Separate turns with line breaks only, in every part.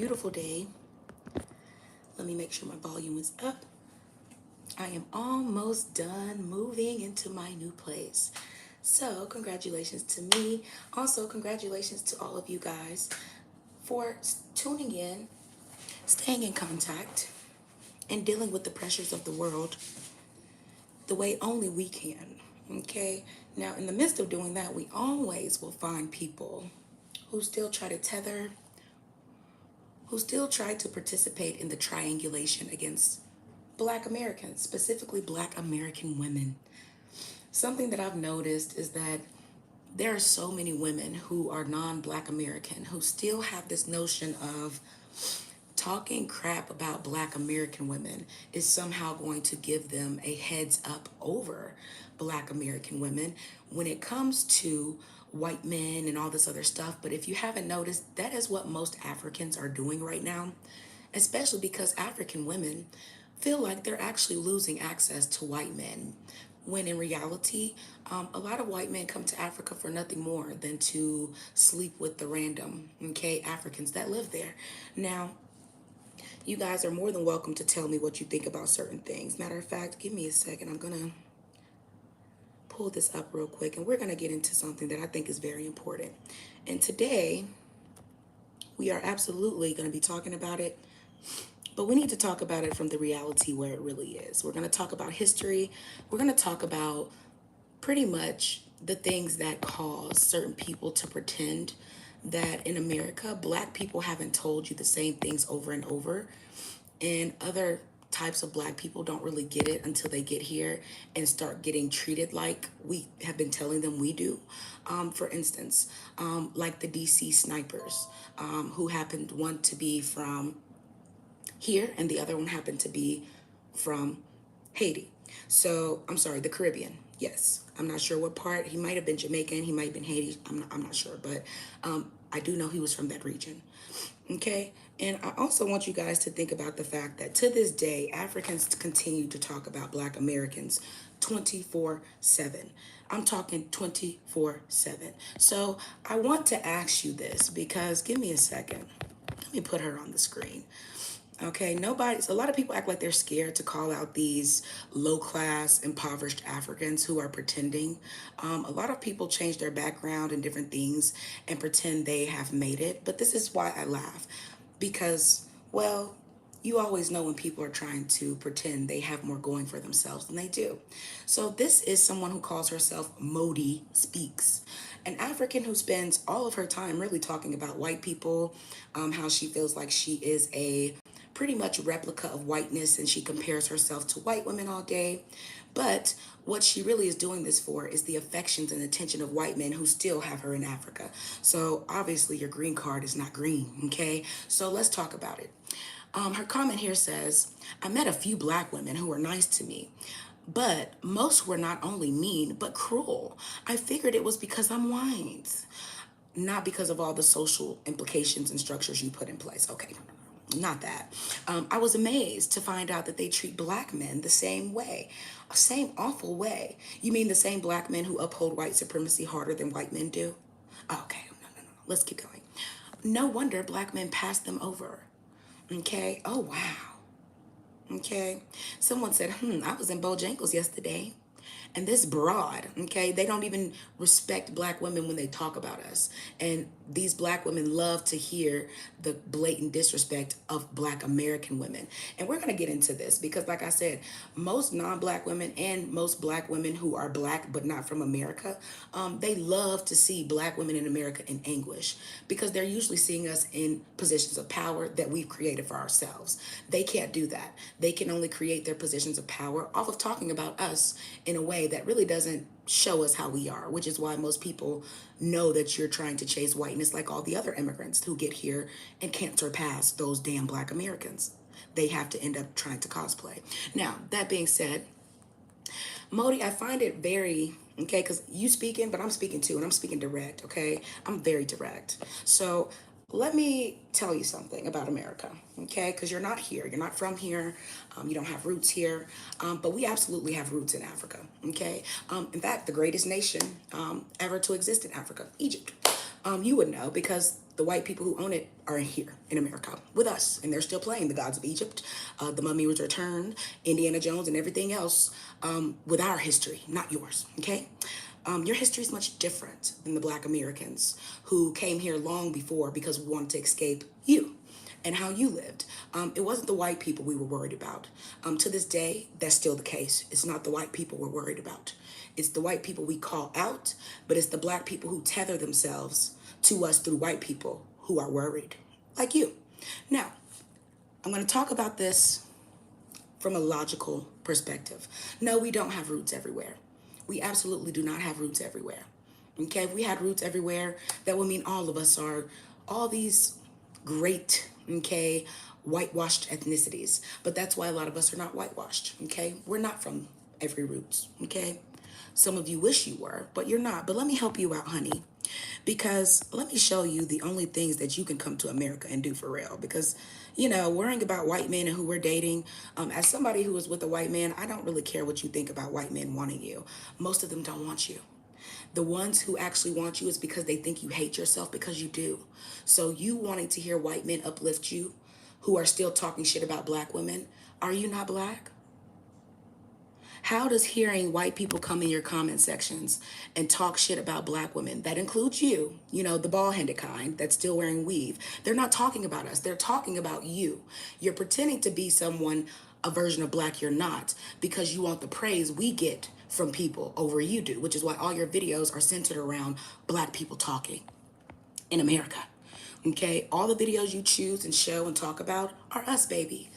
beautiful day. Let me make sure my volume is up. I am almost done moving into my new place. So, congratulations to me. Also, congratulations to all of you guys for tuning in, staying in contact, and dealing with the pressures of the world the way only we can. Okay? Now, in the midst of doing that, we always will find people who still try to tether, who still try to participate in the triangulation against Black Americans, specifically Black American women. Something that I've noticed is that there are so many women who are non-Black American who still have this notion of talking crap about Black American women is somehow going to give them a heads up over Black American women when it comes to white men and all this other stuff. But if you haven't noticed, that is what most Africans are doing right now, especially because African women feel like they're actually losing access to white men. When in reality, a lot of white men come to Africa for nothing more than to sleep with the random, okay, Africans that live there. Now, you guys are more than welcome to tell me what you think about certain things. Matter of fact, give me a second. I'm going to pull this up real quick and we're going to get into something that I think is very important. And today, we are absolutely going to be talking about it, but we need to talk about it from the reality where it really is. We're going to talk about history. We're going to talk about pretty much the things that cause certain people to pretend that in America, Black people haven't told you the same things over and over, and other types of Black people don't really get it until they get here and start getting treated like we have been telling them we do. For instance, like the DC snipers, who happened one to be from here and the other one happened to be from Haiti. So, I'm sorry, the Caribbean. Yes, I'm not sure what part. He might have been Jamaican, he might have been Haiti. I'm not sure, but I do know he was from that region. Okay, and I also want you guys to think about the fact that to this day, Africans continue to talk about Black Americans 24/7. I'm talking 24/7. So I want to ask you this because give me a second. Let me put her on the screen. Okay, a lot of people act like they're scared to call out these low class, impoverished Africans who are pretending. A lot of people change their background and different things and pretend they have made it. But this is why I laugh because, well, you always know when people are trying to pretend they have more going for themselves than they do. So this is someone who calls herself Modi Speaks, an African who spends all of her time really talking about white people, how she feels like she is a pretty much replica of whiteness and she compares herself to white women all day. But what she really is doing this for is the affections and attention of white men who still have her in Africa. So obviously your green card is not green, okay? So let's talk about it. Her comment here says, I met a few Black women who were nice to me, but most were not only mean, but cruel. I figured it was because I'm white, not because of all the social implications and structures you put in place. Okay, not that. I was amazed to find out that they treat Black men the same way, same awful way. You mean the same Black men who uphold white supremacy harder than white men do? Okay, no. Let's keep going. No wonder Black men pass them over. Okay, oh wow. Okay, someone said, I was in Bojangles yesterday. And this broad, okay, they don't even respect Black women when they talk about us. And these Black women love to hear the blatant disrespect of Black American women. And we're going to get into this because, like I said, most non-Black women and most Black women who are Black but not from America, they love to see Black women in America in anguish because they're usually seeing us in positions of power that we've created for ourselves. They can't do that. They can only create their positions of power off of talking about us in a way that really doesn't show us how we are, which is why most people know that you're trying to chase whiteness like all the other immigrants who get here and can't surpass those damn Black Americans. They have to end up trying to cosplay. Now, that being said, Modi, I find it very, okay, because you speaking, but I'm speaking too, and I'm speaking direct, okay? I'm very direct. So let me tell you something about America, okay? Because you're not here. You're not from here. You don't have roots here. But we absolutely have roots in Africa, okay? In fact, the greatest nation ever to exist in Africa, Egypt. You would know because the white people who own it are here in America with us, and they're still playing the gods of Egypt, the Mummy was returned, Indiana Jones, and everything else with our history, not yours. Okay, your history is much different than the Black Americans who came here long before because we wanted to escape you and how you lived. It wasn't the white people we were worried about. To this day, that's still the case. It's not the white people we're worried about. It's the white people we call out, but it's the Black people who tether themselves to us through white people who are worried, like you. Now, I'm going to talk about this from a logical perspective. No, we don't have roots everywhere. We absolutely do not have roots everywhere. Okay, if we had roots everywhere, that would mean all of us are all these great, okay, whitewashed ethnicities. But that's why a lot of us are not whitewashed, okay? We're not from every roots, okay? Some of you wish you were, but you're not. But let me help you out, honey, because let me show you the only things that you can come to America and do for real. Because, you know, worrying about white men and who we're dating, as somebody who is with a white man, I don't really care what you think about white men wanting you. Most of them don't want you. The ones who actually want you is because they think you hate yourself, because you do. So you wanting to hear white men uplift you who are still talking shit about Black women, are you not Black? How does hearing white people come in your comment sections and talk shit about Black women, that includes you know, the bald-headed kind that's still wearing weave, they're not talking about us, they're talking about you. You're pretending to be someone, a version of Black you're not, because you want the praise we get from people over you do, which is why all your videos are centered around Black people talking in America. Okay, all the videos you choose and show and talk about are us, baby.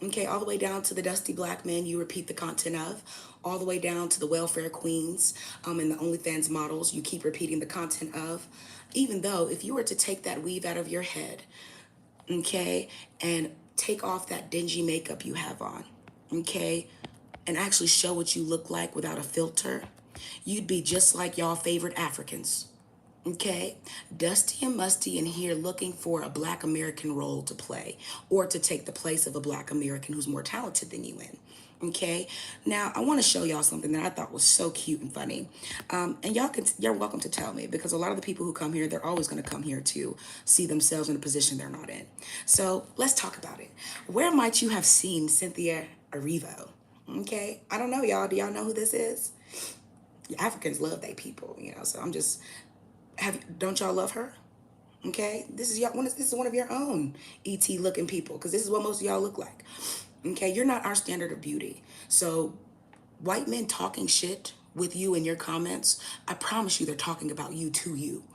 Okay, all the way down to the dusty Black men you repeat the content of, all the way down to the welfare queens and the OnlyFans models you keep repeating the content of. Even though if you were to take that weave out of your head, okay, and take off that dingy makeup you have on, okay, and actually show what you look like without a filter, you'd be just like y'all favorite Africans. Okay, dusty and musty in here looking for a Black American role to play or to take the place of a Black American who's more talented than you in. Okay, now I want to show y'all something that I thought was so cute and funny, and you're welcome to tell me, because a lot of the people who come here, they're always going to come here to see themselves in a position they're not in. So let's talk about it. Where might you have seen Cynthia Erivo? Okay, I don't know, y'all. Do y'all know who this is? Africans love they people, you know. So I'm just don't y'all love her? Okay, this is one of your own ET looking people, because this is what most of y'all look like. Okay, you're not our standard of beauty. So white men talking shit with you in your comments, I promise you they're talking about you to you,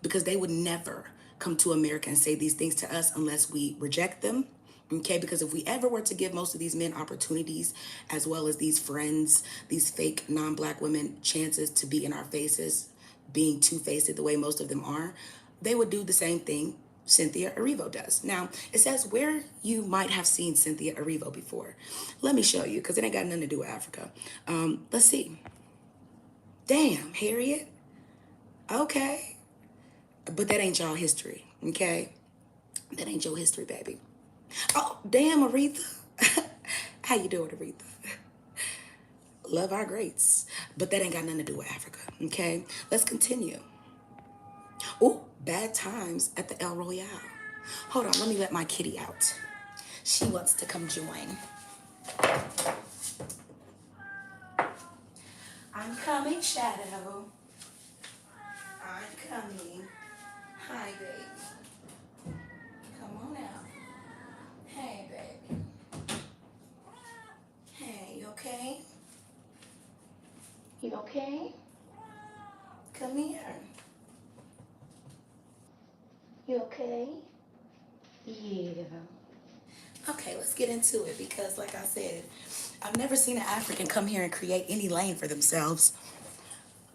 because they would never come to America and say these things to us unless we reject them. Okay, because if we ever were to give most of these men opportunities, as well as these friends, these fake non-Black women, chances to be in our faces, being two-faced the way most of them are, they would do the same thing Cynthia Erivo does. Now, it says where you might have seen Cynthia Erivo before. Let me show you, because it ain't got nothing to do with Africa. Let's see. Damn, Harriet. Okay. But that ain't y'all history, okay? That ain't your history, baby. Oh, damn, Aretha. How you doing, Aretha? Love our greats. But that ain't got nothing to do with Africa, okay? Let's continue. Oh, bad times at the El Royale. Hold on, let me let my kitty out. She wants to come join. I'm coming, Shadow. I'm coming. Hi, baby. Come on out. Hey, baby. Hey, you okay? You okay? Come here. You okay? Yeah. Okay, let's get into it, because like I said, I've never seen an African come here and create any lane for themselves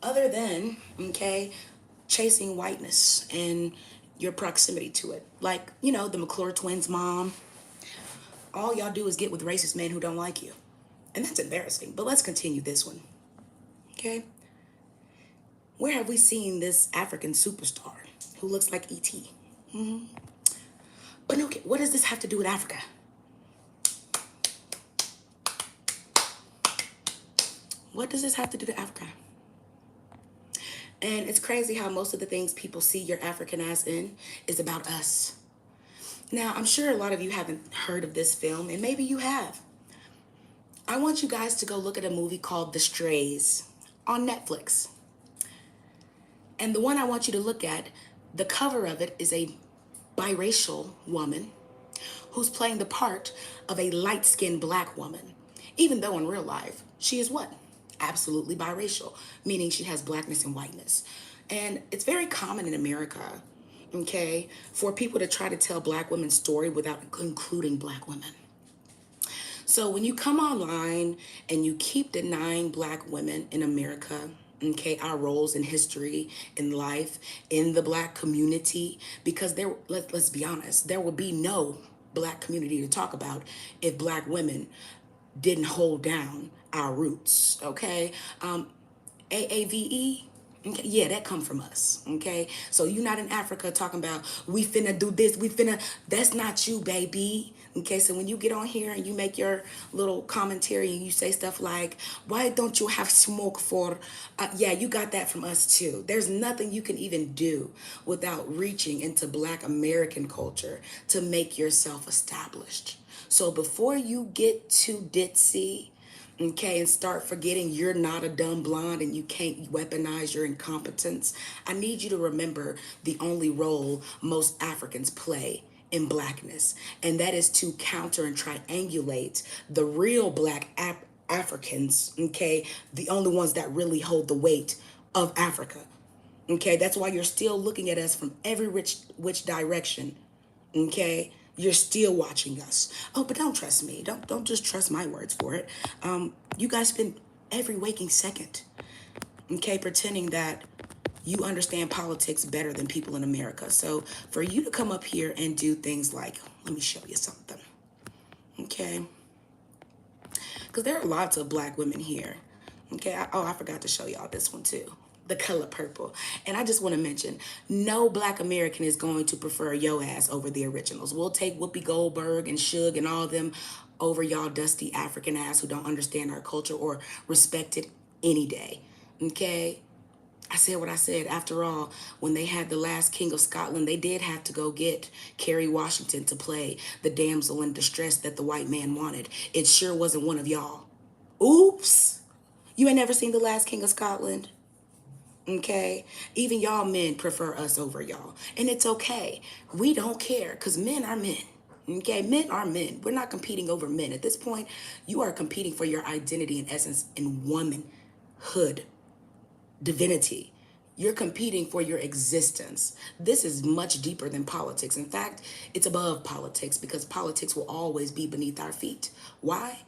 other than, okay, chasing whiteness and your proximity to it. Like, you know, the McClure twins' mom. All y'all do is get with racist men who don't like you. And that's embarrassing. But let's continue this one. Okay? Where have we seen this African superstar who looks like E.T.? But no, okay, what does this have to do with Africa? What does this have to do with Africa? And it's crazy how most of the things people see your African ass in is about us. Now, I'm sure a lot of you haven't heard of this film, and maybe you have. I want you guys to go look at a movie called The Strays on Netflix. And the one I want you to look at, the cover of it is a biracial woman who's playing the part of a light-skinned black woman, even though in real life she is what? Absolutely biracial, meaning she has blackness and whiteness. And it's very common in America, okay, for people to try to tell black women's story without including black women. So when you come online and you keep denying black women in America, okay, our roles in history, in life, in the black community, because let's be honest, there would be no black community to talk about if black women didn't hold down our roots, okay? AAVE, okay, yeah, that come from us, okay? So you're not in Africa talking about, we finna do this, that's not you, baby. Okay, so when you get on here and you make your little commentary and you say stuff like, why don't you have smoke for, yeah, you got that from us too. There's nothing you can even do without reaching into black American culture to make yourself established. So before you get too ditzy, okay, and start forgetting you're not a dumb blonde and you can't weaponize your incompetence, I need you to remember the only role most Africans play in blackness, and that is to counter and triangulate the real black Africans, okay, the only ones that really hold the weight of Africa. Okay, that's why you're still looking at us from every which direction. Okay, you're still watching us. Oh, but don't trust me. Don't just trust my words for it. You guys spend every waking second, okay, pretending that you understand politics better than people in America. So for you to come up here and do things like, let me show you something, okay? Because there are lots of black women here. Okay, I forgot to show y'all this one too. The color purple. And I just want to mention, no black American is going to prefer yo ass over the originals. We'll take Whoopi Goldberg and Suge and all of them over y'all dusty African ass who don't understand our culture or respect it any day. Okay? I said what I said. After all, when they had the last King of Scotland, they did have to go get Kerry Washington to play the damsel in distress that the white man wanted. It sure wasn't one of y'all. Oops. You ain't never seen the last King of Scotland? Okay? Even y'all men prefer us over y'all. And it's okay. We don't care because men are men. Okay? Men are men. We're not competing over men. At this point, you are competing for your identity and essence in womanhood. Divinity. You're competing for your existence. This is much deeper than politics. In fact, it's above politics because politics will always be beneath our feet. Why?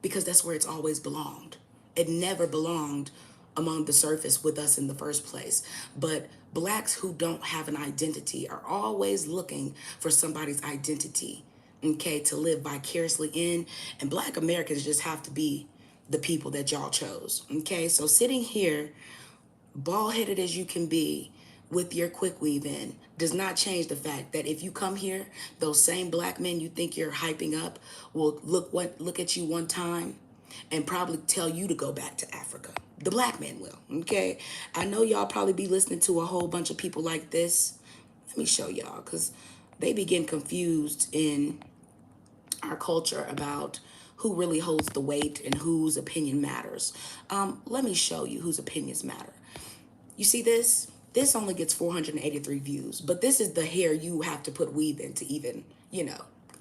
Because that's where it's always belonged. It never belonged among the surface with us in the first place. But blacks who don't have an identity are always looking for somebody's identity, okay, to live vicariously in. And black Americans just have to be the people that y'all chose, okay? So sitting here bald-headed as you can be with your quick weave in does not change the fact that if you come here, those same black men you think you're hyping up will look at you one time and probably tell you to go back to Africa. The black men will, okay? I know y'all probably be listening to a whole bunch of people like this. Let me show y'all, because they be getting confused in our culture about who really holds the weight and whose opinion matters. Let me show you whose opinions matter. You see this? This only gets 483 views, but this is the hair you have to put weave in to even,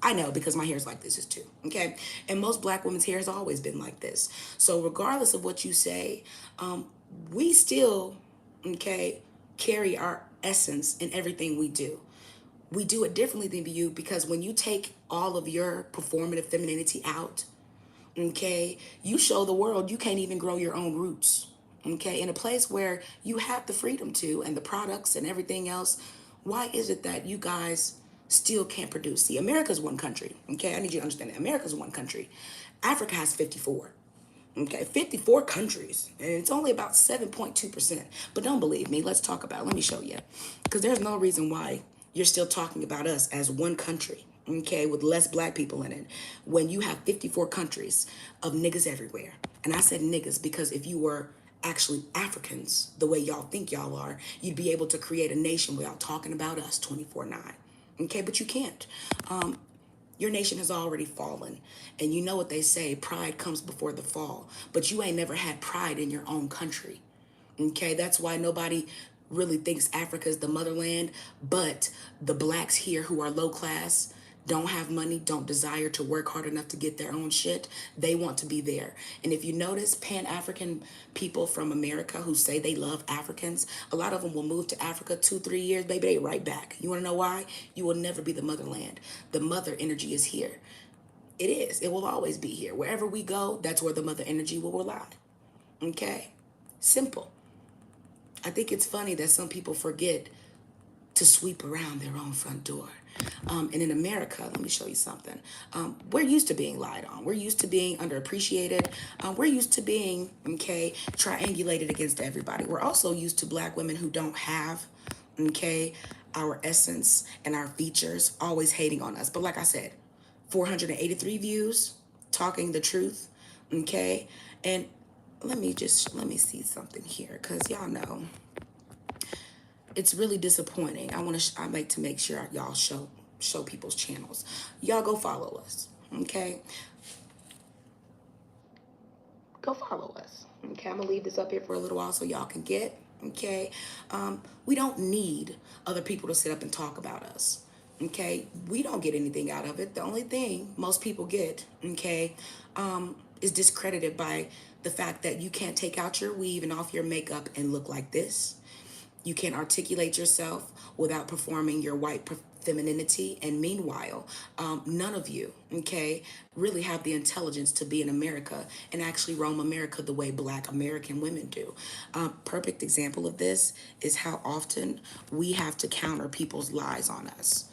I know because my hair is like this is too, okay? And most black women's hair has always been like this. So regardless of what you say, we still, okay, carry our essence in everything we do. We do it differently than you because when you take all of your performative femininity out, okay, you show the world you can't even grow your own roots. Okay, in a place where you have the freedom to and the products and everything else, why is it that you guys still can't produce? See, America's one country. Okay, I need you to understand that America's one country. Africa has 54. Okay, 54 countries, and it's only about 7.2%. But don't believe me, let's talk about it. Let me show you. Because there's no reason why you're still talking about us as one country, okay, with less black people in it, when you have 54 countries of niggas everywhere. And I said niggas because if you were actually Africans the way y'all think y'all are, you'd be able to create a nation without talking about us 24/9. Okay, but you can't. Your nation has already fallen. And you know what they say, pride comes before the fall. But you ain't never had pride in your own country. Okay, that's why nobody really thinks Africa is the motherland, but the blacks here who are low class, don't have money, don't desire to work hard enough to get their own shit, they want to be there. And if you notice, Pan-African people from America who say they love Africans, a lot of them will move to Africa 2-3 years, baby, they right back. You want to know why? You will never be the motherland. The mother energy is here. It is. It will always be here. Wherever we go, that's where the mother energy will reside. Okay? Simple. I think it's funny that some people forget to sweep around their own front door. And in America, let me show you something. We're used to being lied on. We're used to being underappreciated. We're used to being, okay, triangulated against everybody. We're also used to black women who don't have, okay, our essence and our features, always hating on us. But like I said, 483 views, talking the truth, okay? And let me see something here, because y'all know it's really disappointing. I like to make sure y'all show people's channels. Y'all go follow us, okay? Go follow us, okay? I'm gonna leave this up here for a little while so y'all can get, okay? We don't need other people to sit up and talk about us, okay? We don't get anything out of it. The only thing most people get, okay, is discredited by the fact that you can't take out your weave and off your makeup and look like this. You can't articulate yourself without performing your white femininity. And meanwhile, none of you, okay, really have the intelligence to be in America and actually roam America the way black American women do. Perfect example of this is how often we have to counter people's lies on us.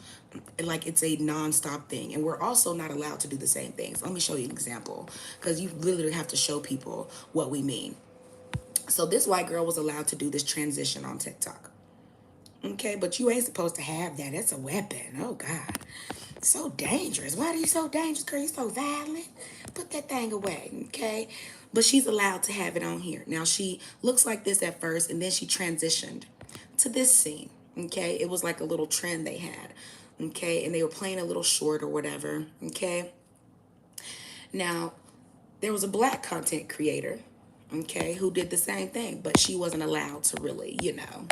Like it's a nonstop thing. And we're also not allowed to do the same things. Let me show you an example, because you literally have to show people what we mean. So this white girl was allowed to do this transition on TikTok. Okay, but you ain't supposed to have that. That's a weapon. Oh, God. So dangerous. Why are you so dangerous, girl? You so violent. Put that thing away, okay? But she's allowed to have it on here. Now, she looks like this at first, and then she transitioned to this scene, okay? It was like a little trend they had, okay? And they were playing a little short or whatever, okay? Now, there was a black content creator, okay, who did the same thing, but she wasn't allowed to really, you know.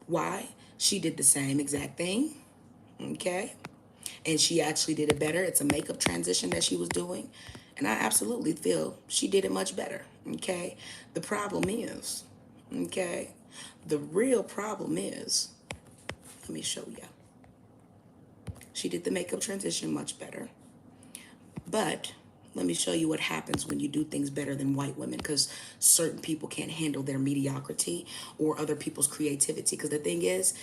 Why? She did the same exact thing, okay, and she actually did it better. It's a makeup transition that she was doing, and I absolutely feel she did it much better, okay. The problem is, okay, the real problem is, let me show you. She did the makeup transition much better, but let me show you what happens when you do things better than white women, because certain people can't handle their mediocrity or other people's creativity. Because the thing is,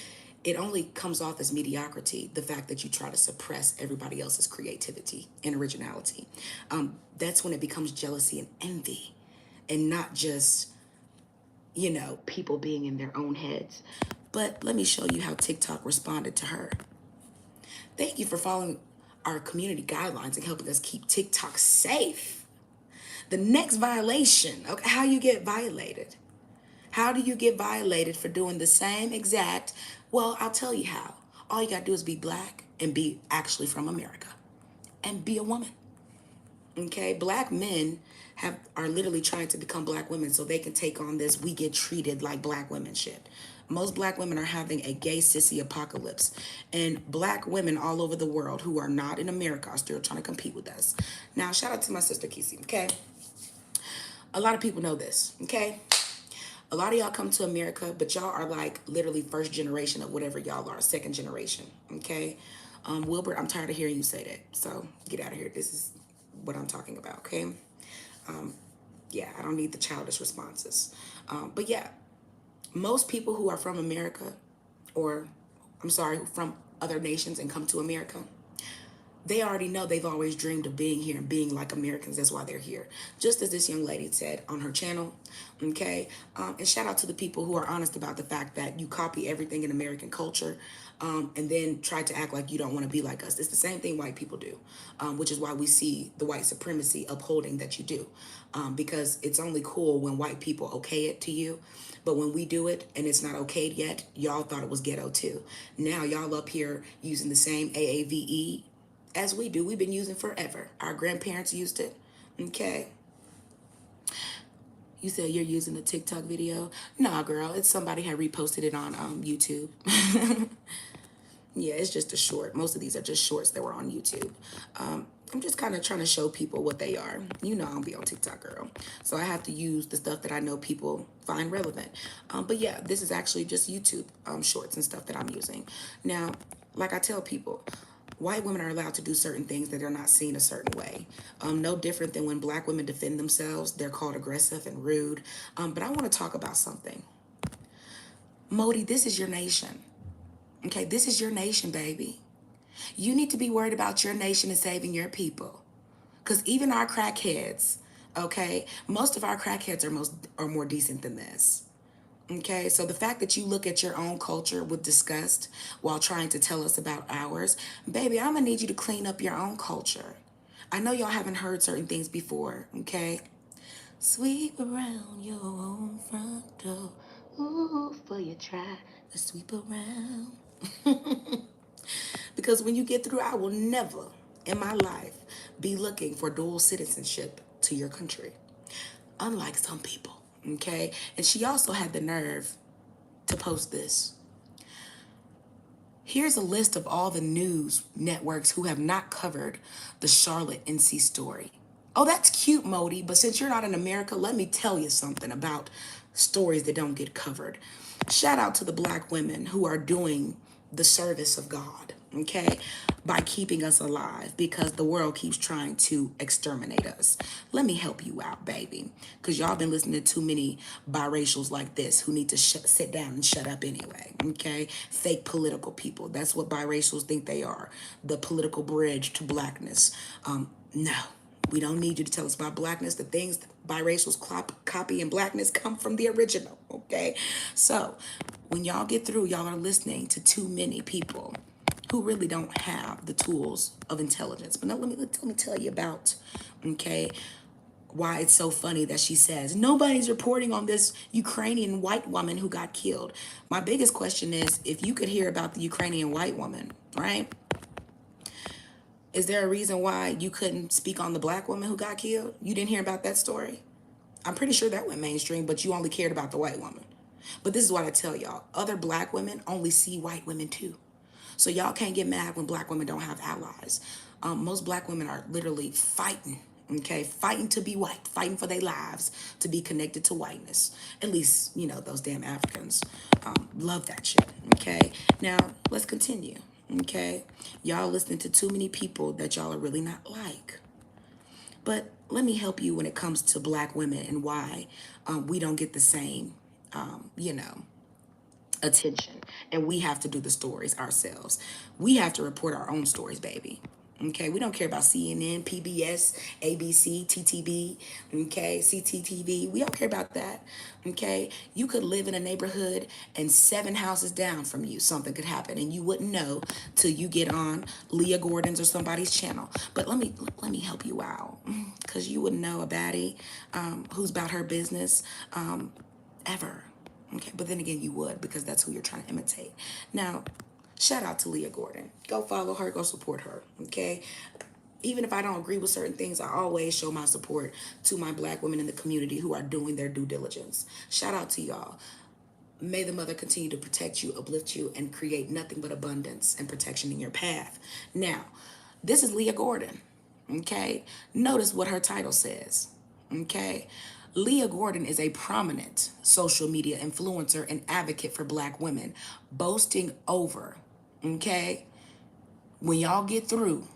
it only comes off as mediocrity, the fact that you try to suppress everybody else's creativity and originality. That's when it becomes jealousy and envy, and not just, people being in their own heads. But let me show you how TikTok responded to her. Thank you for following our community guidelines and helping us keep TikTok safe. The next violation, okay, how you get violated. How do you get violated for doing the same exact? Well, I'll tell you how. All you gotta do is be black and be actually from America and be a woman. Okay, black men are literally trying to become black women so they can take on this we get treated like black women shit. Most black women are having a gay sissy apocalypse, and black women all over the world who are not in America are still trying to compete with us. Now, shout out to my sister Kisi, okay? A lot of people know this, okay? A lot of y'all come to America, but y'all are like literally first generation of whatever y'all are, second generation, okay? Wilbert, I'm tired of hearing you say that, so get out of here. This is what I'm talking about, okay? Yeah, I don't need the childish responses. But yeah, most people who are from America, or I'm sorry, from other nations and come to America, they already know they've always dreamed of being here and being like Americans. That's why they're here. Just as this young lady said on her channel, okay? And shout out to the people who are honest about the fact that you copy everything in American culture and then try to act like you don't want to be like us. It's the same thing white people do, which is why we see the white supremacy upholding that you do, because it's only cool when white people okay it to you. But when we do it and it's not okayed yet, y'all thought it was ghetto too. Now y'all up here using the same AAVE as we do. We've been using forever. Our grandparents used it. Okay. You said you're using a TikTok video? Nah, girl, it's somebody had reposted it on YouTube. Yeah, it's just a short. Most of these are just shorts that were on YouTube. I'm just kind of trying to show people what they are. You know, I don't be on TikTok, girl. So I have to use the stuff that I know people find relevant. But yeah, this is actually just YouTube shorts and stuff that I'm using. Now, like I tell people, white women are allowed to do certain things that are not seen a certain way. No different than when black women defend themselves, they're called aggressive and rude. But I want to talk about something. Modi, this is your nation. Okay, this is your nation, baby. You need to be worried about your nation and saving your people. Because even our crackheads, okay, most of our crackheads are more decent than this. Okay, so the fact that you look at your own culture with disgust while trying to tell us about ours, baby, I'm gonna need you to clean up your own culture. I know y'all haven't heard certain things before, okay? Sweep around your own front door. Ooh, for you try to sweep around. Because when you get through, I will never in my life be looking for dual citizenship to your country. Unlike some people, okay? And she also had the nerve to post this. Here's a list of all the news networks who have not covered the Charlotte NC story. Oh, that's cute, Modi, but since you're not in America, let me tell you something about stories that don't get covered. Shout out to the black women who are doing the service of God, okay, by keeping us alive because the world keeps trying to exterminate us. Let me help you out, baby, because y'all been listening to too many biracials like this who need to sit down and shut up anyway, okay? Fake political people. That's what biracials think they are, the political bridge to blackness. No. We don't need you to tell us about blackness. The things biracials copy in blackness come from the original, okay? So when y'all get through, y'all are listening to too many people who really don't have the tools of intelligence. But now let me tell you about, okay, why it's so funny that she says, nobody's reporting on this Ukrainian white woman who got killed. My biggest question is, if you could hear about the Ukrainian white woman, right? Is there a reason why you couldn't speak on the black woman who got killed? You didn't hear about that story? I'm pretty sure that went mainstream, but you only cared about the white woman. But this is what I tell y'all. Other black women only see white women too. So y'all can't get mad when black women don't have allies. Most black women are literally fighting, okay? Fighting to be white, fighting for their lives to be connected to whiteness. At least, you know, those damn Africans love that shit, okay? Now, let's continue. Okay, y'all listening to too many people that y'all are really not like. But let me help you when it comes to black women and why we don't get the same, you know, attention. And we have to do the stories ourselves. We have to report our own stories, baby. Okay, we don't care about CNN, PBS, ABC, TTB, okay, CTTV. We don't care about that. Okay, you could live in a neighborhood and 7 houses down from you, something could happen, and you wouldn't know till you get on Leah Gordon's or somebody's channel. But let me help you out, because you wouldn't know a baddie who's about her business ever. Okay, but then again, you would, because that's who you're trying to imitate. Now, shout out to Leah Gordon. Go follow her, go support her, okay? Even if I don't agree with certain things, I always show my support to my black women in the community who are doing their due diligence. Shout out to y'all. May the mother continue to protect you, uplift you, and create nothing but abundance and protection in your path. Now, this is Leah Gordon, okay? Notice what her title says, okay? Leah Gordon is a prominent social media influencer and advocate for black women, boasting over, okay? When y'all get through,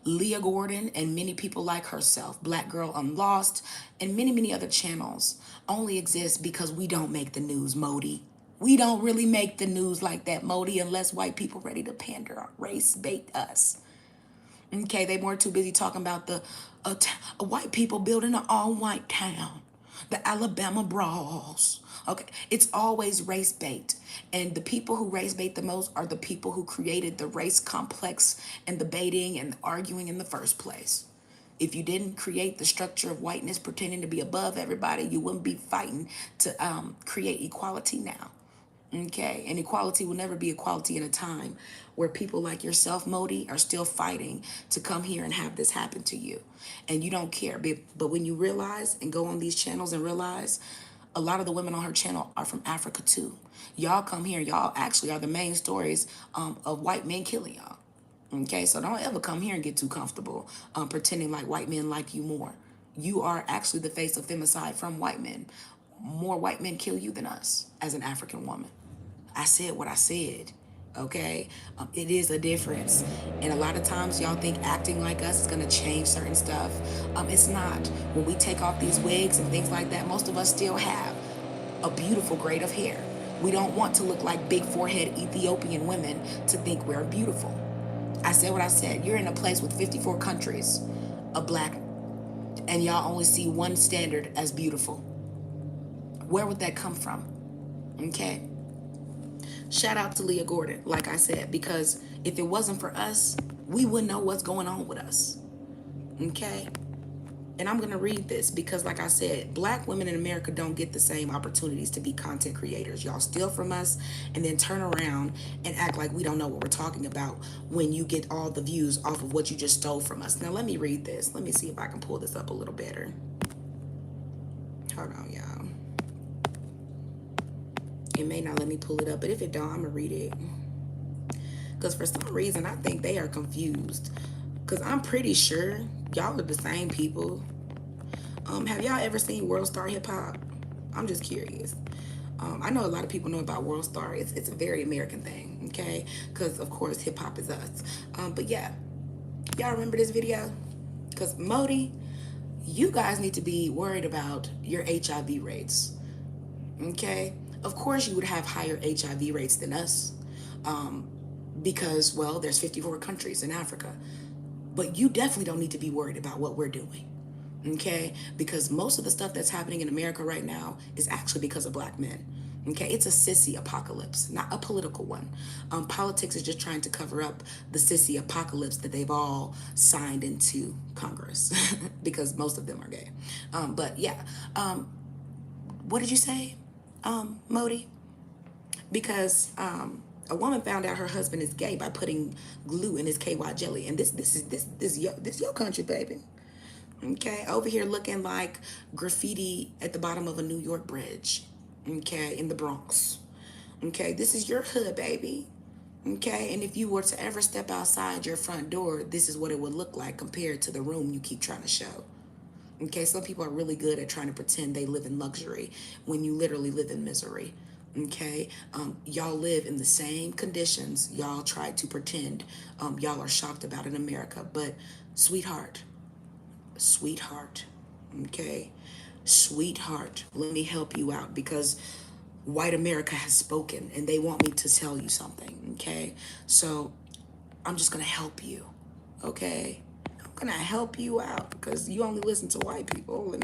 Leah Gordon and many people like herself, Black Girl Unlost, and many, many other channels only exist because we don't make the news, Modi. We don't really make the news like that, Modi, unless white people ready to pander or race bait us. Okay, they weren't too busy talking about the white people building an all-white town. The Alabama brawls. Okay, it's always race bait. And the people who race bait the most are the people who created the race complex and the baiting and the arguing in the first place. If you didn't create the structure of whiteness pretending to be above everybody, you wouldn't be fighting to create equality now. Okay, and equality will never be equality in a time where people like yourself, Modi, are still fighting to come here and have this happen to you. And you don't care. But when you realize and go on these channels and realize a lot of the women on her channel are from Africa too. Y'all come here, y'all actually are the main stories of white men killing y'all. Okay, so don't ever come here and get too comfortable pretending like white men like you more. You are actually the face of femicide from white men. More white men kill you than us as an African woman. I said what I said. Okay, it is a difference, and a lot of times y'all think acting like us is gonna change certain stuff. It's not. When we take off these wigs and things like that, most of us still have a beautiful grade of hair. We don't want to look like big forehead Ethiopian women to think we're beautiful. I said what I said. You're in a place with 54 countries of black, and y'all only see one standard as beautiful. Where would that come from? Okay. Shout out to Leah Gordon, like I said, because if it wasn't for us, we wouldn't know what's going on with us. Okay? And I'm going to read this because, like I said, black women in America don't get the same opportunities to be content creators. Y'all steal from us and then turn around and act like we don't know what we're talking about when you get all the views off of what you just stole from us. Now, let me read this. Let me see if I can pull this up a little better. Hold on, y'all. It may not let me pull it up, but if it don't, I'm going to read it. Because for some reason, I think they are confused. Because I'm pretty sure y'all are the same people. Have y'all ever seen World Star Hip Hop? I'm just curious. I know a lot of people know about World Star. It's a very American thing, okay? Because, of course, hip hop is us. But yeah, y'all remember this video? Because Modi, you guys need to be worried about your HIV rates, okay? Of course, you would have higher HIV rates than us. Because, well, there's 54 countries in Africa. But you definitely don't need to be worried about what we're doing, okay? Because most of the stuff that's happening in America right now is actually because of black men, okay? It's a sissy apocalypse, not a political one. Politics is just trying to cover up the sissy apocalypse that they've all signed into Congress because most of them are gay. But yeah, what did you say, Modi? Because a woman found out her husband is gay by putting glue in his KY jelly, and this your country, baby. Okay, over here looking like graffiti at the bottom of a New York bridge. Okay, in the Bronx. Okay, this is your hood, baby. Okay, and if you were to ever step outside your front door, this is what it would look like compared to the room you keep trying to show. Okay, some people are really good at trying to pretend they live in luxury when you literally live in misery. Okay, y'all live in the same conditions y'all try to pretend y'all are shocked about in America. But sweetheart, sweetheart, okay, sweetheart, let me help you out because white America has spoken and they want me to tell you something. Okay, so I'm just gonna help you. Okay, I'm gonna help you out because you only listen to white people.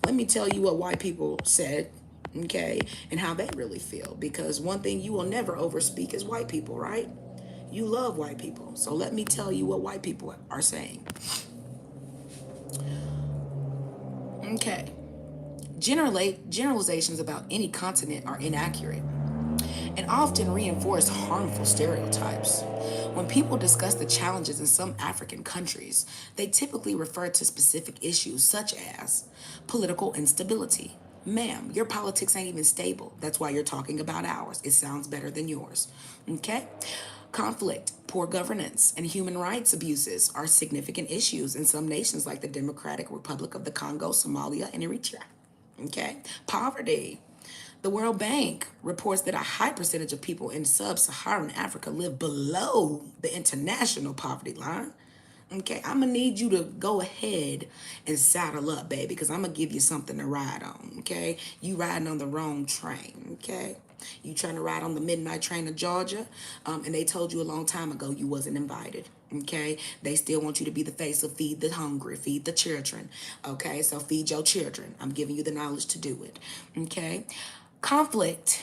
Let me tell you what white people said, okay, and how they really feel. Because one thing you will never overspeak is white people, right? You love white people, so let me tell you what white people are saying. Okay, generalizations about any continent are inaccurate and often reinforce harmful stereotypes. When people discuss the challenges in some African countries, they typically refer to specific issues such as political instability. Ma'am, your politics ain't even stable. That's why you're talking about ours. It sounds better than yours. Okay? Conflict, poor governance, and human rights abuses are significant issues in some nations like the Democratic Republic of the Congo, Somalia, and Eritrea. Okay? Poverty. The World Bank reports that a high percentage of people in sub-Saharan Africa live below the international poverty line. Okay, I'm gonna need you to go ahead and saddle up, baby, because I'm gonna give you something to ride on. Okay, you riding on the wrong train. Okay, You trying to ride on the midnight train to Georgia, and they told you a long time ago you wasn't invited. Okay, they still want you to be the face of feed the hungry, feed the children. Okay, so feed your children. I'm giving you the knowledge to do it. Okay, conflict.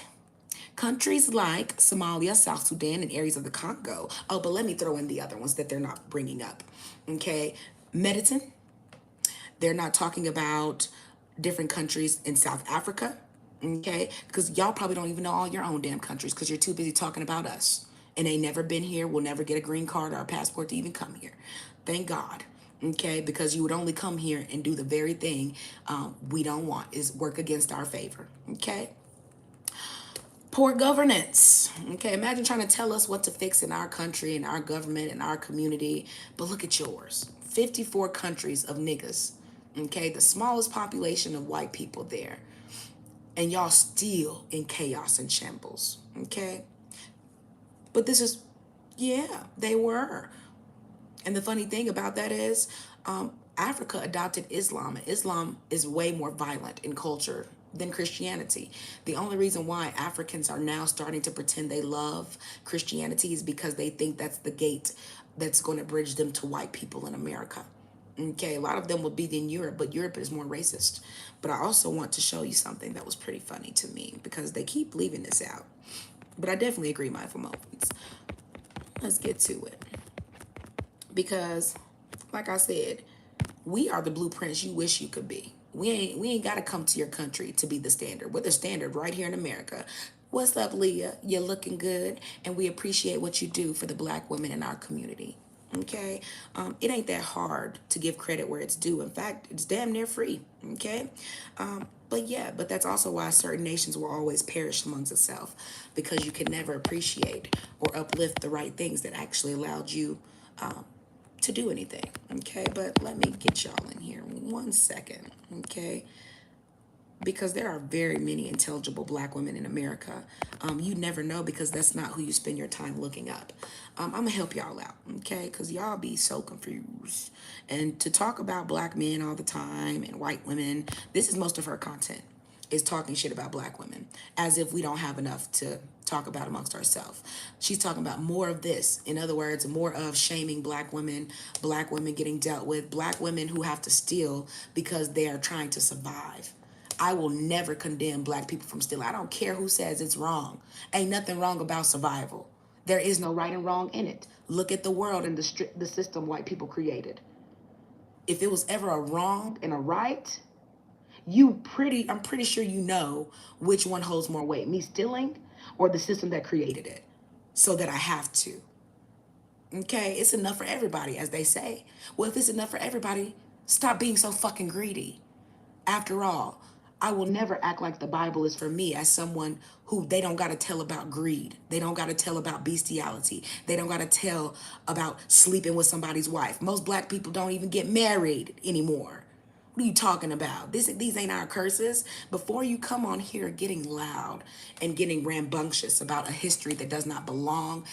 Countries like Somalia, South Sudan, and areas of the Congo. Oh, but let me throw in the other ones that they're not bringing up. Okay, Medicine. They're not talking about different countries in South Africa. Okay, because y'all probably don't even know all your own damn countries because you're too busy talking about us. And they never been here, will never get a green card or a passport to even come here. Thank God. Okay, because you would only come here and do the very thing we don't want, is work against our favor. Okay. Poor governance. Okay, imagine trying to tell us what to fix in our country, in our government, in our community. But look at yours. 54 countries of niggas. Okay, the smallest population of white people there. And y'all still in chaos and shambles. Okay? But this is, yeah, they were. And the funny thing about that is, Africa adopted Islam, and Islam is way more violent in culture than Christianity. The only reason why Africans are now starting to pretend they love Christianity is because they think that's the gate that's going to bridge them to white people in America. Okay, a lot of them will be in Europe, but Europe is more racist. But I also want to show you something that was pretty funny to me because they keep leaving this out. But I definitely agree, mindful moments. Let's get to it. Because, like I said, we are the blueprints you wish you could be. We ain't gotta come to your country to be the standard. We're the standard right here in America. What's up, Leah? You're looking good, and we appreciate what you do for the black women in our community. Okay, it ain't that hard to give credit where it's due. In fact, it's damn near free. Okay, but yeah, but that's also why certain nations will always perish amongst itself, because you can never appreciate or uplift the right things that actually allowed you to do anything. Okay, but let me get y'all in here 1 second. Okay, because there are very many intelligible black women in America. You never know, because that's not who you spend your time looking up. I'm gonna help y'all out, okay? Because y'all be so confused. And to talk about black men all the time and white women, this is most of her content, is talking shit about black women, as if we don't have enough to talk about amongst ourselves. She's talking about more of this. In other words, more of shaming black women getting dealt with, black women who have to steal because they are trying to survive. I will never condemn black people from stealing. I don't care who says it's wrong. Ain't nothing wrong about survival. There is no right and wrong in it. Look at the world and the system white people created. If it was ever a wrong and a right, I'm pretty sure you know which one holds more weight, me stealing or the system that created it, so that I have to. Okay, it's enough for everybody, as they say. Well, if it's enough for everybody, stop being so fucking greedy. After all, I will never act like the Bible is for me as someone who they don't got to tell about greed. They don't got to tell about bestiality. They don't got to tell about sleeping with somebody's wife. Most black people don't even get married anymore. What are you talking about? These ain't our curses. Before you come on here getting loud and getting rambunctious about a history that does not belong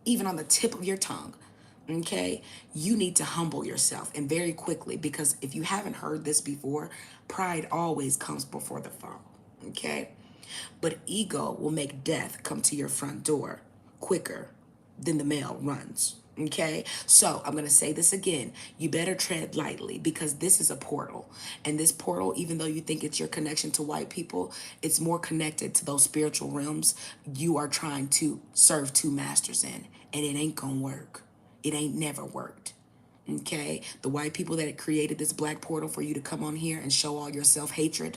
even on the tip of your tongue, okay, you need to humble yourself, and very quickly, because if you haven't heard this before, pride always comes before the fall, okay? But ego will make death come to your front door quicker than the mail runs. Okay, so I'm gonna say this again. You better tread lightly, because this is a portal. And this portal, even though you think it's your connection to white people, it's more connected to those spiritual realms you are trying to serve two masters in. And it ain't gonna work. It ain't never worked. Okay, the white people that created this black portal for you to come on here and show all your self-hatred,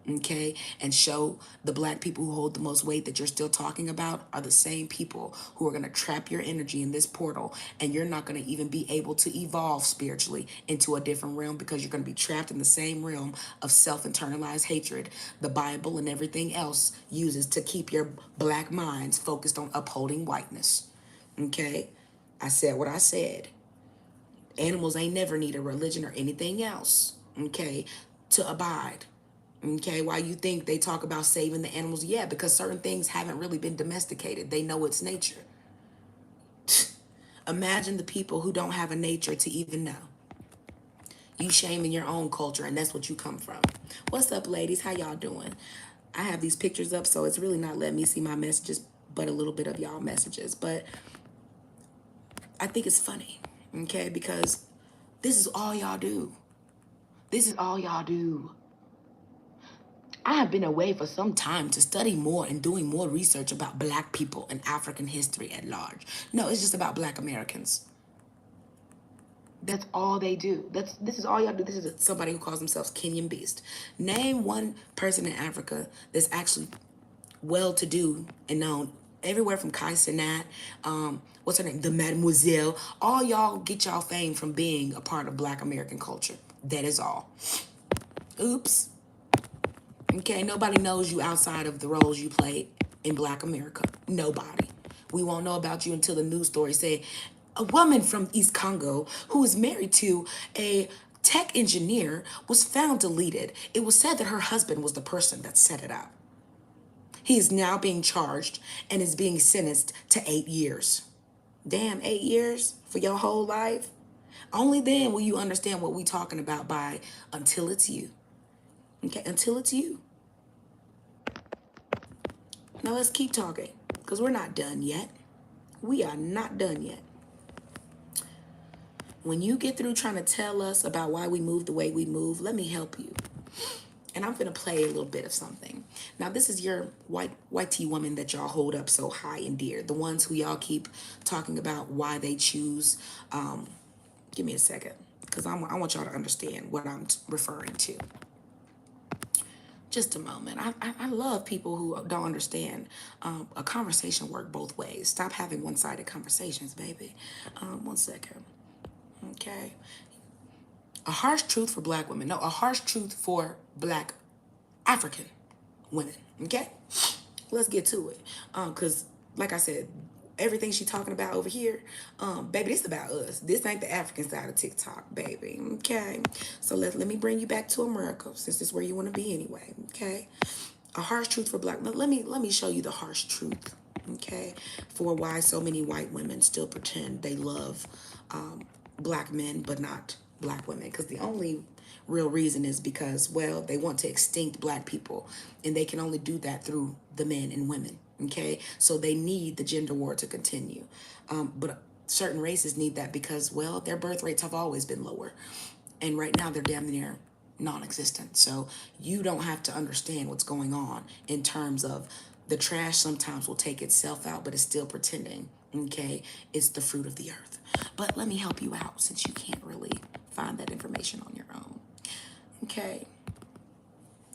okay, and show the black people who hold the most weight that you're still talking about, are the same people who are going to trap your energy in this portal, and you're not going to even be able to evolve spiritually into a different realm, because you're going to be trapped in the same realm of self-internalized hatred the Bible and everything else uses to keep your black minds focused on upholding whiteness. Okay, I said what I said. Animals ain't never need a religion or anything else, okay, to abide. Okay, why you think they talk about saving the animals? Yeah, because certain things haven't really been domesticated. They know it's nature. Imagine the people who don't have a nature to even know. You shaming your own culture, and that's what you come from. What's up, ladies? How y'all doing? I have these pictures up, so it's really not letting me see my messages, but a little bit of y'all messages. But I think it's funny, okay? Because this is all y'all do. This is all y'all do. I have been away for some time to study more and doing more research about black people and African history at large. No, it's just about black Americans. That's all they do. This is all y'all do. This is somebody who calls themselves Kenyan Beast. Name one person in Africa that's actually well-to-do and known everywhere from Kai Cenat, what's her name, the Mademoiselle. All y'all get y'all fame from being a part of black American culture. That is all. Oops. Okay, nobody knows you outside of the roles you play in black America. Nobody. We won't know about you until the news story say a woman from East Congo who is married to a tech engineer was found deleted. It was said that her husband was the person that set it up. He is now being charged and is being sentenced to 8 years. Damn, 8 years for your whole life? Only then will you understand what we're talking about by until it's you. Okay, until it's you. Now let's keep talking, because we're not done yet. We are not done yet. When you get through trying to tell us about why we move the way we move, let me help you. And I'm going to play a little bit of something. Now, this is your white tea woman that y'all hold up so high and dear. The ones who y'all keep talking about why they choose. Give me a second, because I want y'all to understand what I'm referring to. Just a moment. I love people who don't understand. A conversation works both ways. Stop having one-sided conversations, baby. 1 second. Okay. A harsh truth for black women. No, a harsh truth for black African women. Okay? Let's get to it. Because, like I said, everything she talking about over here, baby, this about us. This ain't the African side of TikTok, baby. Okay? So let me bring you back to America, since this is where you want to be anyway. Okay? A harsh truth for black men. Let me show you the harsh truth. Okay? For why so many white women still pretend they love black men but not black women. Because the only real reason is because, well, they want to extinct black people, and they can only do that through the men and women. Okay, so they need the gender war to continue, but certain races need that because, well, their birth rates have always been lower, and right now they're damn near non-existent. So you don't have to understand what's going on in terms of the trash sometimes will take itself out, but it's still pretending. Okay, it's the fruit of the earth. But let me help you out, since you can't really find that information on your own. Okay.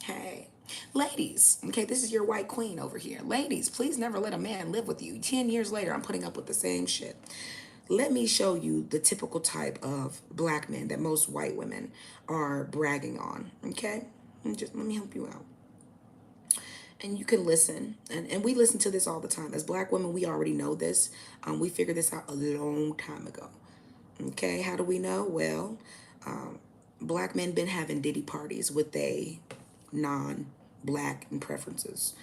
Hey, ladies, okay, this is your white queen over here. Ladies, please never let a man live with you. 10 years later, I'm putting up with the same shit. Let me show you the typical type of black men that most white women are bragging on, okay? Just let me help you out. And you can listen, and we listen to this all the time. As black women, we already know this. We figured this out a long time ago. Okay, how do we know? Well, black men been having diddy parties with they non-black and preferences.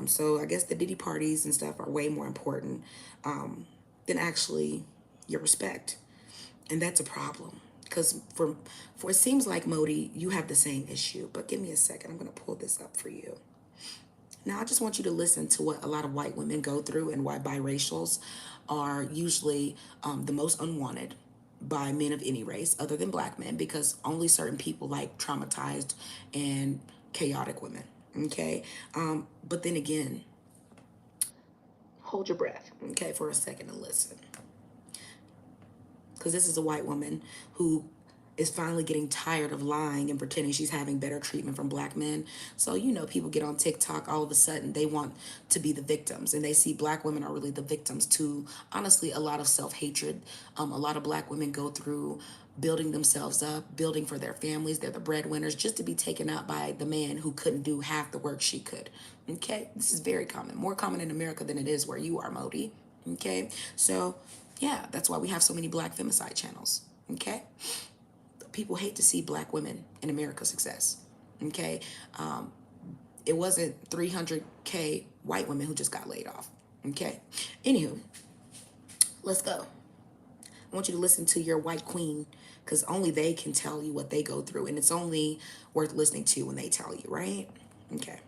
So I guess the diddy parties and stuff are way more important than actually your respect. And that's a problem. Because for it seems like, Modi, you have the same issue. But give me a second. I'm going to pull this up for you. Now, I just want you to listen to what a lot of white women go through and why biracials are usually the most unwanted by men of any race other than black men, because only certain people like traumatized and chaotic women. Okay? But then again, hold your breath, okay, for a second and listen. Because this is a white woman who is finally getting tired of lying and pretending she's having better treatment from black men. So, you know, people get on TikTok, all of a sudden they want to be the victims, and they see black women are really the victims to, honestly, a lot of self-hatred. A lot of black women go through building themselves up, building for their families. They're the breadwinners, just to be taken out by the man who couldn't do half the work she could. Okay, this is very common, more common in America than it is where you are, Modi. Okay, so yeah, that's why we have so many black femicide channels. Okay, people hate to see black women in America's success. Okay, it wasn't 300K white women who just got laid off. Okay, anywho, let's go. I want you to listen to your white queen, because only they can tell you what they go through, and it's only worth listening to when they tell you, right? Okay.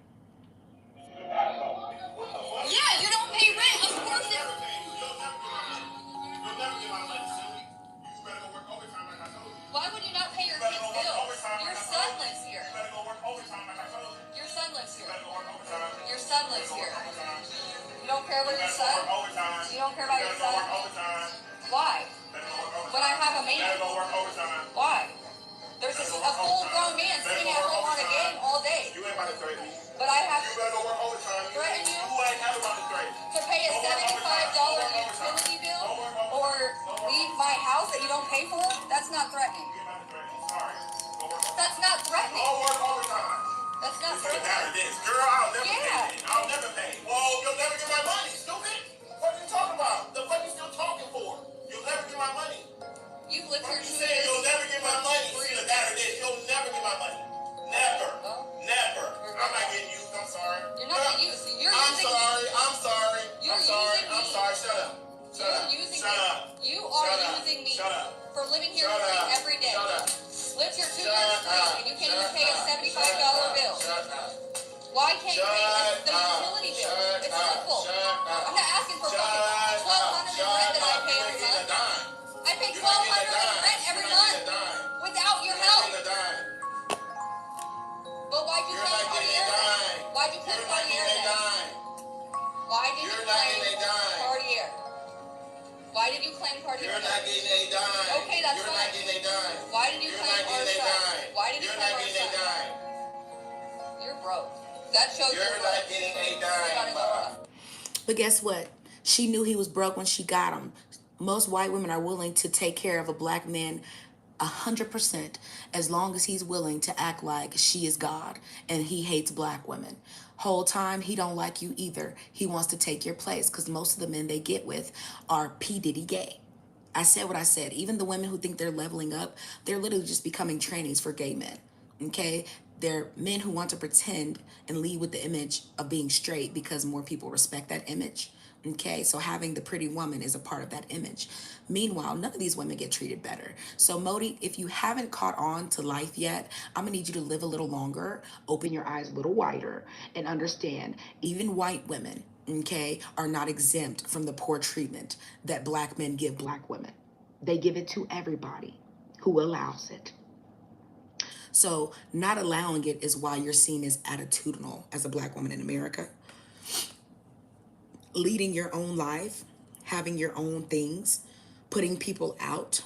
care about your son? You don't care about your son? Why? When I have a man. Why? There's a full-grown man sitting at home on a game all day. You ain't about to threaten me. But I have to go work overtime. Threaten you? You ain't have about to threaten. To pay a $75 utility bill or leave my house that you don't pay for? That's not threatening. That's not threatening. Go work overtime. That's not threatening. Girl, I'll never pay. I'll never pay. Well, you'll never get my money, stupid. What are you talking about? The fuck you still talking for? You'll never get my money. You've lived here 2 years. You'll never get my money. See the matter is, you'll never get my money. Never. Never. I'm not getting used. I'm sorry. You're not getting used. You're using me. I'm sorry. You're using me. I'm sorry. Shut up. Shut up. Shut up. You are using me. Shut up. For living here free every day. Shut up. Lived here 2 years free, and you can't even pay a $75 bill. Shut up. Why can't you pay the utility bill? It's simple. I'm not asking for fucking $1,200 in rent that I pay every month. I pay $1,200 in rent every month without your help. But why'd you claim Cartier then? Why'd you claim Cartier then? Why did you claim Cartier? Why did you claim Cartier? You're not getting a dime. Okay, that's fine. You're not getting a dime. Why did you claim our son? Why did you claim our son? You're broke. That shows you're not getting a dime. But guess what? She knew he was broke when she got him. Most white women are willing to take care of a black man 100% as long as he's willing to act like she is God and he hates black women. Whole time he don't like you either. He wants to take your place because most of the men they get with are P. Diddy gay. I said what I said. Even the women who think they're leveling up, they're literally just becoming trannies for gay men. Okay? They're men who want to pretend and lead with the image of being straight because more people respect that image. Okay, so having the pretty woman is a part of that image. Meanwhile, none of these women get treated better. So Modi, if you haven't caught on to life yet, I'm gonna need you to live a little longer, open your eyes a little wider, and understand even white women, okay, are not exempt from the poor treatment that black men give black women. They give it to everybody who allows it. So not allowing it is why you're seen as attitudinal as a black woman in America. Leading your own life, having your own things, putting people out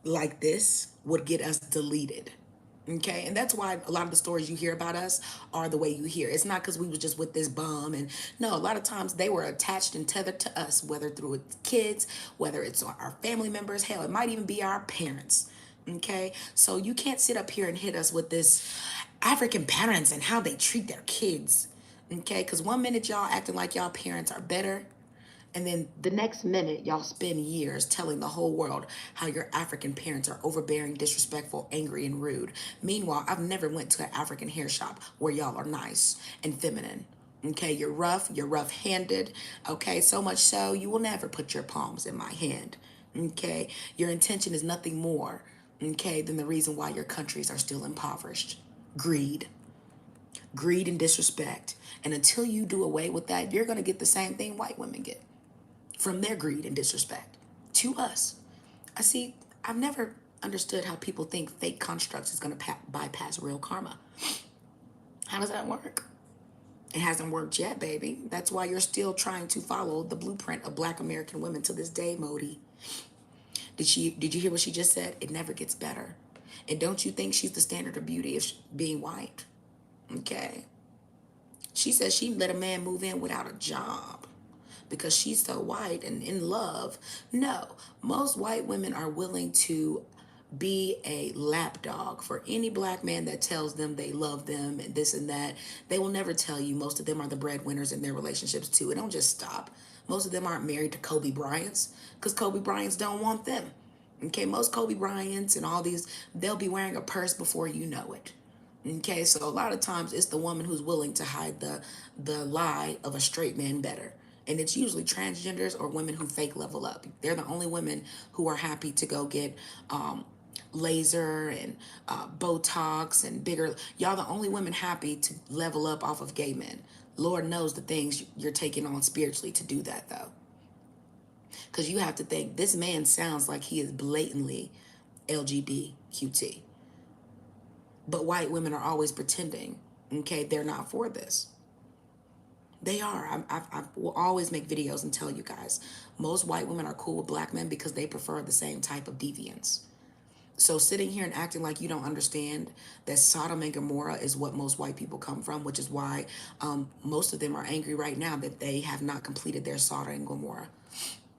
like this would get us deleted. Okay, and that's why a lot of the stories you hear about us are the way you hear. It's not because we was just with this bum, and no, a lot of times they were attached and tethered to us, whether through kids, whether it's our family members, hell, it might even be our parents. Okay, so you can't sit up here and hit us with this African parents and how they treat their kids. Okay, because one minute y'all acting like y'all parents are better, and then the next minute y'all spend years telling the whole world how your African parents are overbearing, disrespectful, angry, and rude. Meanwhile, I've never went to an African hair shop where y'all are nice and feminine. Okay, you're rough-handed. Okay, so much so you will never put your palms in my hand. Okay, your intention is nothing more, okay, than the reason why your countries are still impoverished. Greed and disrespect. And until you do away with that, you're going to get the same thing white women get from their greed and disrespect to us. I've never understood how people think fake constructs is going to bypass real karma. How does that work? It hasn't worked yet, baby. That's why you're still trying to follow the blueprint of black American women to this day, Modi. Did you hear what she just said? It never gets better. And don't you think she's the standard of beauty of being white? Okay. She says she let a man move in without a job because she's so white and in love. No, most white women are willing to be a lapdog for any black man that tells them they love them and this and that. They will never tell you most of them are the breadwinners in their relationships too. It don't just stop. Most of them aren't married to Kobe Bryants because Kobe Bryants don't want them. Okay, most Kobe Bryants and all these, they'll be wearing a purse before you know it. Okay, so a lot of times it's the woman who's willing to hide the lie of a straight man better. And it's usually transgenders or women who fake level up. They're the only women who are happy to go get laser and Botox and bigger. Y'all the only women happy to level up off of gay men. Lord knows the things you're taking on spiritually to do that though. Because you have to think, this man sounds like he is blatantly LGBTQT. But white women are always pretending, okay, they're not for this. They are. I will always make videos and tell you guys, most white women are cool with black men because they prefer the same type of deviance. So sitting here and acting like you don't understand that Sodom and Gomorrah is what most white people come from, which is why most of them are angry right now that they have not completed their Sodom and Gomorrah.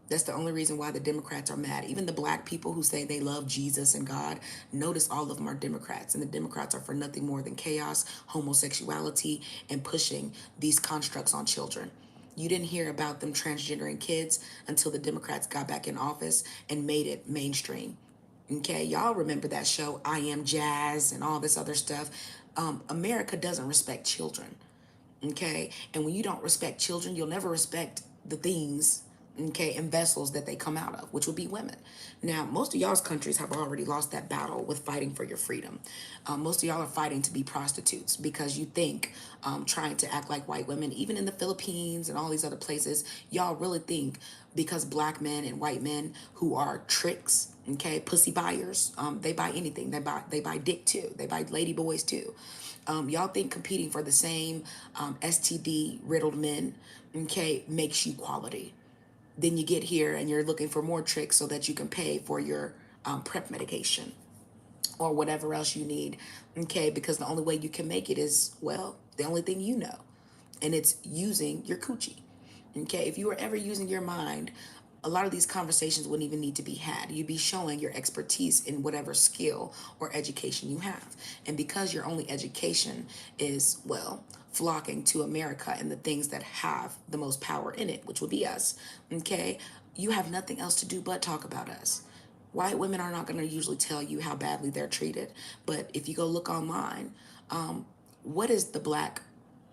That's the only reason why the Democrats are mad. Even the black people who say they love Jesus and God, notice all of them are Democrats. And the Democrats are for nothing more than chaos, homosexuality, and pushing these constructs on children. You didn't hear about them transgendering kids until the Democrats got back in office and made it mainstream. Okay, y'all remember that show, I Am Jazz, and all this other stuff. America doesn't respect children. Okay, and when you don't respect children, you'll never respect the things, okay, and vessels that they come out of, which would be women. Now, most of y'all's countries have already lost that battle with fighting for your freedom. Most of y'all are fighting to be prostitutes because you think trying to act like white women, even in the Philippines and all these other places, y'all really think because black men and white men who are tricks, okay, pussy buyers, they buy anything. They buy dick too. They buy lady boys too. Y'all think competing for the same STD riddled men, okay, makes you quality. Then you get here and you're looking for more tricks so that you can pay for your prep medication or whatever else you need, okay, because the only way you can make it is, well, the only thing you know, and it's using your coochie. Okay, if you were ever using your mind, a lot of these conversations wouldn't even need to be had. You'd be showing your expertise in whatever skill or education you have. And because your only education is, well, flocking to America and the things that have the most power in it, which would be us, okay, you have nothing else to do but talk about us. White women are not going to usually tell you how badly they're treated, but if you go look online, what is the black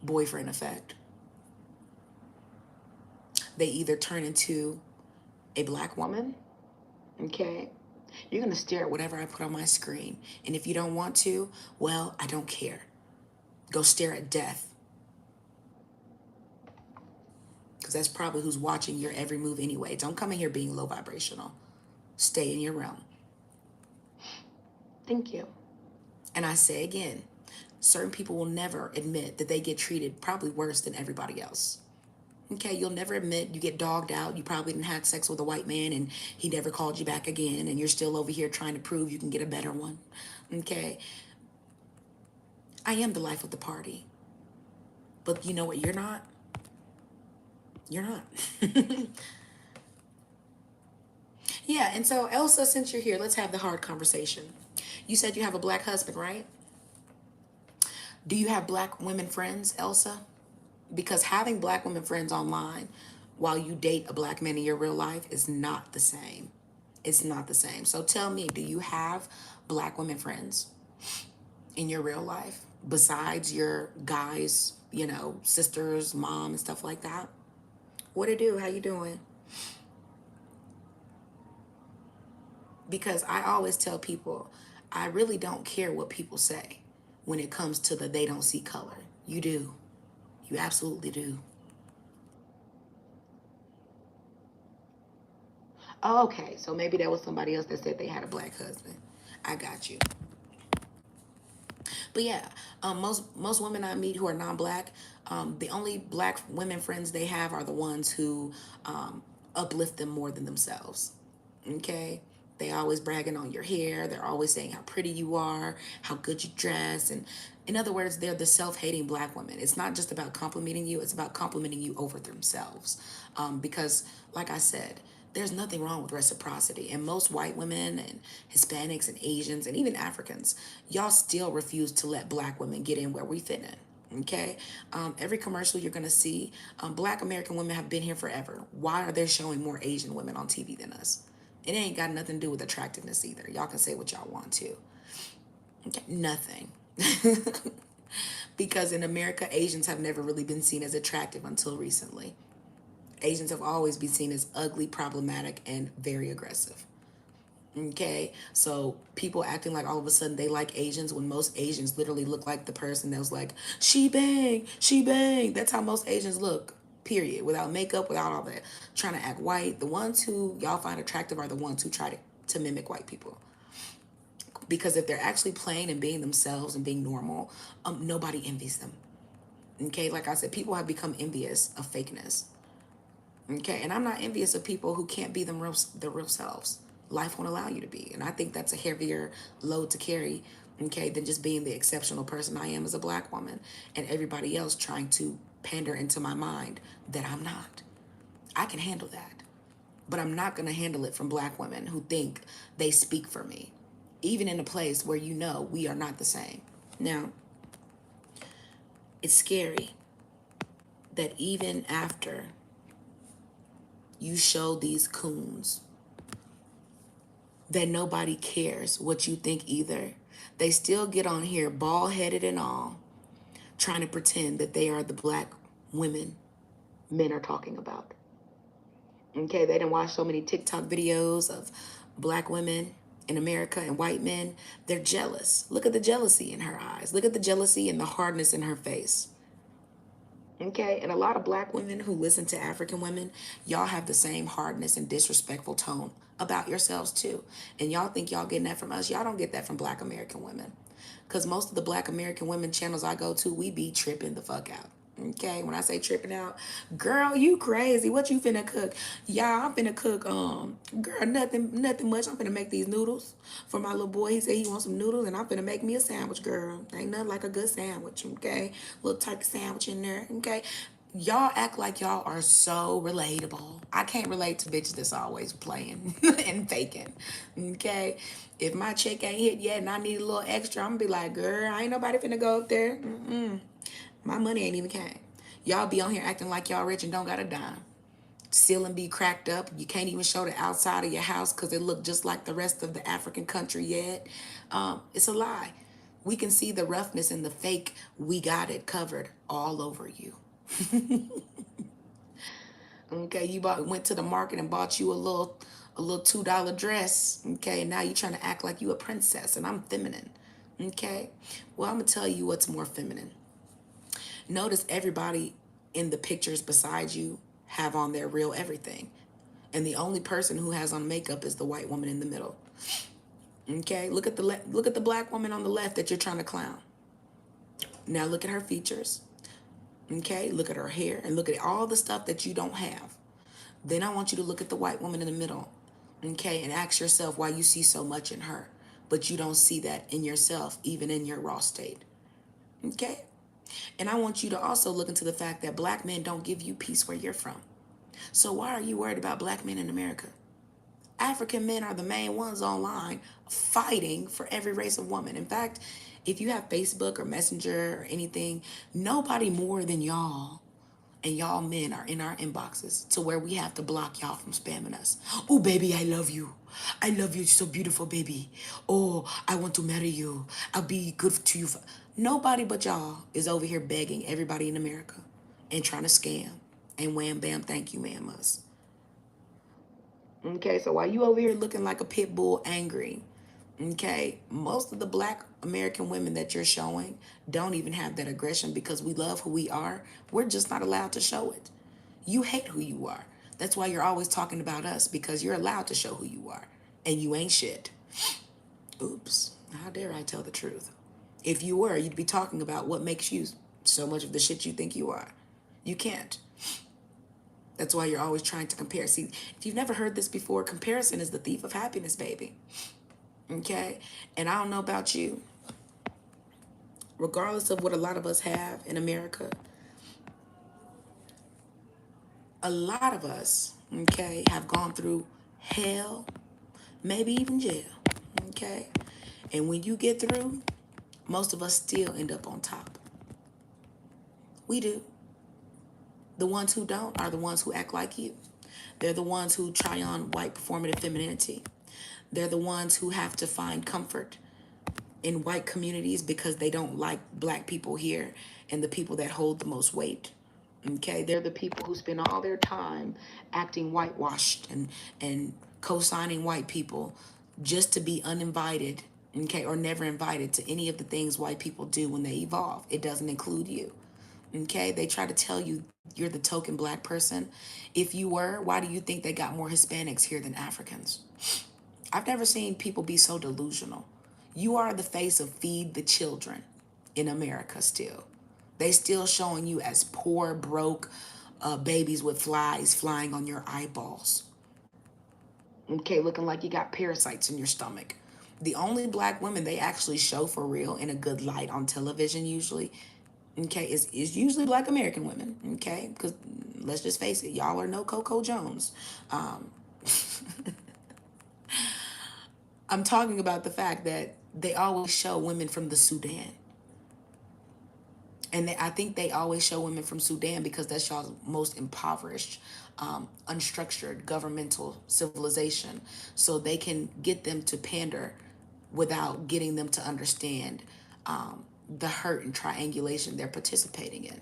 boyfriend effect? They either turn into a black woman, okay? You're gonna stare at whatever I put on my screen. And if you don't want to, well, I don't care. Go stare at death. Because that's probably who's watching your every move anyway. Don't come in here being low vibrational. Stay in your realm. Thank you. And I say again, certain people will never admit that they get treated probably worse than everybody else. Okay, you'll never admit you get dogged out. You probably didn't have sex with a white man and he never called you back again, and you're still over here trying to prove you can get a better one. Okay, I am the life of the party. But you know what? You're not. You're not. Yeah, and so Elsa, since you're here, let's have the hard conversation. You said you have a black husband, right? Do you have black women friends, Elsa? Because having black women friends online while you date a black man in your real life is not the same. It's not the same. So tell me, do you have black women friends in your real life besides your guys, sisters, mom, and stuff like that? What it do? How you doing? Because I always tell people, I really don't care what people say when it comes to the they don't see color. You do. You absolutely do. Oh, okay, so maybe there was somebody else that said they had a black husband. I got you. But yeah, most women I meet who are non-black, the only black women friends they have are the ones who uplift them more than themselves. Okay, they always bragging on your hair. They're always saying how pretty you are, how good you dress, and in other words, they're the self-hating black women. It's not just about complimenting you; it's about complimenting you over themselves. Because, like I said, there's nothing wrong with reciprocity. And most white women and Hispanics and Asians and even Africans, y'all still refuse to let black women get in where we fit in. Okay, every commercial you're gonna see, black American women have been here forever. Why are they showing more Asian women on TV than us? It ain't got nothing to do with attractiveness either. Y'all can say what y'all want to. Okay, nothing. Because in America, Asians have never really been seen as attractive until recently. Asians have always been seen as ugly, problematic, and very aggressive. Okay, so people acting like all of a sudden they like Asians when most Asians literally look like the person that was like, she bang, she bang. That's how most Asians look, period. Without makeup, without all that. Trying to act white. The ones who y'all find attractive are the ones who try to mimic white people. Because if they're actually playing and being themselves and being normal, nobody envies them. Okay, like I said, people have become envious of fakeness. Okay, and I'm not envious of people who can't be their real selves. Life won't allow you to be, and I think that's a heavier load to carry, okay, than just being the exceptional person I am as a black woman, and everybody else trying to pander into my mind that I'm not. I can handle that, but I'm not gonna handle it from black women who think they speak for me, even in a place where you know we are not the same. Now, it's scary that even after you show these coons that nobody cares what you think either, they still get on here bald headed and all, trying to pretend that they are the black women men are talking about. Okay, they didn't watch so many TikTok videos of black women in America and white men. They're jealous. Look at the jealousy in her eyes. Look at the jealousy and the hardness in her face. Okay, and a lot of black women who listen to African women, y'all have the same hardness and disrespectful tone about yourselves too. And y'all think y'all getting that from us. Y'all don't get that from black American women. Because most of the black American women channels I go to, we be tripping the fuck out. Okay, when I say tripping out, girl, you crazy. What you finna cook? Yeah, I'm finna cook, girl, nothing much. I'm finna make these noodles for my little boy. He said he wants some noodles, and I'm finna make me a sandwich, girl. Ain't nothing like a good sandwich, okay? Little turkey sandwich in there, okay? Y'all act like y'all are so relatable. I can't relate to bitches that's always playing and faking, okay? If my check ain't hit yet and I need a little extra, I'm gonna be like, girl, ain't nobody finna go up there. My money ain't even came. Y'all be on here acting like y'all rich and don't got a dime. Ceiling be cracked up. You can't even show the outside of your house because it look just like the rest of the African country yet. It's a lie. We can see the roughness and the fake. We got it covered all over you. Okay, went to the market and bought you a little $2 dress. Okay, and now you're trying to act like you a princess and I'm feminine. Okay, well, I'm gonna tell you what's more feminine. Notice everybody in the pictures beside you have on their real everything. And the only person who has on makeup is the white woman in the middle. Okay? Look at the black woman on the left that you're trying to clown. Now look at her features. Okay? Look at her hair and look at all the stuff that you don't have. Then I want you to look at the white woman in the middle. Okay? And ask yourself why you see so much in her, but you don't see that in yourself, even in your raw state. Okay? And I want you to also look into the fact that black men don't give you peace where you're from. So why are you worried about black men in America? African men are the main ones online fighting for every race of woman. In fact, if you have Facebook or Messenger or anything, nobody more than y'all and y'all men are in our inboxes to where we have to block y'all from spamming us. Oh, baby, I love you. I love you. You're so beautiful, baby. Oh, I want to marry you. I'll be good to you. Nobody but y'all is over here begging everybody in America and trying to scam. And wham, bam, thank you, ma'am, us. Okay, so while you over here looking like a pit bull angry, okay, most of the black American women that you're showing don't even have that aggression because we love who we are. We're just not allowed to show it. You hate who you are. That's why you're always talking about us because you're allowed to show who you are and you ain't shit. Oops, how dare I tell the truth? If you were, you'd be talking about what makes you so much of the shit you think you are. You can't. That's why you're always trying to compare. See, if you've never heard this before, comparison is the thief of happiness, baby. Okay? And I don't know about you, regardless of what a lot of us have in America, a lot of us, okay, have gone through hell, maybe even jail. Okay? And when you get through, most of us still end up on top. We do. The ones who don't are the ones who act like you. They're the ones who try on white performative femininity. They're the ones who have to find comfort in white communities because they don't like black people here and the people that hold the most weight. Okay, they're the people who spend all their time acting whitewashed and co-signing white people just to be uninvited, okay, or never invited to any of the things white people do when they evolve. It doesn't include you. Okay, they try to tell you you're the token black person. If you were, why do you think they got more Hispanics here than Africans? I've never seen people be so delusional. You are the face of Feed the Children in America still. They still showing you as poor, broke babies with flies flying on your eyeballs. Okay, looking like you got parasites in your stomach. The only black women they actually show for real in a good light on television usually, okay, is usually black American women, okay? Because let's just face it, y'all are no Coco Jones. Um, I'm talking about the fact that they always show women from the Sudan. And I think they always show women from Sudan because that's y'all's most impoverished, unstructured governmental civilization. So they can get them to pander without getting them to understand the hurt and triangulation they're participating in.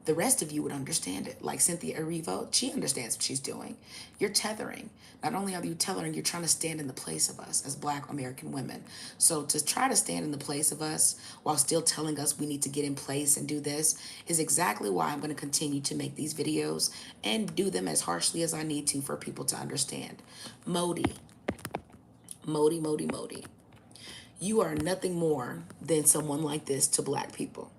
The rest of you would understand it. Like Cynthia Erivo, she understands what she's doing. You're tethering. Not only are you tethering, you're trying to stand in the place of us as black American women. So to try to stand in the place of us while still telling us we need to get in place and do this is exactly why I'm going to continue to make these videos and do them as harshly as I need to for people to understand. Modi. Modi, Modi, Modi. You are nothing more than someone like this to black people.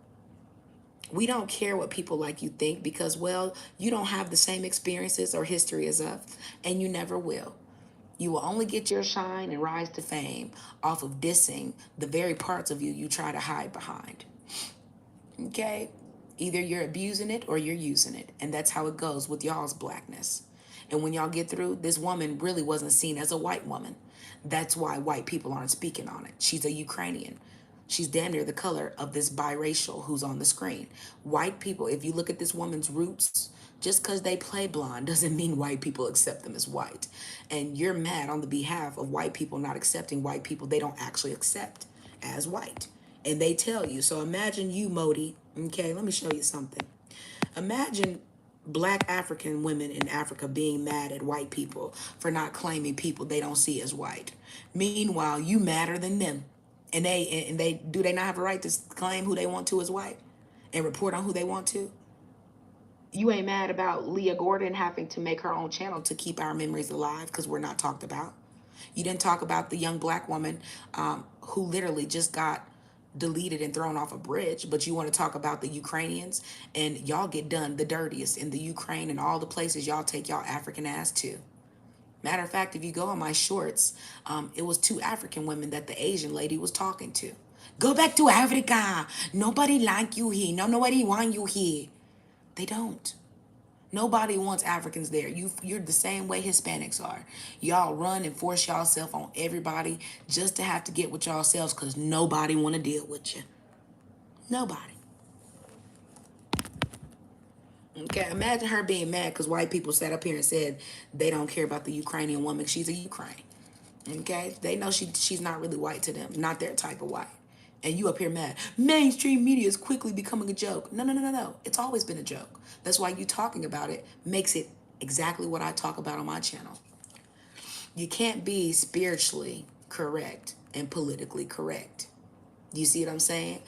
We don't care what people like you think because, well, you don't have the same experiences or history as us, and you never will. You will only get your shine and rise to fame off of dissing the very parts of you you try to hide behind. Okay? Either you're abusing it or you're using it. And that's how it goes with y'all's blackness. And when y'all get through, this woman really wasn't seen as a white woman. That's why white people aren't speaking on it. She's a Ukrainian. She's damn near the color of this biracial who's on the screen. White people, if you look at this woman's roots, just because they play blonde doesn't mean white people accept them as white. And you're mad on the behalf of white people not accepting white people they don't actually accept as white. And they tell you. So imagine you, Modi. Okay, let me show you something. Imagine black African women in Africa being mad at white people for not claiming people they don't see as white. Meanwhile, you madder than them. And they do they not have a right to claim who they want to as white and report on who they want to? You ain't mad about Leah Gordon having to make her own channel to keep our memories alive because we're not talked about. You didn't talk about the young black woman who literally just got deleted and thrown off a bridge, but you want to talk about the Ukrainians, and y'all get done the dirtiest in the Ukraine and all the places y'all take y'all African ass to. Matter of fact, if you go on my shorts, it was two African women that the Asian lady was talking to. Go back to Africa. Nobody like you here. No, nobody want you here. They don't. Nobody wants Africans there. You're the same way Hispanics are. Y'all run and force yourself on everybody just to have to get with yourselves because nobody want to deal with you. Nobody. Okay, imagine her being mad because white people sat up here and said they don't care about the Ukrainian woman. She's a Ukraine. Okay, they know she's not really white to them, not their type of white. And you up here mad. Mainstream media is quickly becoming a joke. No, no, no, no, no. It's always been a joke. That's why you talking about it makes it exactly what I talk about on my channel. You can't be spiritually correct and politically correct. You see what I'm saying?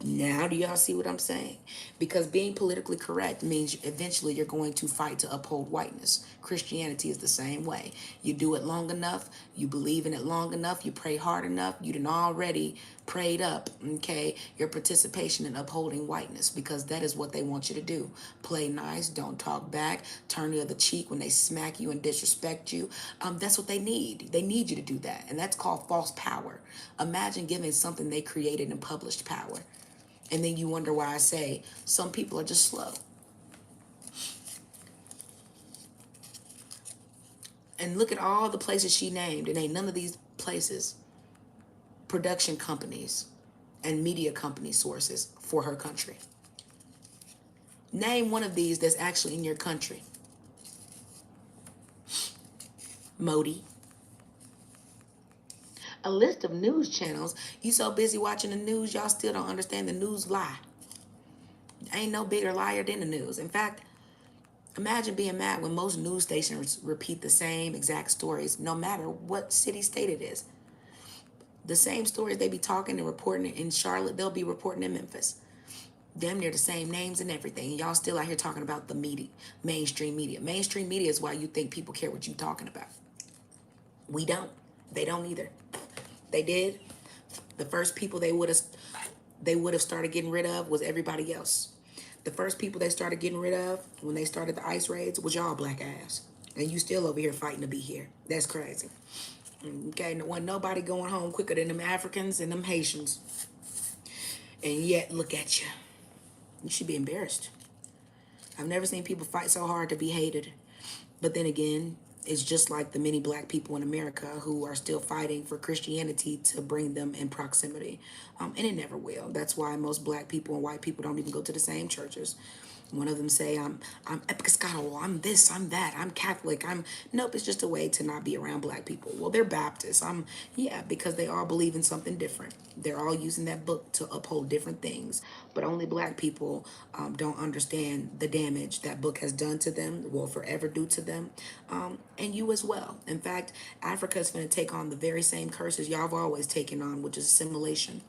Now do y'all see what I'm saying? Because being politically correct means eventually you're going to fight to uphold whiteness. Christianity is the same way. You do it long enough, you believe in it long enough, you pray hard enough, you done already prayed up, okay, your participation in upholding whiteness, because that is what they want you to do. Play nice, don't talk back, turn the other cheek when they smack you and disrespect you. That's what they need. They need you to do that, and that's called false power. Imagine giving something they created and published power. And then you wonder why I say some people are just slow. And look at all the places she named, and ain't none of these places production companies and media company sources for her country. Name one of these that's actually in your country. Modi. A list of news channels. You so busy watching the news, y'all still don't understand the news lie. Ain't no bigger liar than the news. In fact, imagine being mad when most news stations repeat the same exact stories, no matter what city, state it is. The same stories they be talking and reporting in Charlotte, they'll be reporting in Memphis. Damn near the same names and everything. And y'all still out here talking about the media, mainstream media. Mainstream media is why you think people care what you talking about. We don't. They don't either. They did. The first people they would have, they would have started getting rid of was everybody else. The first people they started getting rid of when they started the ICE raids was y'all black ass. And you still over here fighting to be here. That's crazy. Okay, no one nobody going home quicker than them Africans and them Haitians. And yet, look at you. You should be embarrassed. I've never seen people fight so hard to be hated. But then again, it's just like the many black people in America who are still fighting for Christianity to bring them in proximity. And it never will. That's why most black people and white people don't even go to the same churches. One of them say, I'm Episcopal, I'm this, I'm that, I'm Catholic, I'm nope, it's just a way to not be around black people. Well, they're Baptists. Yeah, because they all believe in something different. They're all using that book to uphold different things. But only black people don't understand the damage that book has done to them, will forever do to them, and you as well. In fact, Africa is going to take on the very same curses y'all have always taken on, which is assimilation.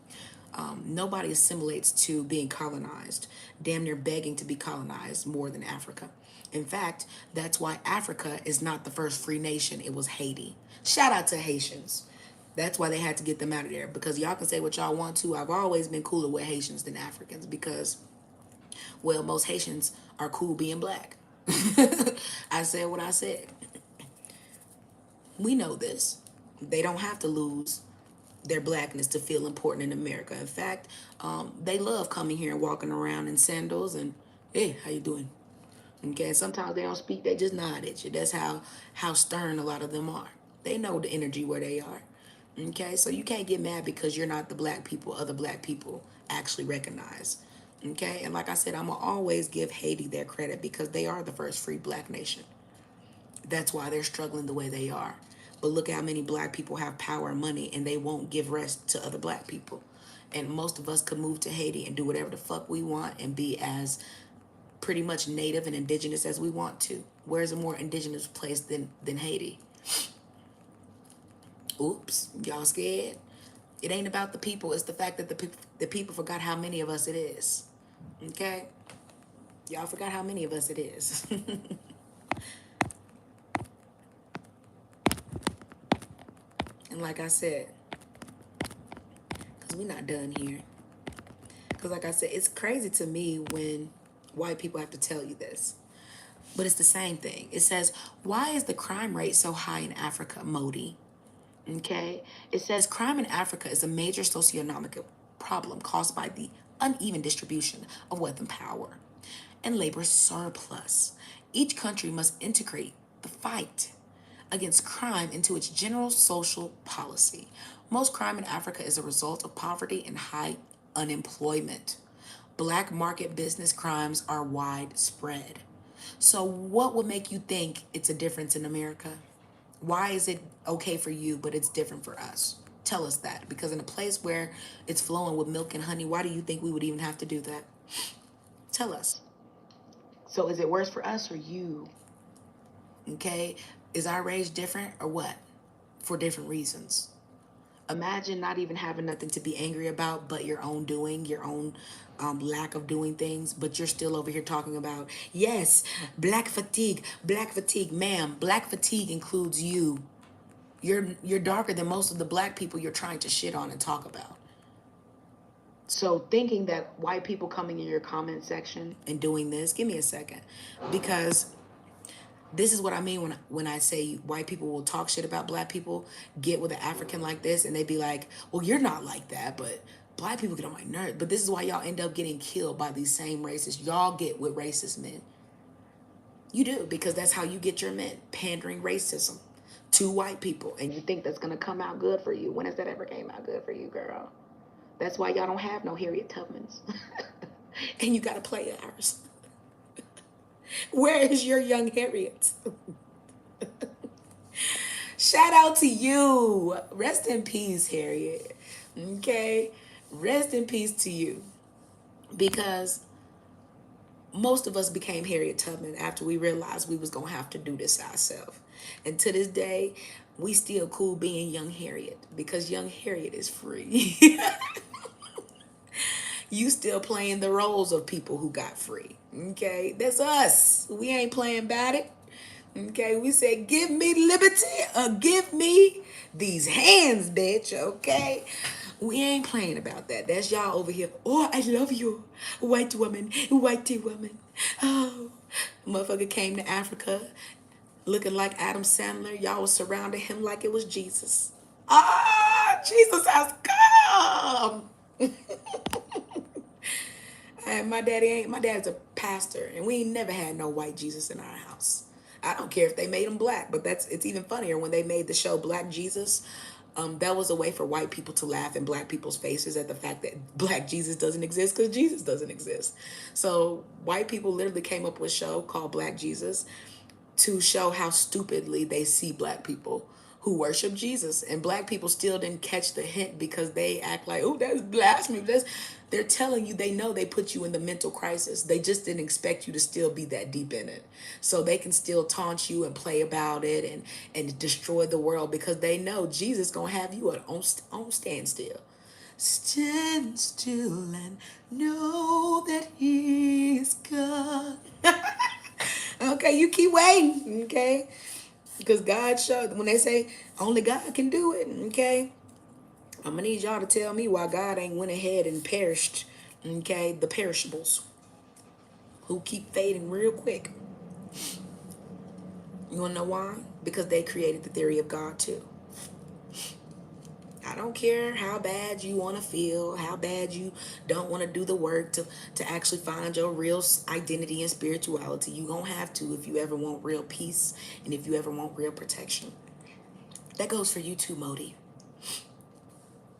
Nobody assimilates to being colonized, damn near begging to be colonized more than Africa. In fact, that's why Africa is not the first free nation. It was Haiti. Shout out to Haitians. That's why they had to get them out of there, because y'all can say what y'all want to. I've always been cooler with Haitians than Africans because, well, most Haitians are cool being black. I said what I said. We know this. They don't have to lose their blackness to feel important in America. In fact, they love coming here and walking around in sandals and, hey, how you doing? Okay, sometimes they don't speak, they just nod at you. That's how stern a lot of them are. They know the energy where they are. Okay, so you can't get mad because you're not the black people other black people actually recognize. Okay, and like I said, I'm gonna always give Haiti their credit because they are the first free black nation. That's why they're struggling the way they are. But look how many black people have power and money and they won't give rest to other black people. And most of us could move to Haiti and do whatever the fuck we want and be as pretty much native and indigenous as we want to. Where's a more indigenous place than Haiti? Oops, y'all scared? It ain't about the people. It's the fact that the people forgot how many of us it is. Okay? Y'all forgot how many of us it is. And like I said, because we're not done here. Because like I said, it's crazy to me when white people have to tell you this. But it's the same thing. It says, why is the crime rate so high in Africa, Modi? Okay? It says crime in Africa is a major socioeconomic problem caused by the uneven distribution of wealth and power and labor surplus. Each country must integrate the fight against crime into its general social policy. Most crime in Africa is a result of poverty and high unemployment. Black market business crimes are widespread. So, what would make you think it's a difference in America? Why is it okay for you, but it's different for us? Tell us that. Because in a place where it's flowing with milk and honey, why do you think we would even have to do that? Tell us. So, is it worse for us or you? Okay? Is our rage different or what? For different reasons. Imagine not even having nothing to be angry about but your own doing, your own lack of doing things, but you're still over here talking about, yes, black fatigue, ma'am. Black fatigue includes you. You're darker than most of the black people you're trying to shit on and talk about. So thinking that white people coming in your comment section and doing this, give me a second, because this is what I mean when I say white people will talk shit about black people, get with an African like this, and they be like, well, you're not like that, but black people get on my nerves. But this is why y'all end up getting killed by these same racists. Y'all get with racist men. You do, because that's how you get your men, pandering racism to white people. And you think that's going to come out good for you. When has that ever came out good for you, girl? That's why y'all don't have no Harriet Tubmans. And you got to play ours. Where is your young Harriet? Shout out to you. Rest in peace, Harriet. Okay? Rest in peace to you. Because most of us became Harriet Tubman after we realized we was going to have to do this ourselves. And to this day, we still cool being young Harriet because young Harriet is free. You still playing the roles of people who got free. Okay? That's us. We ain't playing about it. Okay? We said, give me liberty or give me these hands, bitch. Okay? We ain't playing about that. That's y'all over here. Oh, I love you, white woman, whitey woman. Oh, motherfucker came to Africa looking like Adam Sandler. Y'all was surrounding him like it was Jesus. Ah, Jesus has come. And my dad's a pastor, and we ain't never had no white Jesus in our house. I don't care if they made him black, but it's even funnier when they made the show Black Jesus. That was a way for white people to laugh in black people's faces at the fact that black Jesus doesn't exist because Jesus doesn't exist. So white people literally came up with a show called Black Jesus to show how stupidly they see black people who worship Jesus. And black people still didn't catch the hint because they act like, oh, that's blasphemy. They're telling you they know they put you in the mental crisis. They just didn't expect you to still be that deep in it. So they can still taunt you and play about it and destroy the world because they know Jesus gonna have you on standstill. Stand still and know that he is God. Okay, you keep waiting, okay? Because God showed, when they say only God can do it, okay? I'm gonna need y'all to tell me why God ain't went ahead and perished, okay? The perishables who keep fading real quick. You wanna know why? Because they created the theory of God too. I don't care how bad you want to feel, how bad you don't want to do the work to actually find your real identity and spirituality. You don't have to if you ever want real peace and if you ever want real protection. That goes for you too, Modi.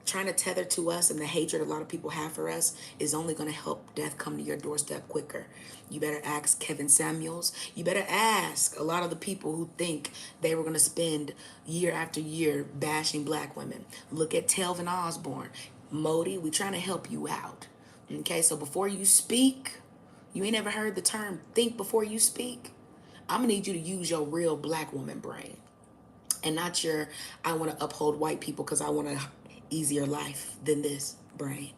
Trying to tether to us and the hatred a lot of people have for us is only going to help death come to your doorstep quicker. You better ask Kevin Samuels. You better ask a lot of the people who think they were going to spend year after year bashing black women. Look at Telvin Osborne. Modi, we trying to help you out. Okay, so before you speak, you ain't ever heard the term think before you speak? I'm going to need you to use your real black woman brain and not your I want to uphold white people because I want a easier life than this brain.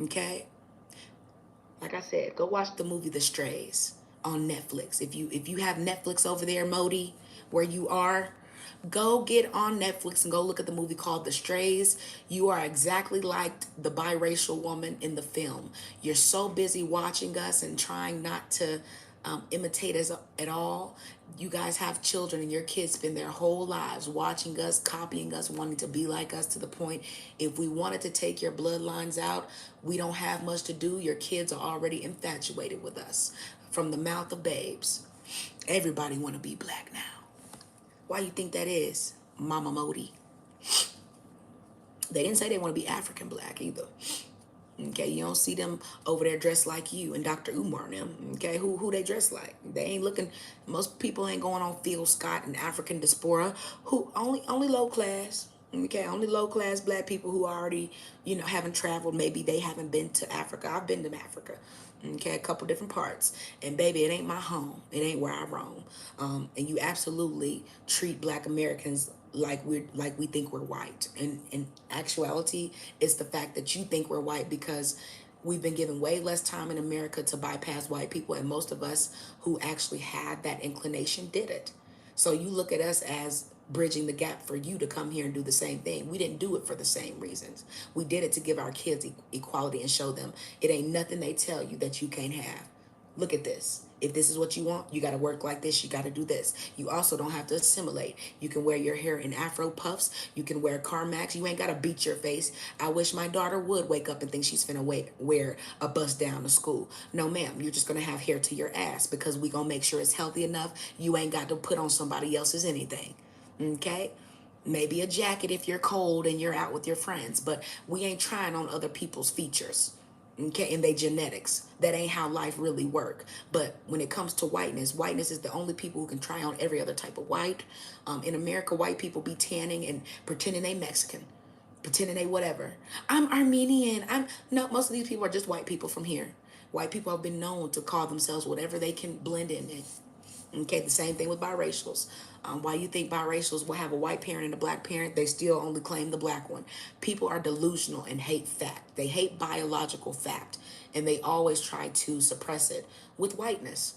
Okay, like I said, go watch the movie The Strays on Netflix. If you have Netflix over there, Modi, where you are, go get on Netflix and go look at the movie called The Strays. You are exactly like the biracial woman in the film. You're so busy watching us and trying not to imitate us at all. You guys have children and your kids spend their whole lives watching us, copying us, wanting to be like us to the point if we wanted to take your bloodlines out, we don't have much to do. Your kids are already infatuated with us from the mouth of babes. Everybody want to be black now. Why you think that is, Mama Modi? They didn't say they want to be African black either. Okay, you don't see them over there dressed like you and Dr. Umar and them. Okay, who they dress like? They ain't looking. Most people ain't going on Phil Scott and African diaspora. Who only low class. Okay, only low class black people who already haven't traveled. Maybe they haven't been to Africa. I've been to Africa. Okay, a couple different parts. And baby, it ain't my home. It ain't where I roam. And you absolutely treat black Americans like we think we're white. And in actuality, it's the fact that you think we're white because we've been given way less time in America to bypass white people, and most of us who actually had that inclination did it. So you look at us as bridging the gap for you to come here and do the same thing. We didn't do it for the same reasons. We did it to give our kids equality and show them it ain't nothing they tell you that you can't have. Look at this. If this is what you want, you got to work like this. You got to do this. You also don't have to assimilate. You can wear your hair in Afro puffs. You can wear Carmax. You ain't got to beat your face. I wish my daughter would wake up and think she's finna wear a bust down to school. No, ma'am. You're just going to have hair to your ass because we going to make sure it's healthy enough. You ain't got to put on somebody else's anything. Okay? Maybe a jacket if you're cold and you're out with your friends. But we ain't trying on other people's features. Okay, and they genetics. That ain't how life really work. But when it comes to whiteness is the only people who can try on every other type of white. In America, white people be tanning and pretending they Mexican, pretending they whatever. I'm Armenian. No, most of these people are just white people from here. White people have been known to call themselves whatever they can blend in. Okay, the same thing with biracials. Why you think biracials will have a white parent and a black parent? They still only claim the black one. People are delusional and hate fact. They hate biological fact, and they always try to suppress it with whiteness.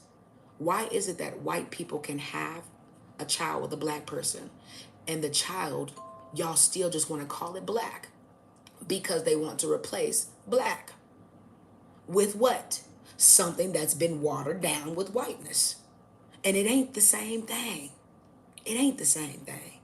Why is it that white people can have a child with a black person, and the child, y'all still just want to call it black? because they want to replace black with what? Something that's been watered down with whiteness. And it ain't the same thing. It ain't the same thing.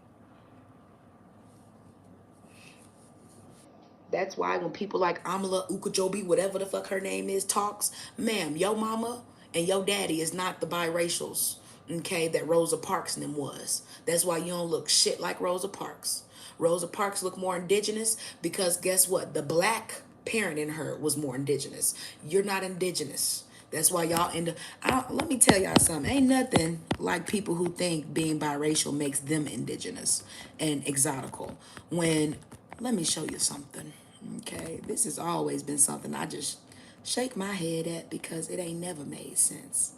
That's why when people like Amala Ukajobi, whatever the fuck her name is, talks, ma'am, your mama and your daddy is not the biracials, okay, that Rosa Parks and them was. That's why you don't look shit like Rosa Parks. Rosa Parks look more indigenous because guess what? The black parent in her was more indigenous. You're not indigenous. That's why y'all end up, let me tell y'all something. Ain't nothing like people who think being biracial makes them indigenous and exotical. When, let me show you something. Okay, this has always been something I just shake my head at because it ain't never made sense.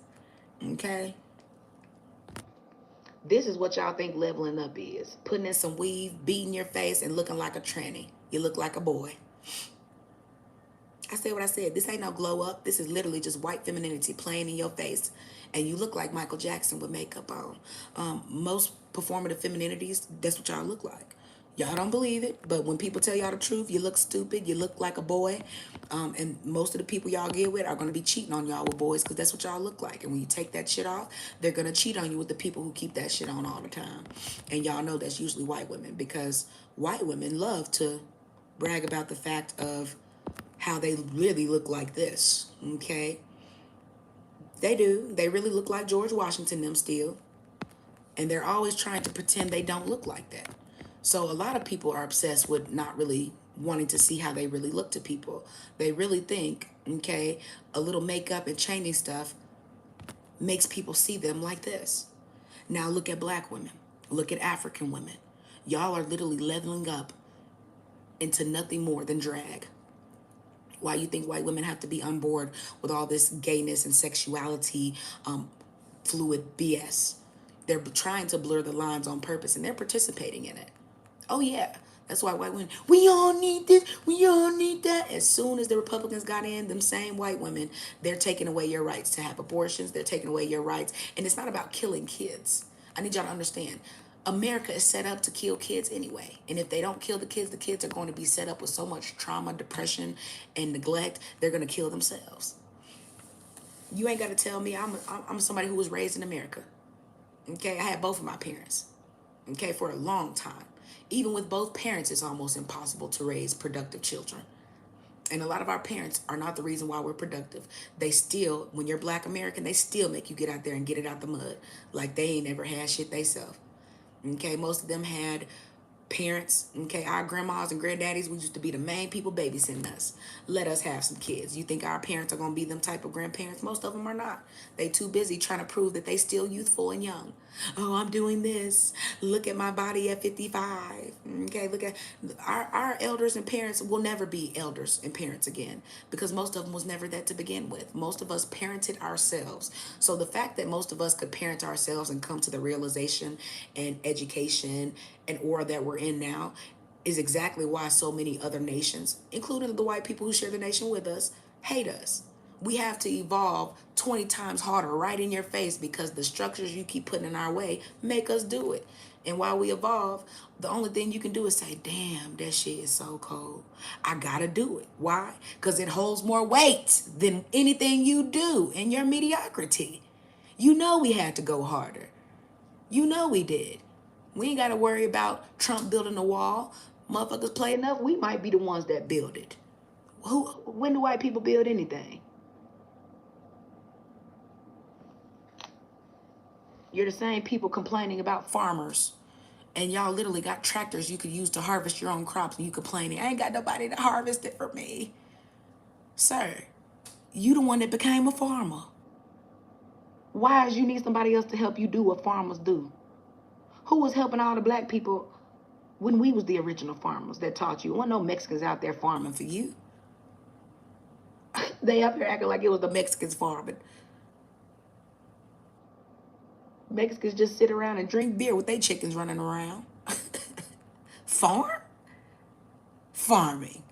Okay, this is what y'all think leveling up is: putting in some weave, beating your face, and looking like a tranny. You look like a boy. I said what I said. This ain't no glow up. This is literally just white femininity playing in your face. And you look like Michael Jackson with makeup on. Most performative femininities, that's what y'all look like. Y'all don't believe it, but when people tell y'all the truth, you look stupid, you look like a boy. And most of the people y'all get with are going to be cheating on y'all with boys because that's what y'all look like. And when you take that shit off, they're going to cheat on you with the people who keep that shit on all the time. And y'all know that's usually white women because white women love to brag about the fact of how they really look like this, okay? They do. They really look like George Washington them still. And they're always trying to pretend they don't look like that. So a lot of people are obsessed with not really wanting to see how they really look to people. They really think, okay, a little makeup and changing stuff makes people see them like this. Now look at black women. Look at African women. Y'all are literally leveling up into nothing more than drag. Why you think white women have to be on board with all this gayness and sexuality, fluid BS? They're trying to blur the lines on purpose and they're participating in it. Oh yeah, that's why white women, we all need this, we all need that. As soon as the Republicans got in, them same white women, they're taking away your rights to have abortions, they're taking away your rights. And it's not about killing kids. I need y'all to understand. America is set up to kill kids anyway. And if they don't kill the kids are going to be set up with so much trauma, depression, and neglect, they're going to kill themselves. You ain't got to tell me I'm somebody who was raised in America. Okay, I had both of my parents. Okay, for a long time. Even with both parents, it's almost impossible to raise productive children. And a lot of our parents are not the reason why we're productive. They still, when you're black American, they still make you get out there and get it out the mud. Like they ain't ever had shit they self. Okay, most of them had parents. Okay, our grandmas and granddaddies, we used to be the main people babysitting us. Let us have some kids. You think our parents are going to be them type of grandparents? Most of them are not. They too busy trying to prove that they still youthful and young. Oh, I'm doing this. Look at my body at 55. Okay, look at our elders and parents will never be elders and parents again because most of them was never that to begin with. Most of us parented ourselves. So the fact that most of us could parent ourselves and come to the realization and education and aura that we're in now is exactly why so many other nations, including the white people who share the nation with us, hate us. We have to evolve 20 times harder right in your face because the structures you keep putting in our way make us do it. And while we evolve, the only thing you can do is say, damn, that shit is so cold. I gotta do it. Why? Because it holds more weight than anything you do in your mediocrity. You know we had to go harder. You know we did. We ain't got to worry about Trump building a wall. Motherfuckers play enough, we might be the ones that build it. When do white people build anything? You're the same people complaining about farmers. And y'all literally got tractors you could use to harvest your own crops and you complaining, I ain't got nobody to harvest it for me. Sir, you the one that became a farmer. Why is you need somebody else to help you do what farmers do? Who was helping all the black people when we was the original farmers that taught you? There wasn't no Mexicans out there farming for you. They up here acting like it was the Mexicans farming. Mexicans just sit around and drink beer with their chickens running around. Farm? Farming.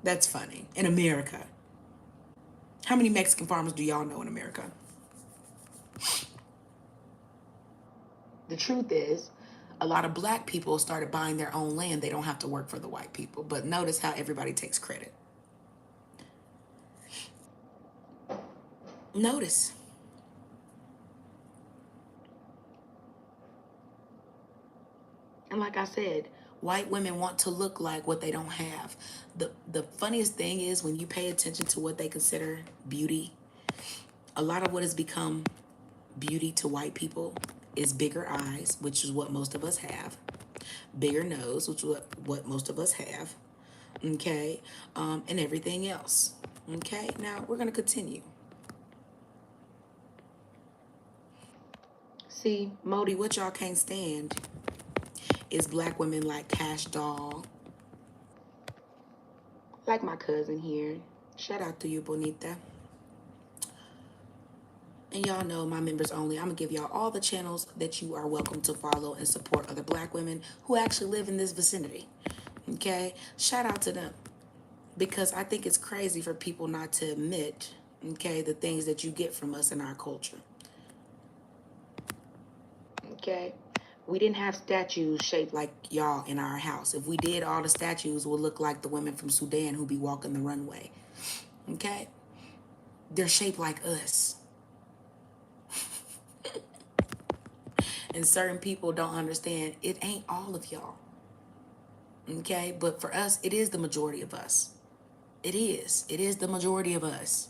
That's funny. In America. How many Mexican farmers do y'all know in America? The truth is, A lot of black people started buying their own land. They don't have to work for the white people. But notice how everybody takes credit. Notice. And like I said, white women want to look like what they don't have. The funniest thing is when you pay attention to what they consider beauty, a lot of what has become beauty to white people is bigger eyes, which is what most of us have, bigger nose, which is what most of us have, okay, and everything else. Okay, now we're going to continue. See, Modi, what y'all can't stand is black women like Cash Doll, like my cousin here. Shout out to you, Bonita. And y'all know my members only. I'm going to give y'all all the channels that you are welcome to follow and support other black women who actually live in this vicinity. Okay? Shout out to them. Because I think it's crazy for people not to admit, okay, the things that you get from us in our culture. Okay? We didn't have statues shaped like y'all in our house. If we did, all the statues would look like the women from Sudan who be walking the runway. Okay? They're shaped like us. And certain people don't understand it ain't all of y'all. Okay? But for us, it is the majority of us. It is. It is the majority of us.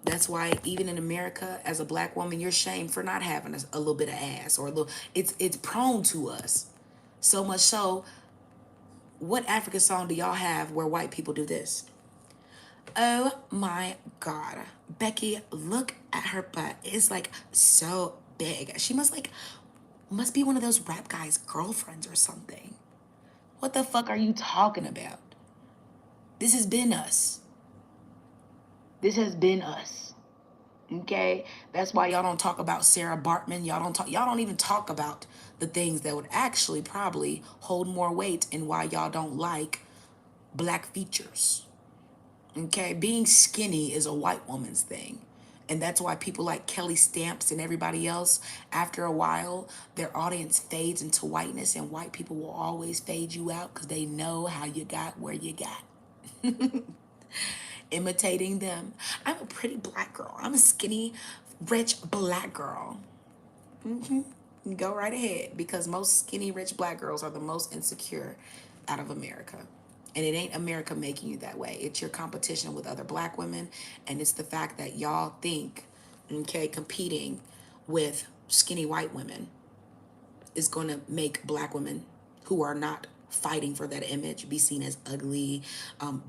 That's why even in America, as a black woman, you're shamed for not having a little bit of ass or a little. It's prone to us. So much so, what African song do y'all have where white people do this? Oh my God. Becky, look at her butt. It's like so big. She must be one of those rap guys' girlfriends or something. What the fuck are you talking about? This has been us. This has been us. Okay? That's why y'all don't talk about Sarah Bartman. Y'all don't even talk about the things that would actually probably hold more weight and why y'all don't like black features. Okay? Being skinny is a white woman's thing. And that's why people like Kelly Stamps and everybody else, after a while, their audience fades into whiteness, and white people will always fade you out because they know how you got where you got. Imitating them. I'm a pretty black girl. I'm a skinny, rich black girl. Go right ahead, because most skinny, rich black girls are the most insecure out of America. And it ain't America making you that way. It's your competition with other black women, and it's the fact that y'all think, okay, competing with skinny white women is going to make black women who are not fighting for that image be seen as ugly,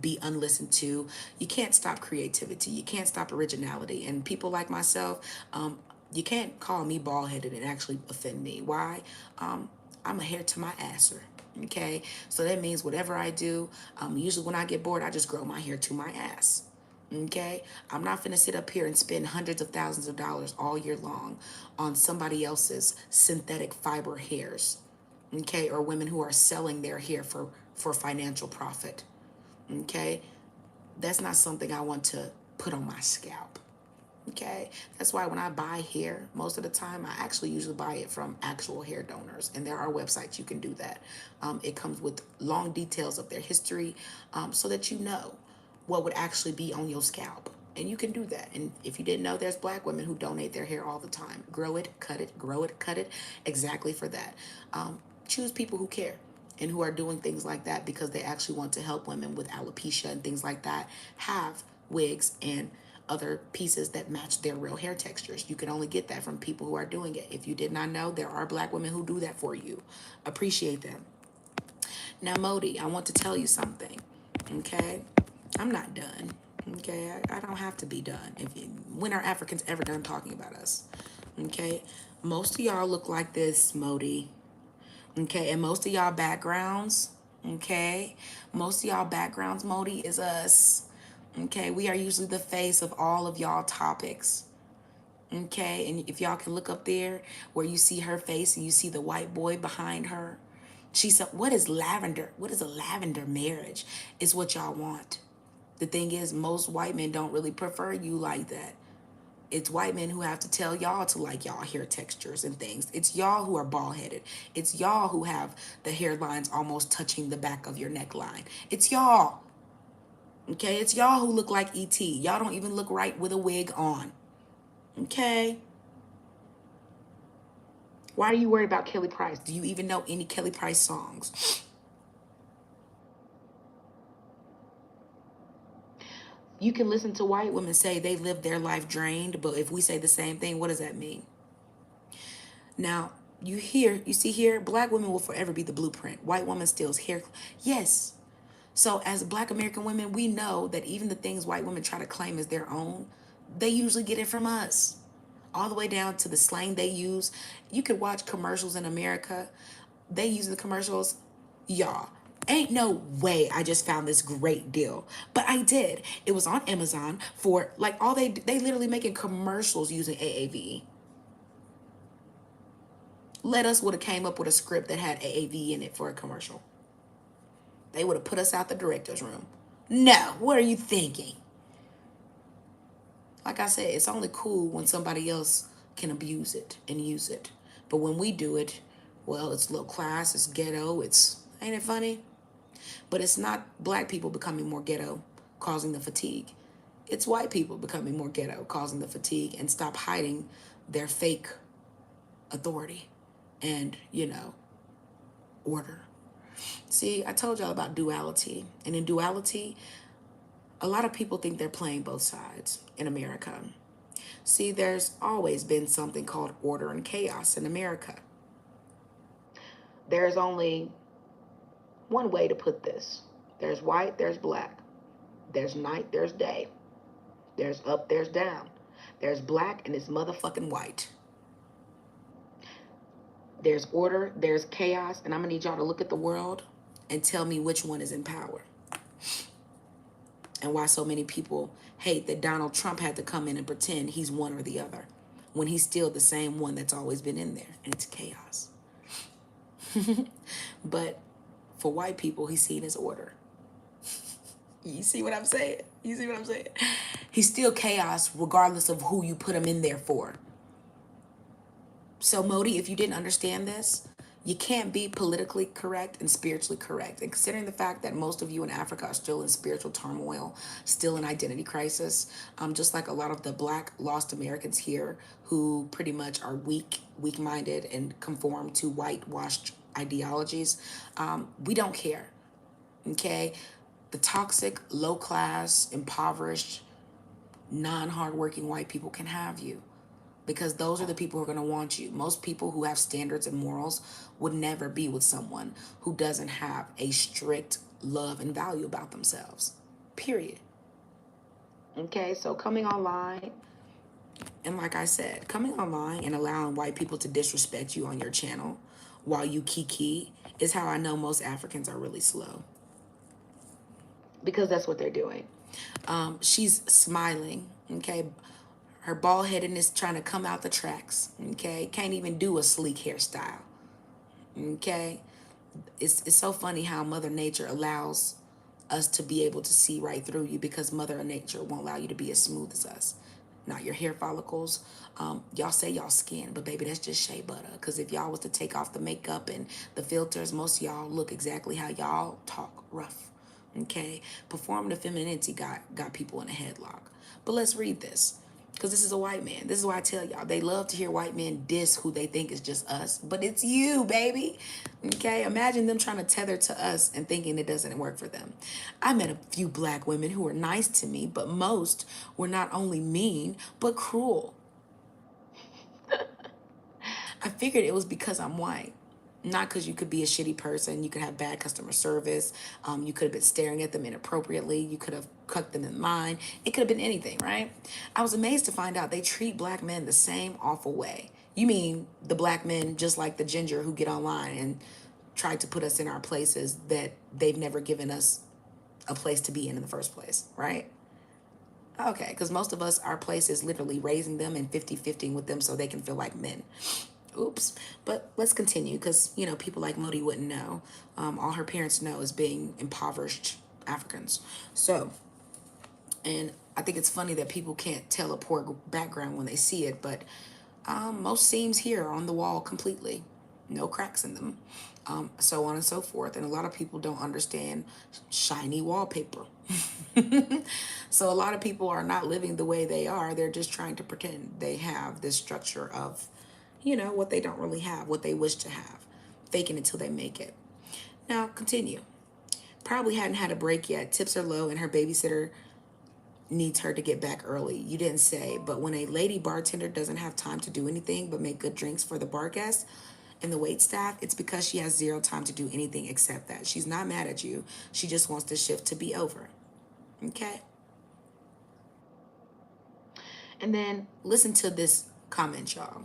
be unlistened to. You can't stop creativity. You can't stop originality. And people like myself, you can't call me bald-headed and actually offend me. Why? I'm a hair to my asser. Okay? So that means whatever I do, usually when I get bored, I just grow my hair to my ass. Okay? I'm not finna sit up here and spend hundreds of thousands of dollars all year long on somebody else's synthetic fiber hairs. Okay? Or women who are selling their hair for financial profit. Okay? That's not something I want to put on my scalp. Okay? That's why when I buy hair, most of the time, I actually usually buy it from actual hair donors. And there are websites you can do that. It comes with long details of their history, so that you know what would actually be on your scalp. And you can do that. And if you didn't know, there's black women who donate their hair all the time. Grow it, cut it, grow it, cut it, exactly for that. Choose people who care and who are doing things like that because they actually want to help women with alopecia and things like that have wigs and other pieces that match their real hair textures. You can only get that from people who are doing it. If you did not know, there are black women who do that for you. Appreciate them. Now, Modi, I want to tell you something. Okay? I'm not done. Okay? I don't have to be done. When are Africans ever done talking about us? Okay? Most of y'all look like this, Modi. Okay? And most of y'all backgrounds, okay? Most of y'all backgrounds, Modi, is us. Okay? We are usually the face of all of y'all topics. Okay? And if y'all can look up there where you see her face and you see the white boy behind her, she said, what is lavender? What is a lavender marriage? It's what y'all want. The thing is, most white men don't really prefer you like that. It's white men who have to tell y'all to like y'all hair textures and things. It's y'all who are bald headed. It's y'all who have the hairlines almost touching the back of your neckline. It's y'all. Okay, it's y'all who look like ET. Y'all don't even look right with a wig on. Okay. Why are you worried about Kelly Price? Do you even know any Kelly Price songs? You can listen to white women say they live their life drained, but if we say the same thing, what does that mean? Now, you see here, black women will forever be the blueprint. White woman steals hair. Yes. So as black American women, we know that even the things white women try to claim as their own, they usually get it from us. All the way down to the slang they use. You could watch commercials in America. They use the commercials. Y'all, ain't no way I just found this great deal. But I did. It was on Amazon for like all they literally making commercials using AAVE. Let us would have came up with a script that had AAV in it for a commercial. They would have put us out the director's room. No, what are you thinking? Like I said, it's only cool when somebody else can abuse it and use it. But when we do it, well, it's low class, it's ghetto, ain't it funny? But it's not black people becoming more ghetto causing the fatigue. It's white people becoming more ghetto causing the fatigue and stop hiding their fake authority and, order. See, I told y'all about duality. And in duality, a lot of people think they're playing both sides in America. See, there's always been something called order and chaos in America. There's only one way to put this. There's white, there's black. There's night, there's day. There's up, there's down. There's black, and it's motherfucking white. There's order, there's chaos, and I'm gonna need y'all to look at the world and tell me which one is in power. And why so many people hate that Donald Trump had to come in and pretend he's one or the other when he's still the same one that's always been in there, and it's chaos. But for white people, he's seen as order. You see what I'm saying? You see what I'm saying? He's still chaos regardless of who you put him in there for. So Modi, if you didn't understand this, you can't be politically correct and spiritually correct. And considering the fact that most of you in Africa are still in spiritual turmoil, still in identity crisis, just like a lot of the black lost Americans here who pretty much are weak-minded and conform to whitewashed ideologies, we don't care, okay? The toxic, low-class, impoverished, non-hardworking white people can have you, because those are the people who are going to want you. Most people who have standards and morals would never be with someone who doesn't have a strict love and value about themselves. Period. Okay, so coming online, and like I said, coming online and allowing white people to disrespect you on your channel while you kiki is how I know most Africans are really slow. Because that's what they're doing. She's smiling, okay? Her bald headedness trying to come out the tracks, okay? Can't even do a sleek hairstyle, okay? It's so funny how Mother Nature allows us to be able to see right through you, because Mother Nature won't allow you to be as smooth as us. Not your hair follicles. Y'all say y'all skin, but baby, that's just shea butter. Because if y'all was to take off the makeup and the filters, most of y'all look exactly how y'all talk, rough. Okay? Performative femininity got people in a headlock. But let's read this, because this is a white man. This is why I tell y'all, they love to hear white men diss who they think is just us, but it's you, baby. Okay? Imagine them trying to tether to us and thinking it doesn't work for them. I met a few black women who were nice to me, but most were not only mean, but cruel. I figured it was because I'm white. Not because you could be a shitty person. You could have bad customer service. You could have been staring at them inappropriately. You could have cut them in line. It could have been anything, right? I was amazed to find out they treat black men the same awful way. You mean the black men just like the ginger who get online and try to put us in our places that they've never given us a place to be in the first place, right? Okay, because most of us, our place is literally raising them and 50-50 with them so they can feel like men. Oops. But let's continue, because, people like Modi wouldn't know. All her parents know is being impoverished Africans. So, and I think it's funny that people can't tell a poor background when they see it, but most seams here are on the wall completely, no cracks in them, so on and so forth. And a lot of people don't understand shiny wallpaper. So a lot of people are not living the way they are. They're just trying to pretend they have this structure of, what they don't really have, what they wish to have, faking it till they make it. Now, continue. Probably hadn't had a break yet. Tips are low, and her babysitter needs her to get back early. You didn't say, but when a lady bartender doesn't have time to do anything but make good drinks for the bar guests and the wait staff, it's because she has zero time to do anything except that. She's not mad at you. She just wants the shift to be over. Okay? And then listen to this comment, y'all.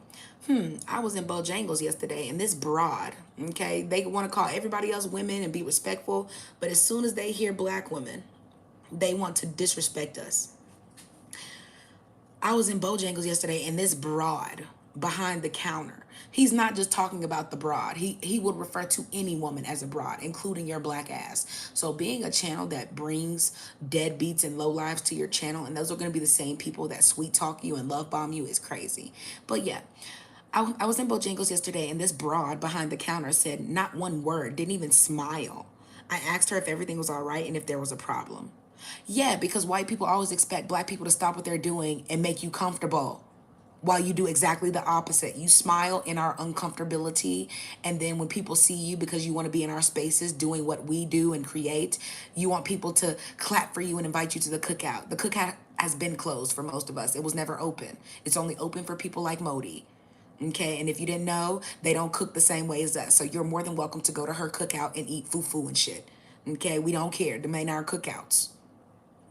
I was in Bojangles yesterday, and this broad, okay, they want to call everybody else women and be respectful, but as soon as they hear black women, they want to disrespect us. I was in Bojangles yesterday, and this broad behind the counter, he's not just talking about the broad. He would refer to any woman as a broad, including your black ass. So being a channel that brings deadbeats and lowlives to your channel, and those are going to be the same people that sweet talk you and love bomb you, is crazy. But yeah, I was in Bojangles yesterday, and this broad behind the counter said not one word, didn't even smile. I asked her if everything was all right and if there was a problem. Yeah, because white people always expect black people to stop what they're doing and make you comfortable, while you do exactly the opposite. You smile in our uncomfortability, and then when people see you, because you want to be in our spaces doing what we do and create, you want people to clap for you and invite you to the cookout. The cookout has been closed for most of us. It was never open. It's only open for people like Modi. Okay, and if you didn't know, they don't cook the same way as us. So you're more than welcome to go to her cookout and eat fufu and shit. Okay, we don't care. The main are cookouts.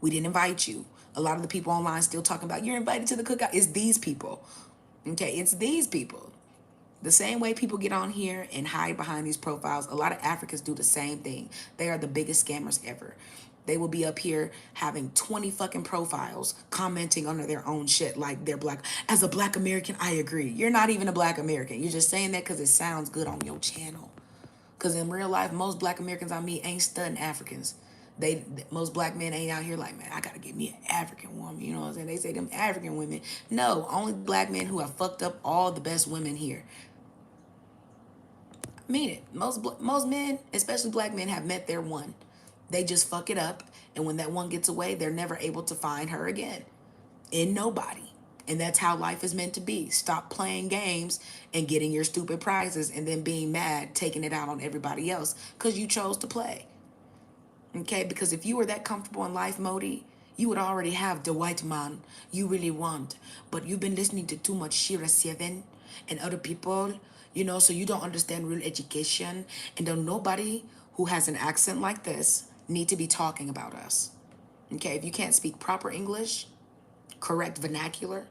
We didn't invite you. A lot of the people online still talking about you're invited to the cookout. It's these people. Okay, it's these people. The same way people get on here and hide behind these profiles, a lot of Africans do the same thing. They are the biggest scammers ever. They will be up here having 20 fucking profiles commenting under their own shit like they're black. As a black American, I agree. You're not even a black American. You're just saying that because it sounds good on your channel. Because in real life, most black Americans I meet ain't studying Africans. Most black men ain't out here like, man, I gotta get me an African woman. You know what I'm saying? They say them African women. No, only black men who have fucked up all the best women here. I mean it. Most men, especially black men, have met their one. They just fuck it up, and when that one gets away, they're never able to find her again. In nobody. And that's how life is meant to be. Stop playing games and getting your stupid prizes and then being mad, taking it out on everybody else because you chose to play. Okay, because if you were that comfortable in life, Modi, you would already have the white man you really want. But you've been listening to too much Shira 7 and other people, so you don't understand real education. And then nobody who has an accent like this need to be talking about us. Okay, if you can't speak proper English, correct vernacular,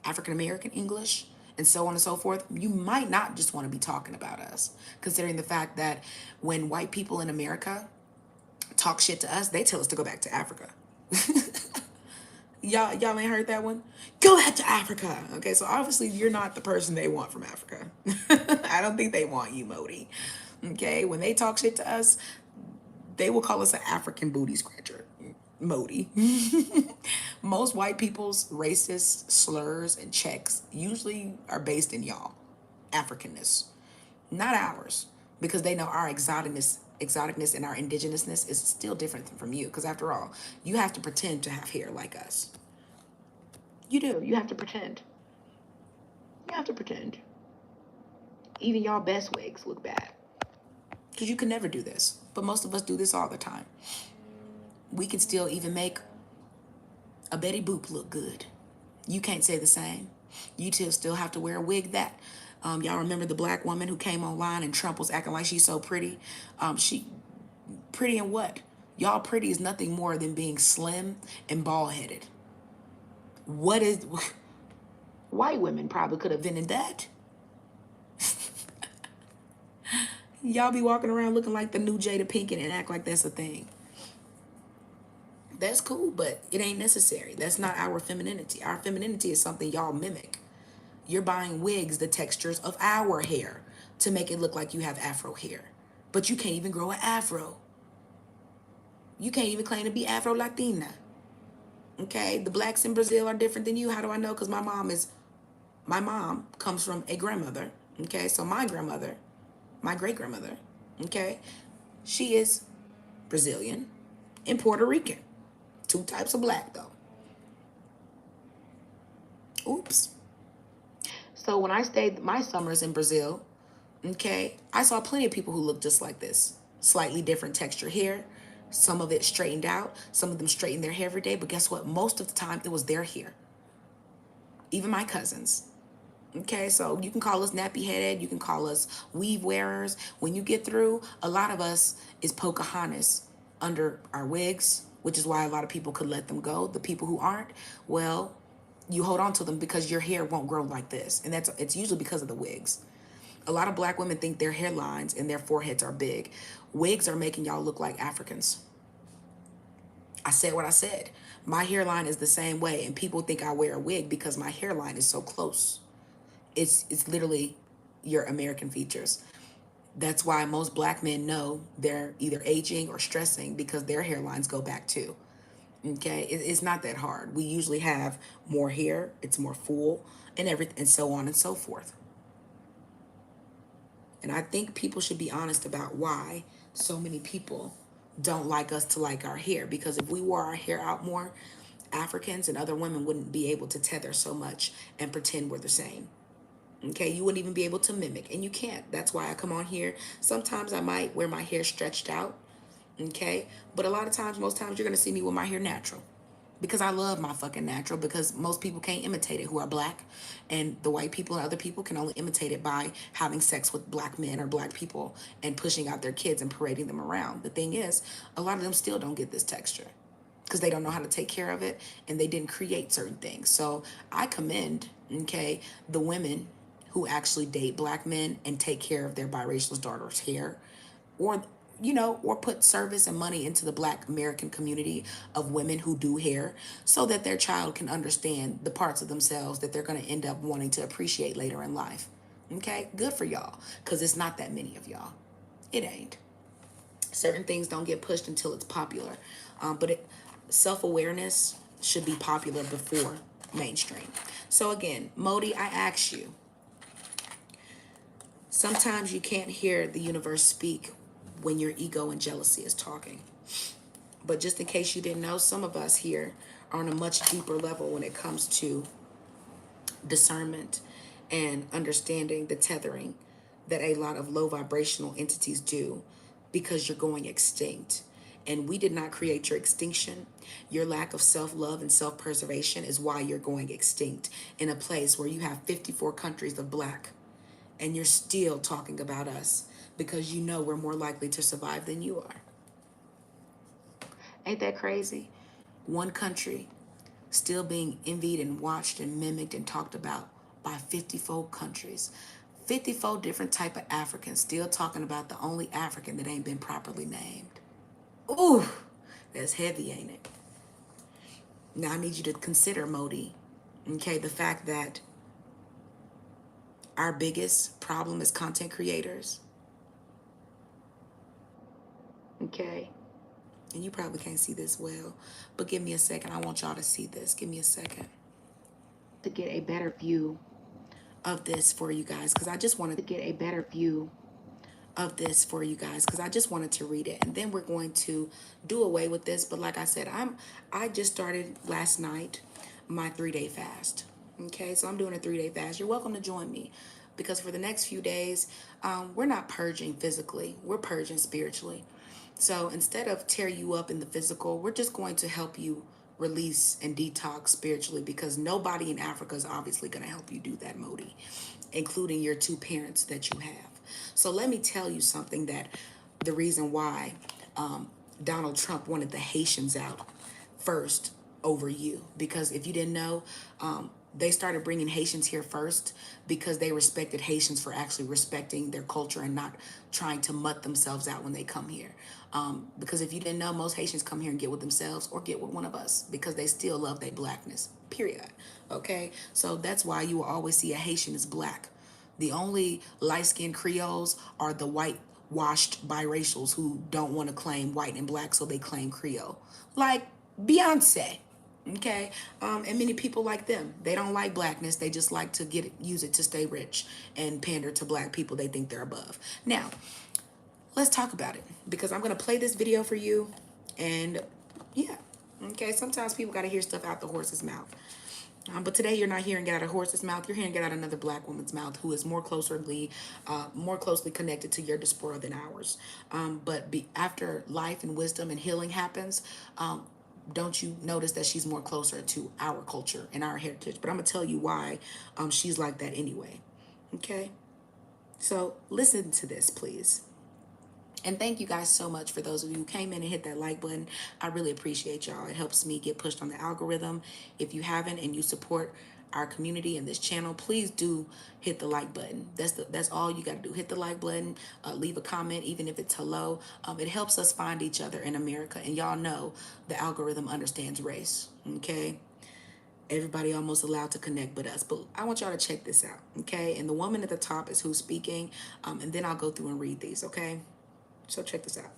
African American English, and so on and so forth, you might not just want to be talking about us, considering the fact that when white people in America talk shit to us, they tell us to go back to Africa. Y'all ain't heard that one? Go back to Africa. Okay, so obviously you're not the person they want from Africa. I don't think they want you, Modi. Okay, when they talk shit to us, they will call us an African booty scratcher. Modi. Most white people's racist slurs and checks usually are based in y'all Africanness, not ours, because they know our exoticness and our indigenousness is still different from you. Because after all, you have to pretend to have hair like us. You do. You have to pretend. You have to pretend. Even y'all best wigs look bad because you can never do this. But most of us do this all the time. We can still even make a Betty Boop look good. You can't say the same. You still have to wear a wig that. Y'all remember the black woman who came online and Trump was acting like she's so pretty? She pretty in what? Y'all pretty is nothing more than being slim and bald-headed. What is... White women probably could have been in that. Y'all be walking around looking like the new Jada Pinkett and act like that's a thing. That's cool, but it ain't necessary. That's not our femininity. Our femininity is something y'all mimic. You're buying wigs, the textures of our hair, to make it look like you have afro hair. But you can't even grow an afro. You can't even claim to be Afro-Latina. Okay, the blacks in Brazil are different than you. How do I know? Because my mom comes from a grandmother. Okay, so my grandmother, my great grandmother, okay, she is Brazilian and Puerto Rican. Two types of black though. Oops. So when I stayed my summers in Brazil, okay, I saw plenty of people who looked just like this. Slightly different texture hair. Some of it straightened out. Some of them straightened their hair every day. But guess what? Most of the time it was their hair. Even my cousins. Okay, so you can call us nappy headed, you can call us weave wearers. When you get through, a lot of us is Pocahontas under our wigs, which is why a lot of people could let them go. The people who aren't, well, you hold on to them because your hair won't grow like this. And it's usually because of the wigs. A lot of black women think their hairlines and their foreheads are big. Wigs are making y'all look like Africans. I said what I said. My hairline is the same way, and people think I wear a wig because my hairline is so close. It's literally your American features. That's why most black men know they're either aging or stressing because their hairlines go back too. Okay, it's not that hard. We usually have more hair, it's more full, and everything, and so on and so forth. And I think people should be honest about why so many people don't like us to like our hair. Because if we wore our hair out more, Africans and other women wouldn't be able to tether so much and pretend we're the same. Okay, you wouldn't even be able to mimic, and you can't. That's why I come on here. Sometimes I might wear my hair stretched out, okay? But a lot of times, most times, you're gonna see me with my hair natural because I love my fucking natural because most people can't imitate it who are black, and the white people and other people can only imitate it by having sex with black men or black people and pushing out their kids and parading them around. The thing is, a lot of them still don't get this texture because they don't know how to take care of it and they didn't create certain things. So I commend, okay, the women who actually date black men and take care of their biracial daughter's hair, or or put service and money into the black American community of women who do hair so that their child can understand the parts of themselves that they're going to end up wanting to appreciate later in life. Okay, good for y'all, because it's not that many of y'all. It ain't. Certain things don't get pushed until it's popular, but self-awareness should be popular before mainstream. So again, Modi, I ask you, sometimes you can't hear the universe speak when your ego and jealousy is talking. But just in case you didn't know, some of us here are on a much deeper level when it comes to discernment and understanding the tethering that a lot of low vibrational entities do because you're going extinct. And we did not create your extinction. Your lack of self-love and self-preservation is why you're going extinct in a place where you have 54 countries of black and you're still talking about us because you know we're more likely to survive than you are. Ain't that crazy? One country still being envied and watched and mimicked and talked about by 54 countries. 54 different type of Africans still talking about the only African that ain't been properly named. Ooh, that's heavy, ain't it? Now I need you to consider, Modi, okay, the fact that our biggest problem as content creators, okay, and you probably can't see this well, but give me a second. I want y'all to see this. Give me a second to get a better view of this for you guys, because I just wanted to get a better view of this for you guys because I just wanted to read it, and then we're going to do away with this. But like I said, I just started last night my 3-day fast. Okay, so I'm doing a 3-day fast. You're welcome to join me because for the next few days, we're not purging physically, we're purging spiritually. So instead of tear you up in the physical, we're just going to help you release and detox spiritually because nobody in Africa is obviously going to help you do that, Modi, including your two parents that you have. So let me tell you something that the reason why Donald Trump wanted the Haitians out first over you, because if you didn't know, they started bringing Haitians here first because they respected Haitians for actually respecting their culture and not trying to mutt themselves out when they come here. Because if you didn't know, most Haitians come here and get with themselves or get with one of us because they still love their blackness, period. Okay, so that's why you will always see a Haitian as black. The only light-skinned Creoles are the white-washed biracials who don't want to claim white and black, so they claim Creole. Like Beyonce. Okay, and many people like them. They don't like blackness. They just like to use it to stay rich and pander to black people they think they're above. Now, let's talk about it because I'm gonna play this video for you, and yeah, okay. Sometimes people gotta hear stuff out the horse's mouth. But today you're not hearing it out of a horse's mouth. You're hearing it out of another black woman's mouth who is more closely connected to your diaspora than ours. After life and wisdom and healing happens, don't you notice that she's more closer to our culture and our heritage? But I'm gonna tell you why she's like that anyway. Okay, so listen to this, please. And thank you guys so much for those of you who came in and hit that like button. I really appreciate y'all. It helps me get pushed on the algorithm. If you haven't and you support our community and this channel, please do hit the like button. That's all you got to do. Hit the like button, leave a comment, even if it's hello. It helps us find each other in America. And y'all know the algorithm understands race, okay? Everybody almost allowed to connect but us. But I want y'all to check this out, okay? And the woman at the top is who's speaking. And then I'll go through and read these, okay? So check this out.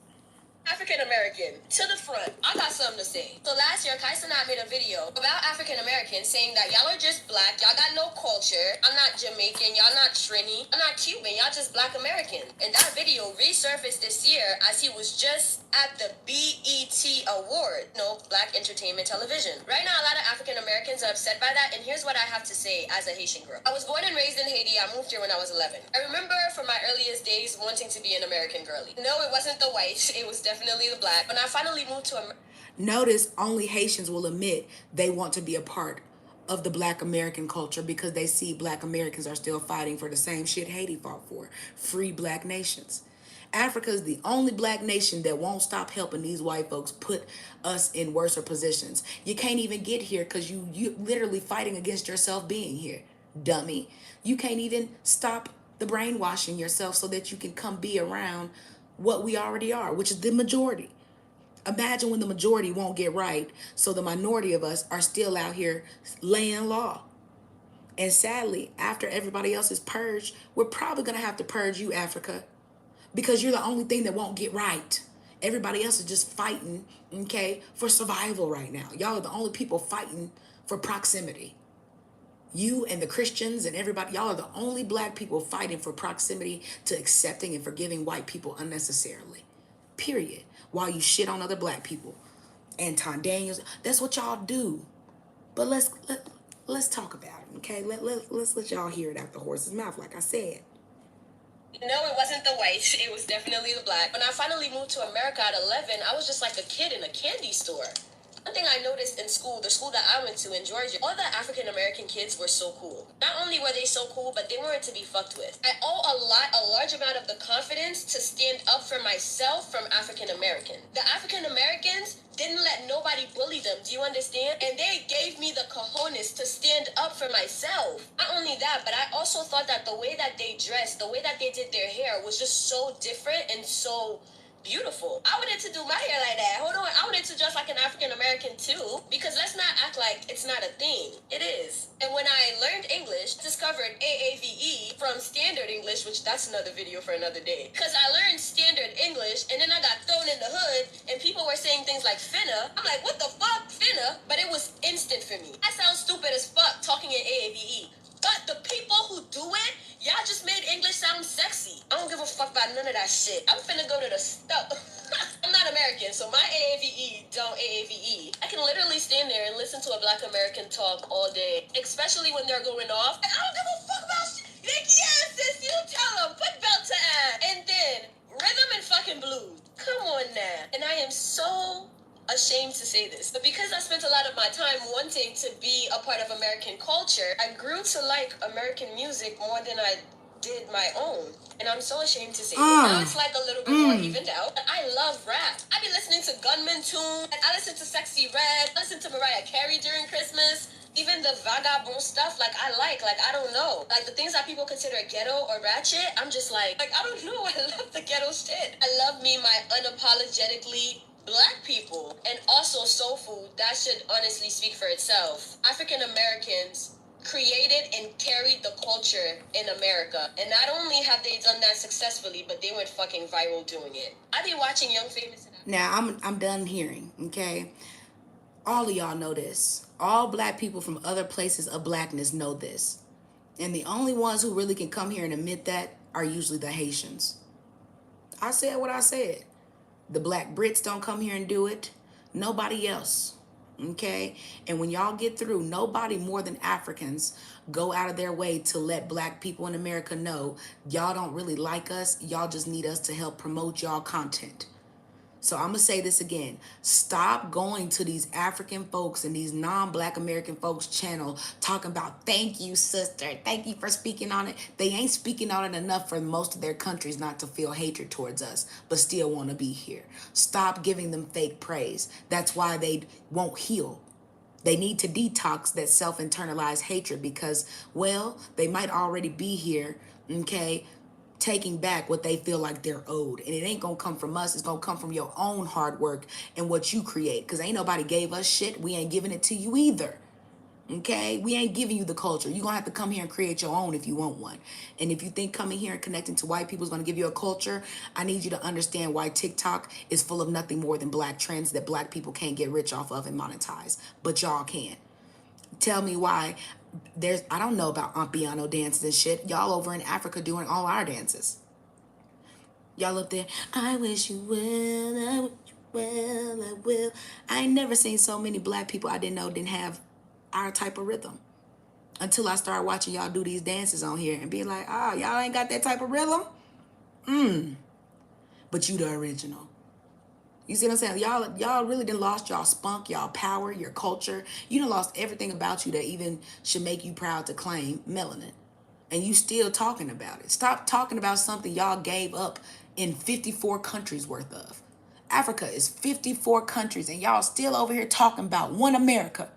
African American, to the front. I got something to say. So last year, Kaisa and I made a video about African Americans saying that y'all are just black, y'all got no culture. I'm not Jamaican, y'all not Trini, I'm not Cuban, y'all just black American. And that video resurfaced this year as he was just at the BET Award, Black Entertainment Television. Right now, a lot of African Americans are upset by that, and here's what I have to say as a Haitian girl. I was born and raised in Haiti. I moved here when I was 11. I remember from my earliest days wanting to be an American girly. No, it wasn't the white, it was definitely the black. When I finally moved to America.
Notice only Haitians will admit they want to be a part of the black American culture because they see black Americans are still fighting for the same shit Haiti fought for, free black nations. Africa is the only black nation that won't stop helping these white folks put us in worser positions. You can't even get here because you literally fighting against yourself being here, dummy. You can't even stop the brainwashing yourself so that you can come be around what we already are, which is the majority. Imagine when the majority won't get right, so the minority of us are still out here laying law. And sadly, after everybody else is purged, we're probably going to have to purge you, Africa, because you're the only thing that won't get right. Everybody else is just fighting, okay, for survival right now. Y'all are the only people fighting for proximity. You and the Christians and everybody, y'all are the only black people fighting for proximity to accepting and forgiving white people unnecessarily. Period. While you shit on other black people. Anton Daniels, that's what y'all do. But let's talk about it, okay? Let's let y'all hear it out the horse's mouth, like I said.
No, it wasn't the white. It was definitely the black. When I finally moved to America at 11, I was just like a kid in a candy store. One thing I noticed in school, the school that I went to in Georgia, all the African American kids were so cool. Not only were they so cool, but they weren't to be fucked with. I owe a large amount of the confidence to stand up for myself from African American. The African Americans didn't let nobody bully them, do you understand? And they gave me the cojones to stand up for myself. Not only that, but I also thought that the way that they dressed, the way that they did their hair was just so different and so beautiful. I wanted to do my hair like that. Hold on, I wanted to dress like an African American too, because let's not act like it's not a thing. It is. And when I learned English, discovered AAVE from Standard English, which that's another video for another day. Because I learned Standard English, and then I got thrown in the hood, and people were saying things like finna. I'm like, what the fuck, finna? But it was instant for me. I sound stupid as fuck talking in AAVE. But the people who do it, y'all just made English sound sexy. I don't give a fuck about none of that shit. I'm finna go to the stuff. I'm not American, so my AAVE don't AAVE. I can literally stand there and listen to a black American talk all day, especially when they're going off. I don't give a fuck about shit. Like, yeah, sis, you tell them, put belt to ass. And then, rhythm and fucking blues. Come on now. And I am so ashamed to say this, but because I spent a lot of my time wanting to be a part of American culture, I grew to like American music more than I did my own. And I'm so ashamed to say it. Now it's like a little bit more evened out. I love rap. I be listening to Gunman Tune. I listen to Sexy Red. I listen to Mariah Carey during Christmas. Even the vagabond stuff, like I don't know. Like the things that people consider ghetto or ratchet, I'm just like I don't know. I love the ghetto shit. I love me my unapologetically black people. And also soul food, that should honestly speak for itself. African Americans created and carried the culture in America. And not only have they done that successfully, but they went fucking viral doing it. I be watching Young Famous.
Now I'm done hearing, okay? All of y'all know this. All black people from other places of blackness know this. And the only ones who really can come here and admit that are usually the Haitians. I said what I said. The black Brits don't come here and do it. Nobody else. Okay? And when y'all get through, nobody more than Africans go out of their way to let black people in America know y'all don't really like us. Y'all just need us to help promote y'all content. So I'm going to say this again. Stop going to these African folks and these non-black American folks channel talking about, thank you, sister. Thank you for speaking on it. They ain't speaking on it enough for most of their countries not to feel hatred towards us, but still want to be here. Stop giving them fake praise. That's why they won't heal. They need to detox that self-internalized hatred because, well, they might already be here, okay, taking back what they feel like they're owed. And it ain't gonna come from us. It's gonna come from your own hard work and what you create. Because ain't nobody gave us shit. We ain't giving it to you either. Okay? We ain't giving you the culture. You're gonna have to come here and create your own if you want one. And if you think coming here and connecting to white people is gonna give you a culture, I need you to understand why TikTok is full of nothing more than black trends that black people can't get rich off of and monetize. But y'all can. Tell me why I don't know about Aunt Piano dances and shit. Y'all over in Africa doing all our dances. Y'all up there, I wish you well, I wish you well, I will. I ain't never seen so many black people I didn't know didn't have our type of rhythm. Until I started watching y'all do these dances on here and being like, oh, y'all ain't got that type of rhythm? But you the original. You see what I'm saying? Y'all really done lost y'all spunk, y'all power, your culture. You done lost everything about you that even should make you proud to claim melanin. And you still talking about it. Stop talking about something y'all gave up in 54 countries worth of. Africa is 54 countries and y'all still over here talking about one America.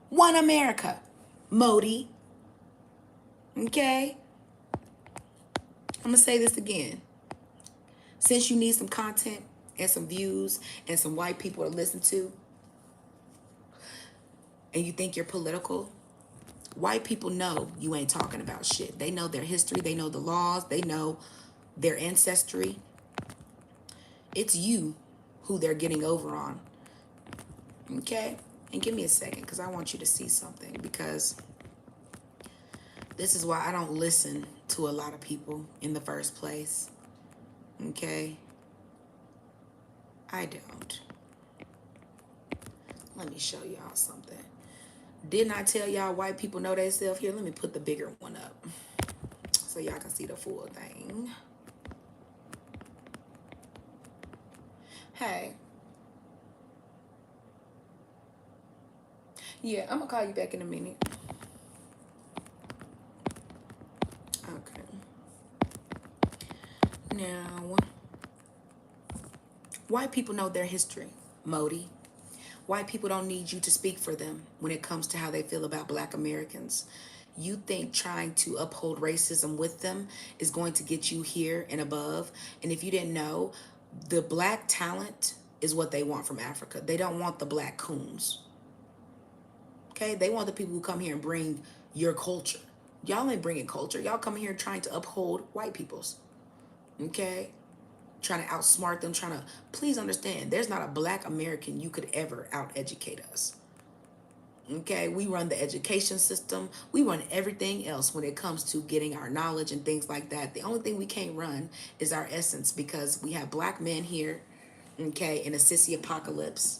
One America. Modi. Okay? I'm going to say this again. Since you need some content and some views and some white people to listen to, and you think you're political, white people know you ain't talking about shit. They know their history. They know the laws. They know their ancestry. It's you who they're getting over on. Okay? And give me a second because I want you to see something, because this is why I don't listen to a lot of people in the first place. Okay? I don't. Let me show y'all something. Didn't I tell y'all white people know themselves? Here, let me put the bigger one up so y'all can see the full thing. Hey. Yeah, I'm gonna call you back in a minute. Okay. Now, white people know their history, Modi. White people don't need you to speak for them when it comes to how they feel about black Americans. You think trying to uphold racism with them is going to get you here and above. And if you didn't know, the black talent is what they want from Africa. They don't want the black coons. Okay? They want the people who come here and bring your culture. Y'all ain't bringing culture. Y'all come here trying to uphold white people's. Okay? Trying to outsmart them, trying to, please understand, there's not a black American you could ever out-educate us. Okay, we run the education system. We run everything else when it comes to getting our knowledge and things like that. The only thing we can't run is our essence, because we have black men here, okay, in a sissy apocalypse.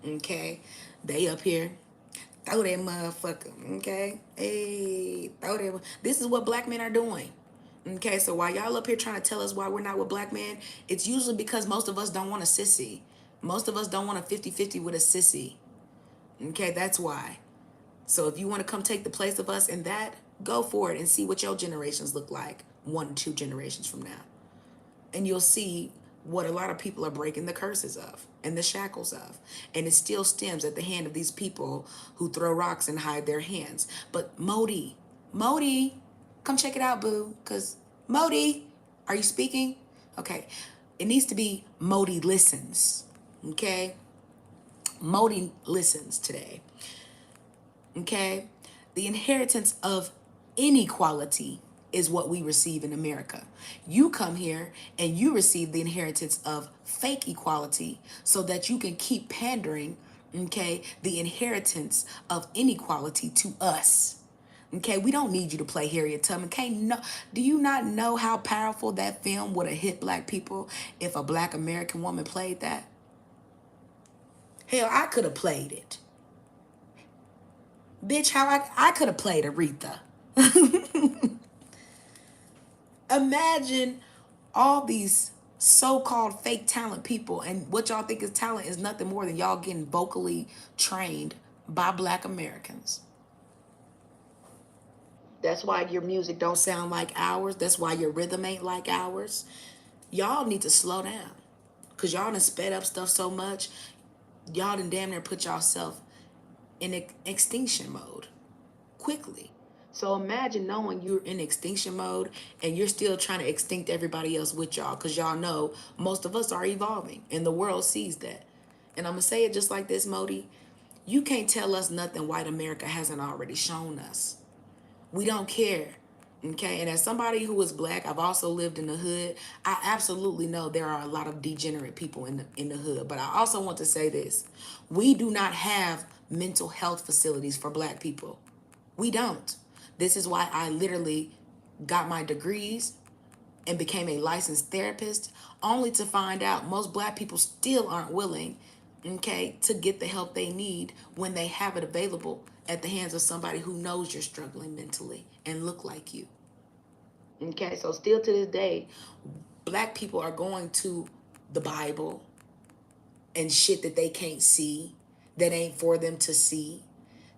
Okay, they up here, throw that motherfucker, okay? Hey, throw that. This is what black men are doing. Okay, so while y'all up here trying to tell us why we're not with black men, it's usually because most of us don't want a sissy. Most of us don't want a 50-50 with a sissy. Okay, that's why. So if you want to come take the place of us in that, go for it and see what your generations look like 1 or 2 generations from now. And you'll see what a lot of people are breaking the curses of and the shackles of. And it still stems at the hand of these people who throw rocks and hide their hands. But Modi, come check it out, boo. Because Modi, are you speaking? Okay. It needs to be Modi listens. Okay? Modi listens today. Okay? The inheritance of inequality is what we receive in America. You come here and you receive the inheritance of fake equality so that you can keep pandering, Okay, the inheritance of inequality to us. Okay, we don't need you to play Harriet Tubman. Can't no, do you not know how powerful that film would have hit black people if a black American woman played that? Hell, I could have played it. Bitch, how I could have played Aretha. Imagine all these so-called fake talent people, and what y'all think is talent is nothing more than y'all getting vocally trained by black Americans. That's why your music don't sound like ours. That's why your rhythm ain't like ours. Y'all need to slow down. Cause y'all done sped up stuff so much. Y'all done damn near put yourself in extinction mode quickly. So imagine knowing you're in extinction mode and you're still trying to extinct everybody else with y'all. Cause y'all know most of us are evolving and the world sees that. And I'm gonna say it just like this, Modi. You can't tell us nothing white America hasn't already shown us. We don't care. Okay. And as somebody who is black, I've also lived in the hood. I absolutely know there are a lot of degenerate people in the hood. But I also want to say this. We do not have mental health facilities for black people. We don't. This is why I literally got my degrees and became a licensed therapist, only to find out most black people still aren't willing, okay, to get the help they need when they have it available at the hands of somebody who knows you're struggling mentally and look like you. Okay, so still to this day, black people are going to the Bible and shit that they can't see, that ain't for them to see,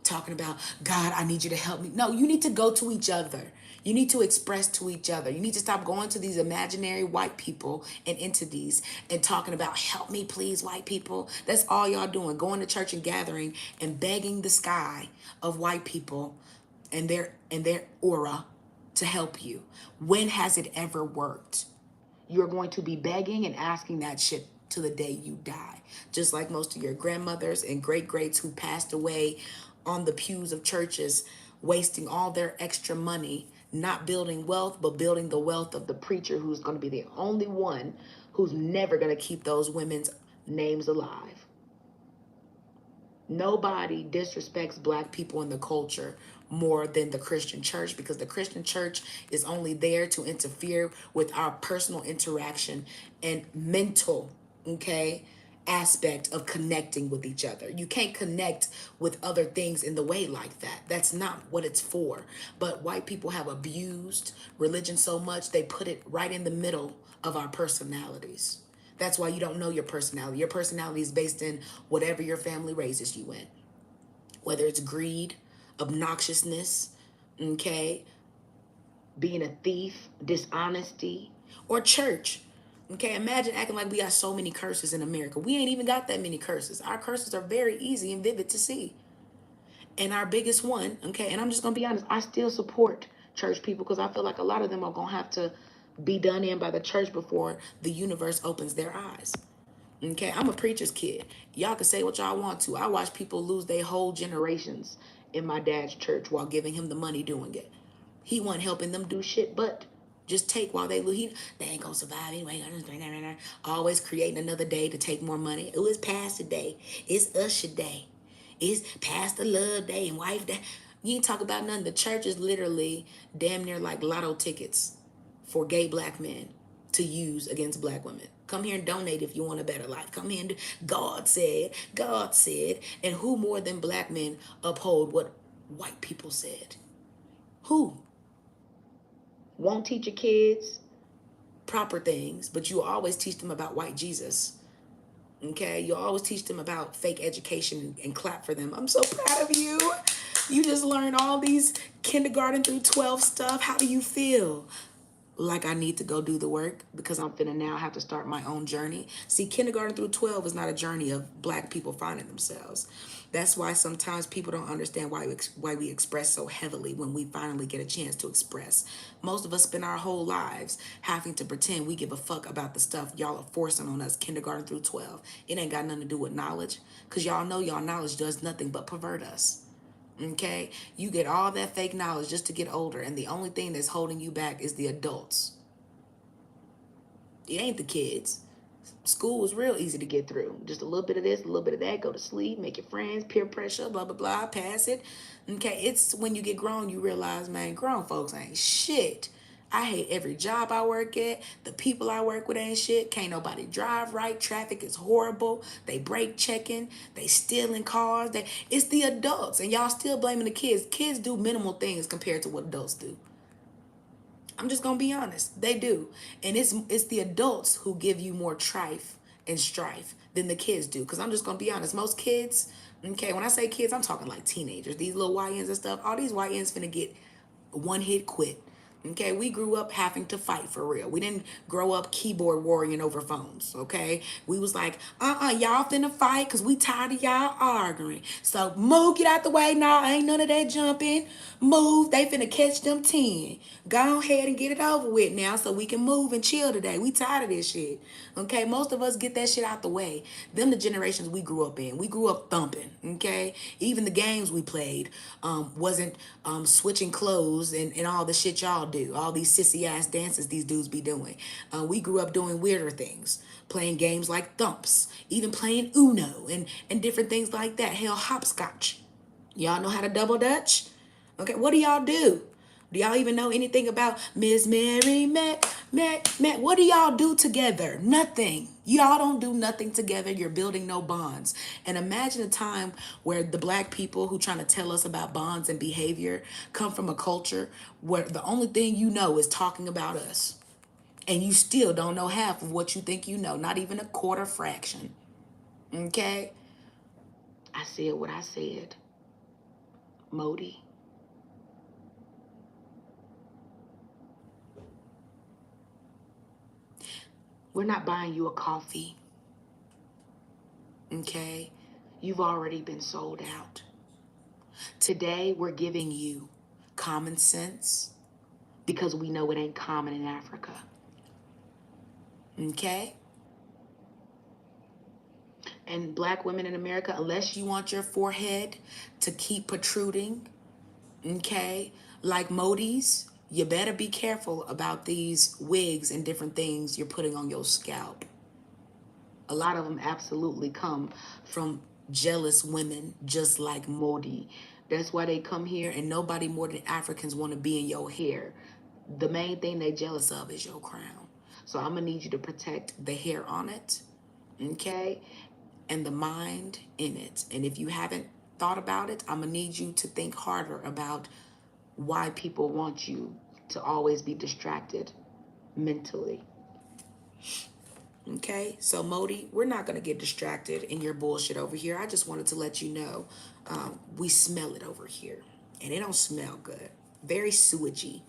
talking about, God, I need you to help me. No, you need to go to each other. You need to express to each other. You need to stop going to these imaginary white people and entities and talking about, help me please, white people. That's all y'all doing, going to church and gathering and begging the sky of white people and their aura to help you. When has it ever worked? You're going to be begging and asking that shit to the day you die. Just like most of your grandmothers and great greats who passed away on the pews of churches, wasting all their extra money, not building wealth, but building the wealth of the preacher who's going to be the only one who's never going to keep those women's names alive. Nobody disrespects black people in the culture more than the Christian church, because the Christian church is only there to interfere with our personal interaction and mental, okay, aspect of connecting with each other. You can't connect with other things in the way like that. That's not what it's for. But white people have abused religion so much, they put it right in the middle of our personalities. That's why you don't know your personality. Your personality is based in whatever your family raises you in, whether it's greed, obnoxiousness, okay, being a thief, dishonesty, or church. Okay, imagine acting like we got so many curses in America. We ain't even got that many curses. Our curses are very easy and vivid to see. And our biggest one, okay, and I'm just gonna be honest, I still support church people because I feel like a lot of them are gonna have to be done in by the church before the universe opens their eyes. Okay, I'm a preacher's kid. Y'all can say what y'all want to. I watch people lose their whole generations in my dad's church while giving him the money doing it. He wasn't helping them do shit, but just take while they lose. They ain't gonna survive anyway. Always creating another day to take more money. Oh, it's Pastor Day. It's Usher Day. It's Pastor Love Day and Wife Day. You ain't talk about nothing. The church is literally damn near like lotto tickets for gay black men to use against black women. Come here and donate if you want a better life. Come here and God said, and who more than black men uphold what white people said? Who? Won't teach your kids proper things, but you always teach them about white Jesus. Okay? You always teach them about fake education and clap for them. I'm so proud of you. You just learned all these kindergarten through 12 stuff. How do you feel? Like I need to go do the work because I'm finna now have to start my own journey. See, kindergarten through 12 is not a journey of black people finding themselves. That's why sometimes people don't understand why we express so heavily when we finally get a chance to express. Most of us spend our whole lives having to pretend we give a fuck about the stuff y'all are forcing on us kindergarten through 12. It ain't got nothing to do with knowledge, because y'all know y'all knowledge does nothing but pervert us. Okay, you get all that fake knowledge just to get older, and the only thing that's holding you back is the adults. It ain't the kids. School was real easy to get through. Just a little bit of this, a little bit of that, go to sleep, make your friends, peer pressure, blah, blah, blah, pass it. Okay, it's when you get grown, you realize, man, grown folks ain't shit. I hate every job I work at. The people I work with ain't shit. Can't nobody drive right. Traffic is horrible. They brake checking. They stealing cars. It's the adults, and y'all still blaming the kids. Kids do minimal things compared to what adults do. I'm just gonna be honest. They do. And it's the adults who give you more trife and strife than the kids do. Cause I'm just gonna be honest. Most kids, okay, when I say kids, I'm talking like teenagers. These little YNs and stuff, all these YNs finna get one hit quit. Okay, we grew up having to fight for real. We didn't grow up keyboard warring over phones. Okay, we was like, y'all finna fight because we tired of y'all arguing. So move, get out the way. Nah, ain't none of that jumping. Move, they finna catch them 10. Go ahead and get it over with now so we can move and chill today. We tired of this shit. Okay, most of us get that shit out the way. Them the generations we grew up in. We grew up thumping. Okay, even the games we played wasn't switching clothes and all the shit y'all do. All these sissy ass dances these dudes be doing. We grew up doing weirder things, playing games like thumps, even playing Uno and different things like that. Hell, hopscotch. Y'all know how to double dutch? Okay, what do y'all do? Do y'all even know anything about Miss Mary Mac? What do y'all do together? Nothing. Y'all don't do nothing together. You're building no bonds. And imagine a time where the black people who trying to tell us about bonds and behavior come from a culture where the only thing you know is talking about us. And you still don't know half of what you think you know, not even a quarter fraction. Okay? I said what I said. Modi. We're not buying you a coffee. Okay? You've already been sold out. Today, we're giving you common sense because we know it ain't common in Africa. Okay? And black women in America, unless you want your forehead to keep protruding, okay, like Modi's, you better be careful about these wigs and different things you're putting on your scalp. A lot of them absolutely come from jealous women just like Modi. That's why they come here, and nobody more than Africans want to be in your hair. The main thing they jealous of is your crown. So I'm gonna need you to protect the hair on it, okay, and the mind in it. And if you haven't thought about it, I'm gonna need you to think harder about why people want you to always be distracted mentally. Okay, so Modi, we're not gonna get distracted in your bullshit over here. I just wanted to let you know, we smell it over here, and it don't smell good. Very sewagey.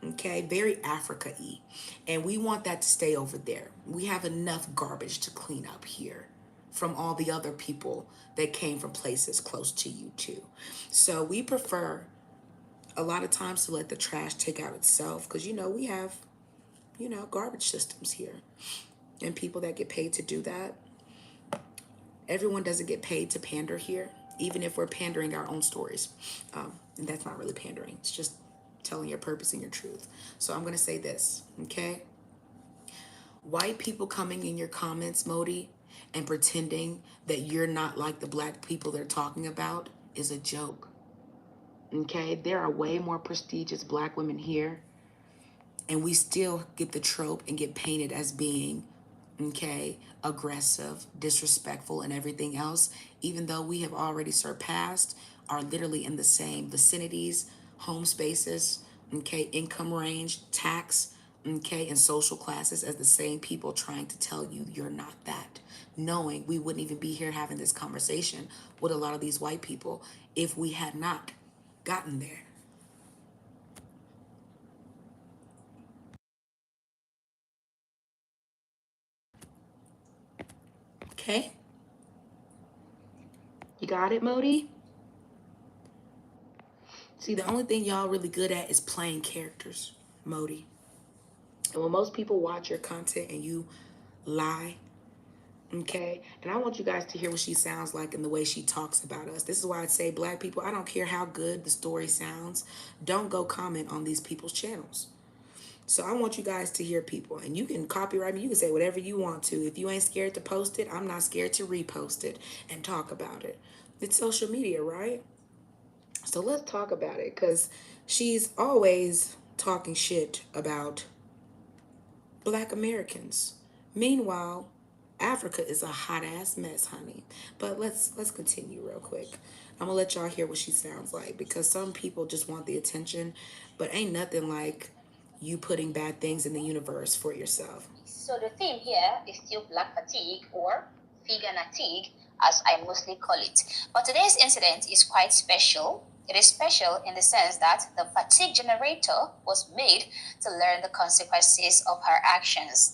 Okay, very Africa-y, and we want that to stay over there. We have enough garbage to clean up here from all the other people that came from places close to you too. So we prefer a lot of times to let the trash take out itself because we have garbage systems here and people that get paid to do that. Everyone doesn't get paid to pander here, even if we're pandering our own stories. And that's not really pandering, it's just telling your purpose and your truth. So I'm going to say this, okay? White people coming in your comments, Modi, and pretending that you're not like the black people they're talking about is a joke. Okay? There are way more prestigious black women here, and we still get the trope and get painted as being, okay, aggressive, disrespectful, and everything else, even though we have already surpassed, are literally in the same vicinities, home spaces, okay, income range, tax, okay, and social classes as the same people trying to tell you you're not that. Knowing we wouldn't even be here having this conversation with a lot of these white people if we had not gotten there. Okay? You got it, Modi? See, the only thing y'all really good at is playing characters, Modi. And when most people watch your content and you lie, okay, and I want you guys to hear what she sounds like and the way she talks about us. This is why I say, black people, I don't care how good the story sounds, don't go comment on these people's channels. So I want you guys to hear people, and you can copyright me. You can say whatever you want to. If you ain't scared to post it, I'm not scared to repost it and talk about it. It's social media, right? So let's talk about it, because she's always talking shit about Black Americans. Meanwhile, Africa is a hot ass mess, honey. But let's continue real quick. I'm gonna let y'all hear what she sounds like, because some people just want the attention, but ain't nothing like you putting bad things in the universe for yourself.
So the theme here is still black fatigue, or fatigue, as I mostly call it. But today's incident is quite special. It is special in the sense that the fatigue generator was made to learn the consequences of her actions.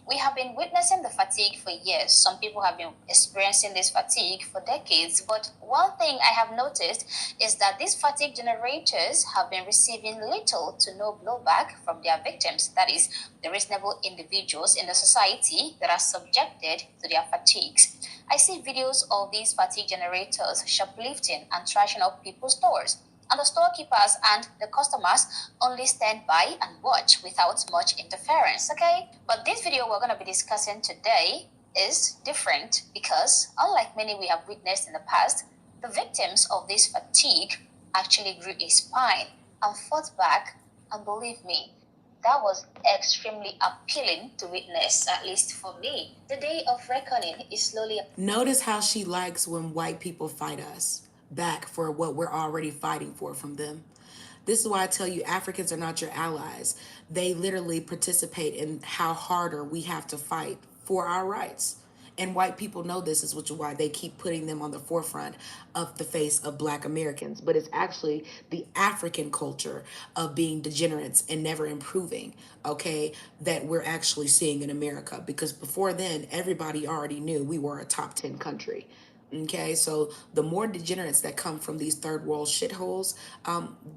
We have been witnessing the fatigue for years. Some people have been experiencing this fatigue for decades. But one thing I have noticed is that these fatigue generators have been receiving little to no blowback from their victims. That is, the reasonable individuals in the society that are subjected to their fatigues. I see videos of these fatigue generators shoplifting and trashing up people's stores. And the storekeepers and the customers only stand by and watch without much interference, okay? But this video we're going to be discussing today is different because, unlike many we have witnessed in the past, the victims of this fatigue actually grew a spine and fought back, and believe me, that was extremely appealing to witness, at least for me. The day of reckoning is slowly.
Notice how she likes when white people fight us back for what we're already fighting for from them. This is why I tell you, Africans are not your allies. They literally participate in how harder we have to fight for our rights. And white people know this, is which is why they keep putting them on the forefront of the face of Black Americans. But it's actually the African culture of being degenerates and never improving, okay, that we're actually seeing in America. Because before then, everybody already knew we were a top 10 country. Okay, so the more degenerates that come from these third world shitholes,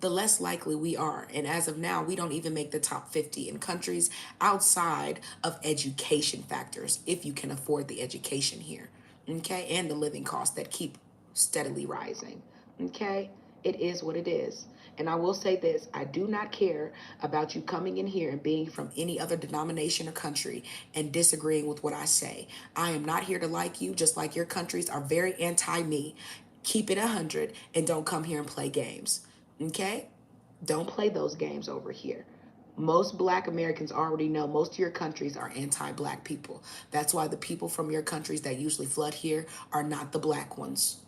the less likely we are. And as of now, we don't even make the top 50 in countries outside of education factors, if you can afford the education here. Okay, and the living costs that keep steadily rising. Okay, it is what it is. And I will say this, I do not care about you coming in here and being from any other denomination or country and disagreeing with what I say. I am not here to like you, just like your countries are very anti-me. Keep it 100 and don't come here and play games. Okay? Don't play those games over here. Most Black Americans already know most of your countries are anti-Black people. That's why the people from your countries that usually flood here are not the Black ones.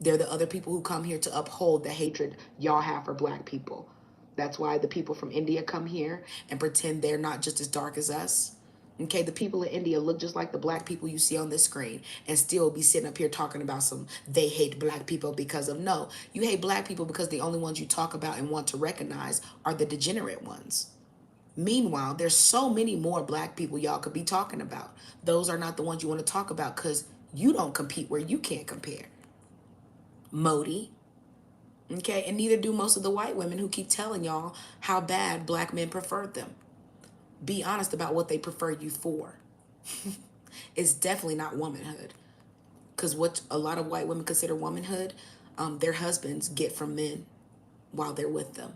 They're the other people who come here to uphold the hatred y'all have for Black people. That's why the people from India come here and pretend they're not just as dark as us. Okay, the people in India look just like the Black people you see on this screen and still be sitting up here talking about some they hate Black people because of, no, you hate Black people because the only ones you talk about and want to recognize are the degenerate ones. Meanwhile, there's so many more Black people y'all could be talking about. Those are not the ones you want to talk about because you don't compete where you can't compare. Modi. Okay, and neither do most of the white women who keep telling y'all how bad Black men preferred them. Be honest about what they prefer you for. It's definitely not womanhood. Because what a lot of white women consider womanhood, their husbands get from men while they're with them.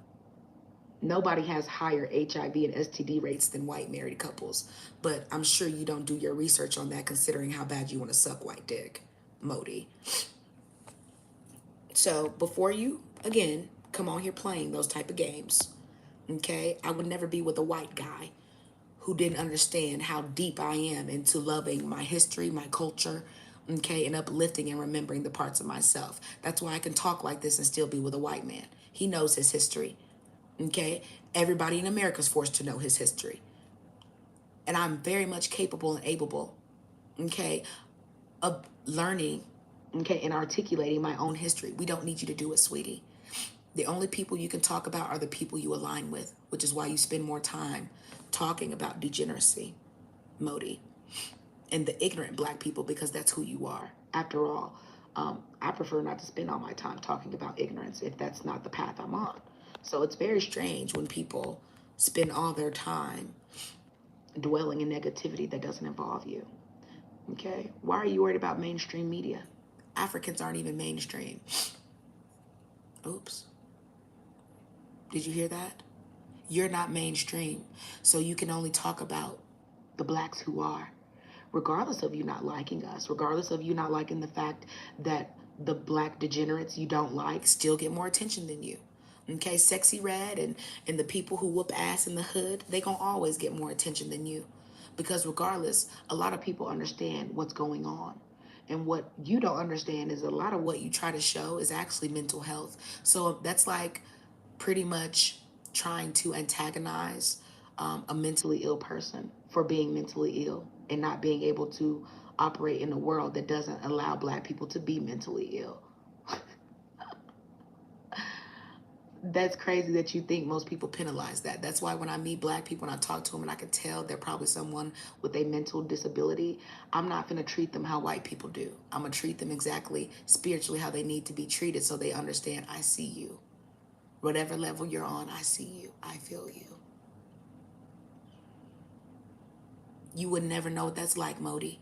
Nobody has higher HIV and STD rates than white married couples. But I'm sure you don't do your research on that, considering how bad you want to suck white dick, Modi. So before you, again, come on here playing those type of games, okay, I would never be with a white guy who didn't understand how deep I am into loving my history, my culture, okay, and uplifting and remembering the parts of myself. That's why I can talk like this and still be with a white man. He knows his history, okay? Everybody in America is forced to know his history. And I'm very much capable and able, okay, of learning, okay, and articulating my own history. We don't need you to do it, sweetie. The only people you can talk about are the people you align with, which is why you spend more time talking about degeneracy, Modi, and the ignorant Black people, because that's who you are. After all, I prefer not to spend all my time talking about ignorance if that's not the path I'm on. So it's very strange when people spend all their time dwelling in negativity that doesn't involve you. Okay? Why are you worried about mainstream media? Africans aren't even mainstream. Oops. Did you hear that? You're not mainstream. So you can only talk about the blacks who are, regardless of you not liking us, regardless of you not liking the fact that the black degenerates you don't like still get more attention than you. Okay, Sexy Red and the people who whoop ass in the hood, they gonna always get more attention than you. Because regardless, a lot of people understand what's going on. And what you don't understand is a lot of what you try to show is actually mental health. So that's like pretty much trying to antagonize a mentally ill person for being mentally ill and not being able to operate in a world that doesn't allow black people to be mentally ill. That's crazy that you think most people penalize that. That's why when I meet black people and I talk to them and I can tell they're probably someone with a mental disability, I'm not going to treat them how white people do. I'm going to treat them exactly spiritually how they need to be treated so they understand I see you. Whatever level you're on, I see you. I feel you. You would never know what that's like, Modi,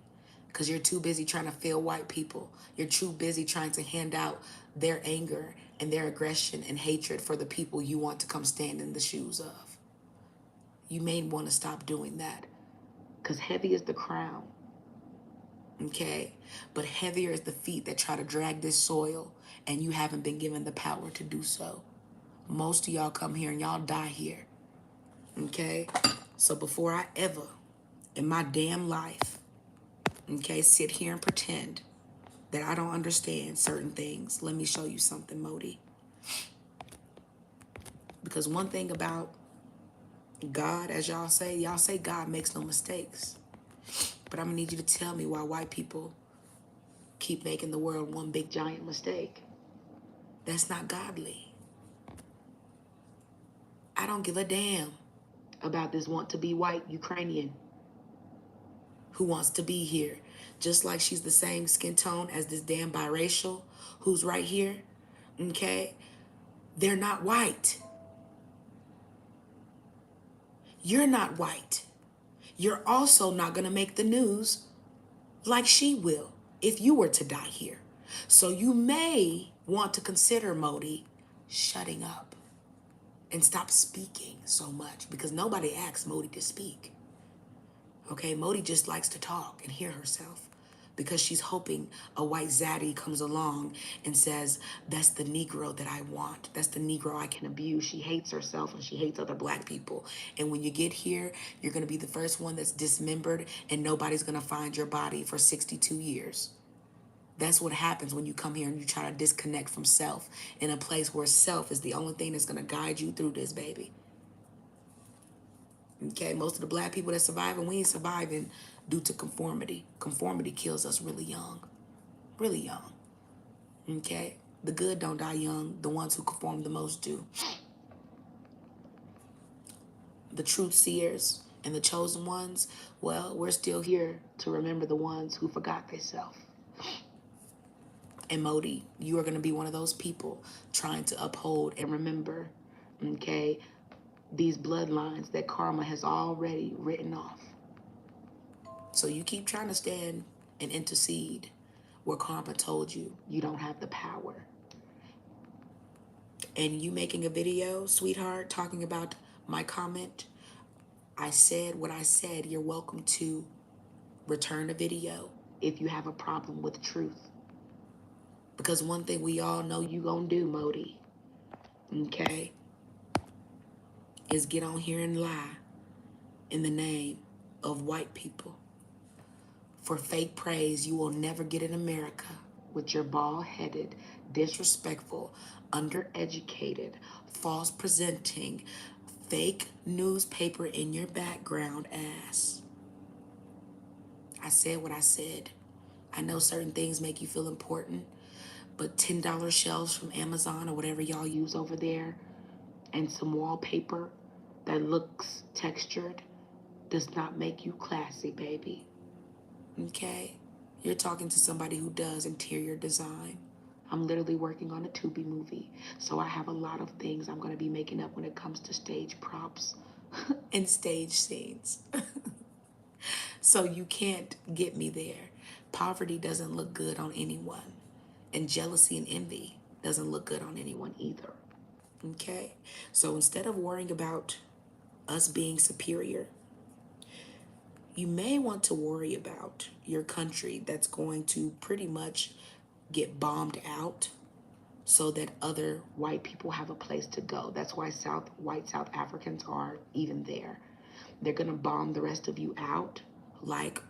because you're too busy trying to feel white people. You're too busy trying to hand out their anger and their aggression and hatred for the people you want to come stand in the shoes of. You may want to stop doing that, because heavy is the crown, okay? But heavier is the feet that try to drag this soil, and you haven't been given the power to do so. Most of y'all come here and y'all die here, okay? So before I ever in my damn life, okay, sit here and pretend that I don't understand certain things, let me show you something, Modi. Because one thing about God, as y'all say God makes no mistakes. But I'm gonna need you to tell me why white people keep making the world one big giant mistake. That's not godly. I don't give a damn about this want to be white Ukrainian who wants to be here. Just like she's the same skin tone as this damn biracial who's right here, okay? They're not white. You're not white. You're also not gonna make the news like she will if you were to die here. So you may want to consider, Modi, shutting up and stop speaking so much, because nobody asks Modi to speak. Okay, Modi just likes to talk and hear herself because she's hoping a white zaddy comes along and says, that's the Negro that I want. That's the Negro I can abuse. She hates herself and she hates other black people. And when you get here, you're going to be the first one that's dismembered and nobody's going to find your body for 62 years. That's what happens when you come here and you try to disconnect from self in a place where self is the only thing that's going to guide you through this, baby. Okay, most of the black people that survive, and we ain't surviving due to conformity. Conformity kills us really young. Really young. Okay? The good don't die young. The ones who conform the most do. The truth seers and the chosen ones, well, we're still here to remember the ones who forgot themselves. And Modi, you are going to be one of those people trying to uphold and remember, okay, these bloodlines that karma has already written off. So you keep trying to stand and intercede where karma told you you don't have the power. And you making a video, sweetheart, talking about my comment, I said what I said. You're welcome to return the video if you have a problem with truth. Because one thing we all know you gonna do, Modi, okay, is get on here and lie in the name of white people. For fake praise you will never get in America with your bald-headed, disrespectful, undereducated, false presenting, fake newspaper in your background ass. I said what I said. I know certain things make you feel important, but $10 shelves from Amazon or whatever y'all use over there and some wallpaper that looks textured does not make you classy, baby. Okay? You're talking to somebody who does interior design. I'm literally working on a Tubi movie, so I have a lot of things I'm going to be making up when it comes to stage props and stage scenes. So you can't get me there. Poverty doesn't look good on anyone, and jealousy and envy doesn't look good on anyone either. Okay? So instead of worrying about us being superior, you may want to worry about your country that's going to pretty much get bombed out so that other white people have a place to go. That's why white South Africans are even there. They're going to bomb the rest of you out like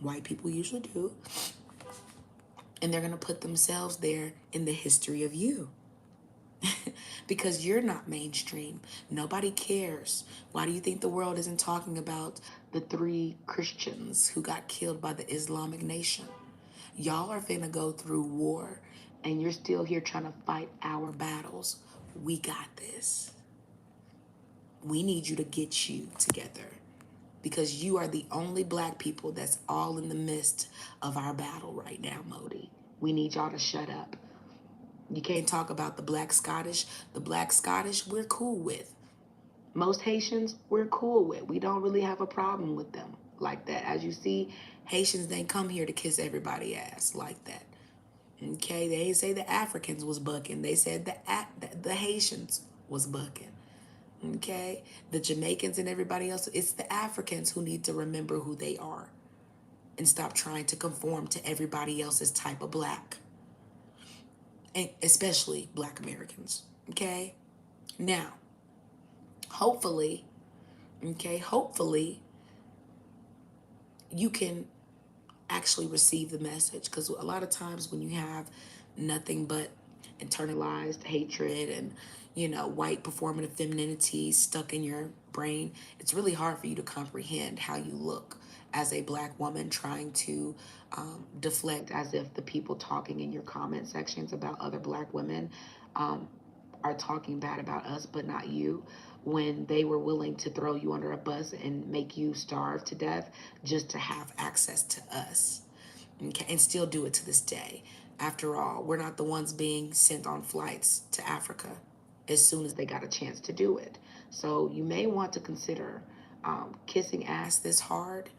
white people usually do, and they're going to put themselves there in the history of you. Because you're not mainstream. Nobody cares. Why do you think the world isn't talking about the 3 Christians who got killed by the Islamic Nation? Y'all are finna go through war and you're still here trying to fight our battles. We got this. We need you to get you together because you are the only black people that's all in the midst of our battle right now, Modi. We need y'all to shut up. You can't talk about the black Scottish. The black Scottish, we're cool with. Most Haitians, we're cool with. We don't really have a problem with them like that. As you see, Haitians didn't come here to kiss everybody ass like that. Okay, they didn't say the Africans was bucking. They said the Haitians was bucking. Okay, the Jamaicans and everybody else, it's the Africans who need to remember who they are and stop trying to conform to everybody else's type of black, and especially black Americans. Okay, now, hopefully, hopefully you can actually receive the message, because a lot of times when you have nothing but internalized hatred and white performative femininity stuck in your brain, it's really hard for you to comprehend how you look as a black woman trying to deflect as if the people talking in your comment sections about other black women are talking bad about us but not you, when they were willing to throw you under a bus and make you starve to death just to have access to us. Okay, and still do it to this day. After all, we're not the ones being sent on flights to Africa as soon as they got a chance to do it. So you may want to consider kissing ass this hard,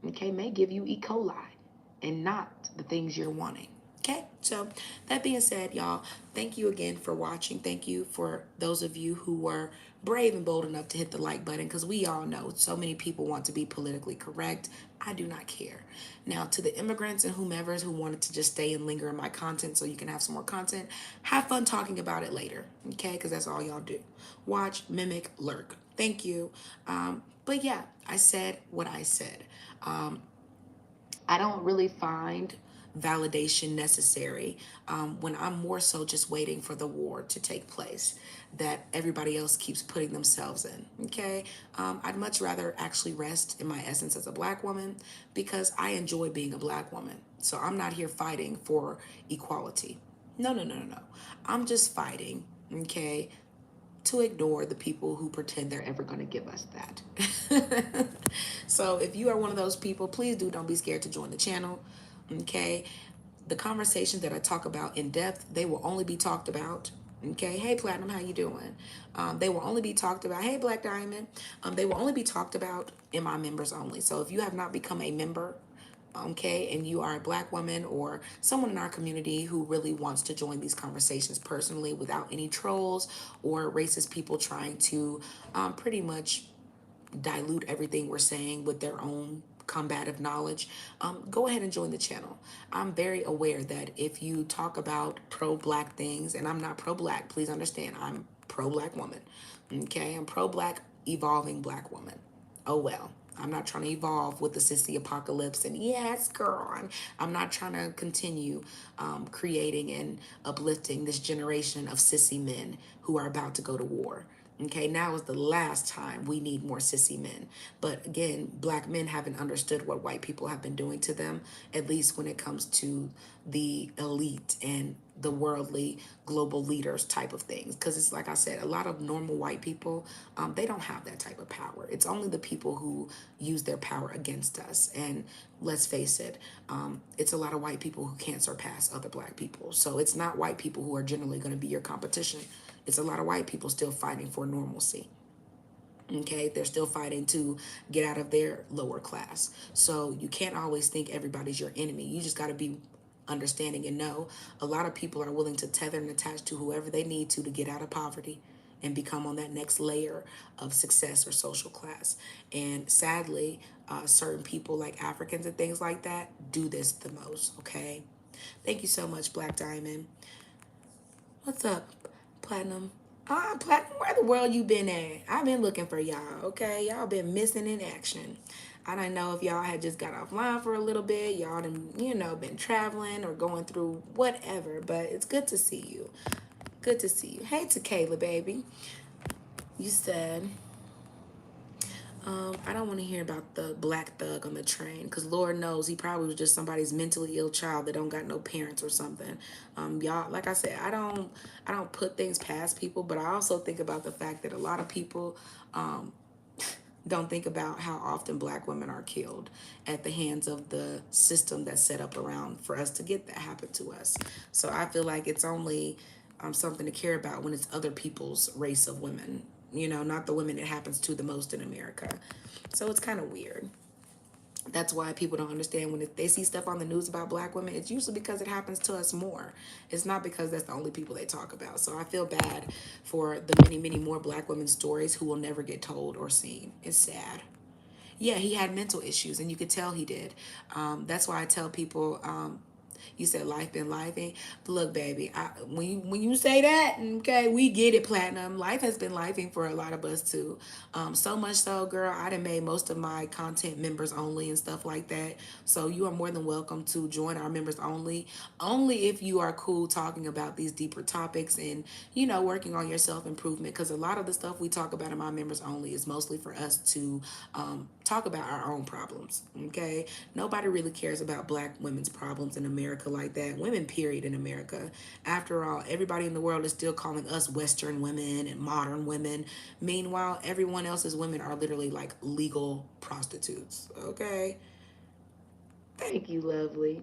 okay, may give you E. coli and not the things you're wanting. Okay, so that being said, y'all, thank you again for watching. Thank you for those of you who were brave and bold enough to hit the like button, because we all know so many people want to be politically correct. I do not care. Now, to the immigrants and whomevers who wanted to just stay and linger in my content so you can have some more content, have fun talking about it later, okay? Because that's all y'all do. Watch, mimic, lurk. Thank you. But yeah, I said what I said. I don't really find validation necessary when I'm more so just waiting for the war to take place that everybody else keeps putting themselves in. Okay, I'd much rather actually rest in my essence as a black woman, because I enjoy being a black woman. So I'm not here fighting for equality. No, no, no, no, no. I'm just fighting, okay, to ignore the people who pretend they're ever going to give us that. So if you are one of those people, please don't be scared to join the channel. Okay, the conversations that I talk about in depth, they will only be talked about. Okay, hey Platinum, how you doing? They will only be talked about. Hey Black Diamond, they will only be talked about in my members only. So if you have not become a member, okay, and you are a black woman or someone in our community who really wants to join these conversations personally without any trolls or racist people trying to pretty much dilute everything we're saying with their own combative knowledge, go ahead and join the channel. I'm very aware that if you talk about pro-black things, and I'm not pro-black, please understand, I'm pro-black woman, okay? I'm pro-black, evolving black woman. Oh well, I'm not trying to evolve with the sissy apocalypse and yes girl, I'm not trying to continue creating and uplifting this generation of sissy men who are about to go to war. Okay, now is the last time we need more sissy men. But again, black men haven't understood what white people have been doing to them, at least when it comes to the elite and the worldly global leaders type of things. Because it's like I said, a lot of normal white people, they don't have that type of power. It's only the people who use their power against us. And let's face it, it's a lot of white people who can't surpass other black people. So it's not white people who are generally going to be your competition. It's a lot of white people still fighting for normalcy. Okay, they're still fighting to get out of their lower class. So you can't always think everybody's your enemy. You just got to be understanding and know a lot of people are willing to tether and attach to whoever they need to get out of poverty and become on that next layer of success or social class. And sadly, certain people like Africans and things like that do this the most, okay? Thank you so much, Black Diamond. What's up, Platinum? Platinum, where the world you been at? I've been looking for y'all, okay? Y'all been missing in action. I don't know if y'all had just got offline for a little bit. Y'all done, been traveling or going through whatever, but it's good to see you. Good to see you. Hey, Tequila, baby. You said I don't want to hear about the black thug on the train because Lord knows he probably was just somebody's mentally ill child that don't got no parents or something. Y'all, like I said, I don't put things past people, but I also think about the fact that a lot of people don't think about how often black women are killed at the hands of the system that's set up around for us to get that happen to us. So I feel like it's only something to care about when it's other people's race of women, not the women it happens to the most in America. So it's kind of weird. That's why people don't understand when they see stuff on the news about black women. It's usually because it happens to us more. It's not because that's the only people they talk about. So I feel bad for the many, many more black women's stories who will never get told or seen. It's sad. Yeah, he had mental issues, and you could tell he did. That's why I tell people, you said life been lifing. Look, baby, when you say that, okay, we get it, Platinum. Life has been lifing for a lot of us too. So much so, girl, I done made most of my content members only and stuff like that. So you are more than welcome to join our members only if you are cool talking about these deeper topics and working on your self improvement. Because a lot of the stuff we talk about in my members only is mostly for us to talk about our own problems. Okay, nobody really cares about black women's problems in America like that. Women, period, in America. After all, everybody in the world is still calling us Western women and modern women. Meanwhile, everyone else's women are literally like legal prostitutes. Okay, thank you, lovely.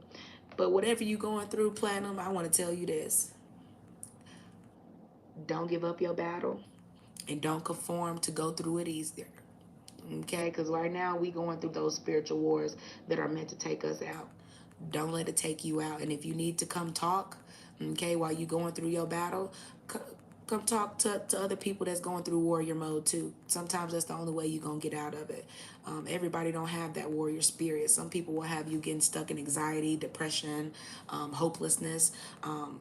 But whatever you going through, Platinum, I want to tell you this: don't give up your battle, and don't conform to go through it easier. Okay, because right now we going through those spiritual wars that are meant to take us out. Don't let it take you out. And if you need to come talk, okay, while you going through your battle, come talk to other people that's going through warrior mode too. Sometimes that's the only way you're gonna get out of it. Everybody don't have that warrior spirit. Some people will have you getting stuck in anxiety, depression, hopelessness,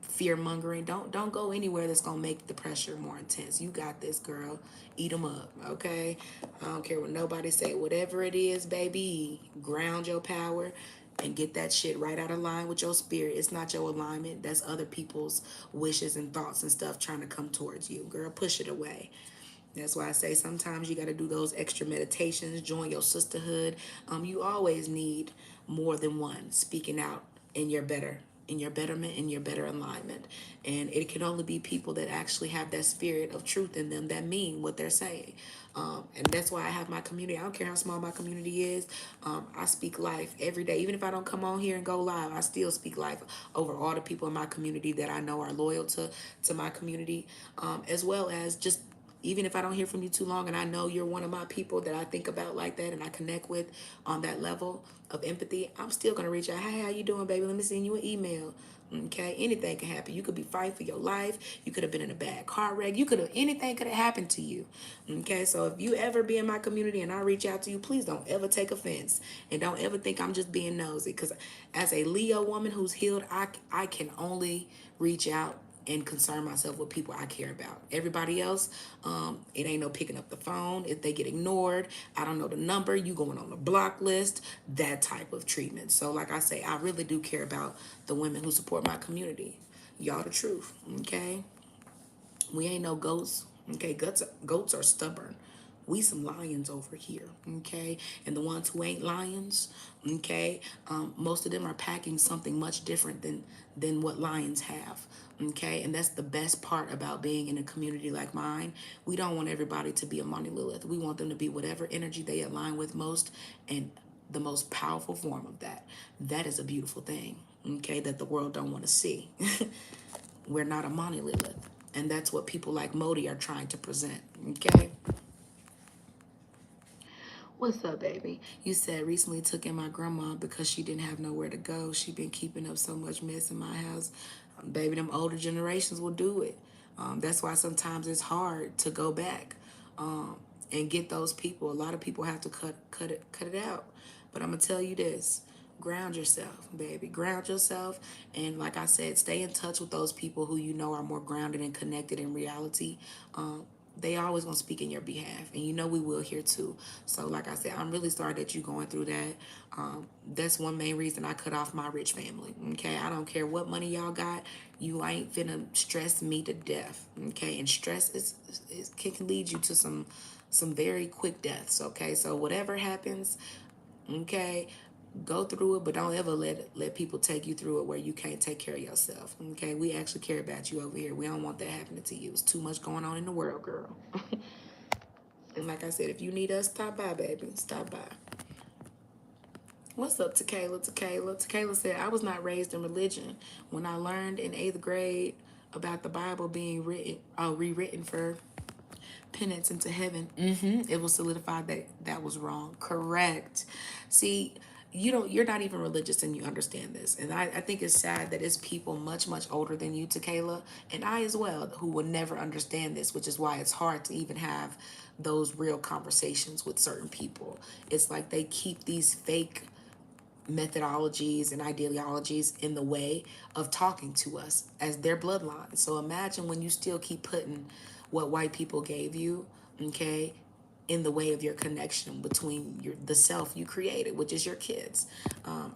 fear mongering. Don't go anywhere that's gonna make the pressure more intense. You got this, girl. Eat them up, okay? I don't care what nobody say. Whatever it is, baby, ground your power and get that shit right out of line with your spirit. It's not your alignment. That's other people's wishes and thoughts and stuff trying to come towards you. Girl, push it away. That's why I say sometimes you got to do those extra meditations, join your sisterhood. You always need more than one speaking out in your betterment, in your better alignment. And it can only be people that actually have that spirit of truth in them that mean what they're saying. And that's why I have my community. I don't care how small my community is. I speak life every day. Even if I don't come on here and go live, I still speak life over all the people in my community that I know are loyal to my community, as well as just even if I don't hear from you too long and I know you're one of my people that I think about like that and I connect with on that level of empathy, I'm still going to reach out. Hey, how you doing, baby? Let me send you an email. Okay, anything can happen. You could be fighting for your life. You could have been in a bad car wreck. Anything could have happened to you. Okay, so if you ever be in my community and I reach out to you, please don't ever take offense and don't ever think I'm just being nosy. Because as a Leo woman who's healed, I can only reach out and concern myself with people I care about. Everybody else, it ain't no picking up the phone. If they get ignored, I don't know the number, you going on the block list, that type of treatment. So like I say, I really do care about the women who support my community. Y'all the truth, okay? We ain't no goats, okay? Goats are stubborn. We some lions over here, okay? And the ones who ain't lions, okay, most of them are packing something much different than what lions have, okay? And that's the best part about being in a community like mine. We don't want everybody to be a Monty Lilith. We want them to be whatever energy they align with most, and the most powerful form of that. That is a beautiful thing, okay, that the world don't want to see. We're not a monolith. And that's what people like Modi are trying to present. Okay? What's up, baby? You said recently took in my grandma because she didn't have nowhere to go. She been keeping up so much mess in my house. Baby, them older generations will do it. That's why sometimes it's hard to go back and get those people. A lot of people have to cut it out. But I'm gonna tell you this: ground yourself, baby. Ground yourself, and like I said, stay in touch with those people who you know are more grounded and connected in reality. They always gonna speak in your behalf, and you know we will here too. So, like I said, I'm really sorry that you're going through that. That's one main reason I cut off my rich family. Okay, I don't care what money y'all got. You ain't finna stress me to death. Okay, and stress is can lead you to some very quick deaths. Okay, so whatever happens, okay, go through it, but don't ever let people take you through it where you can't take care of yourself. Okay, we actually care about you over here. We don't want that happening to you. It's too much going on in the world, girl. And like I said, if you need us, stop by, baby. Stop by. What's up, Tequila? Tequila said, I was not raised in religion. When I learned in 8th grade about the Bible being rewritten for penance into heaven, it was solidified that that was wrong. Correct. See, you're not even religious and you understand this. And I think it's sad that it's people much, much older than you, Tequila, and I as well, who will never understand this, which is why it's hard to even have those real conversations with certain people. It's like they keep these fake methodologies and ideologies in the way of talking to us as their bloodline. So imagine when you still keep putting what white people gave you, okay, in the way of your connection between the self you created, which is your kids.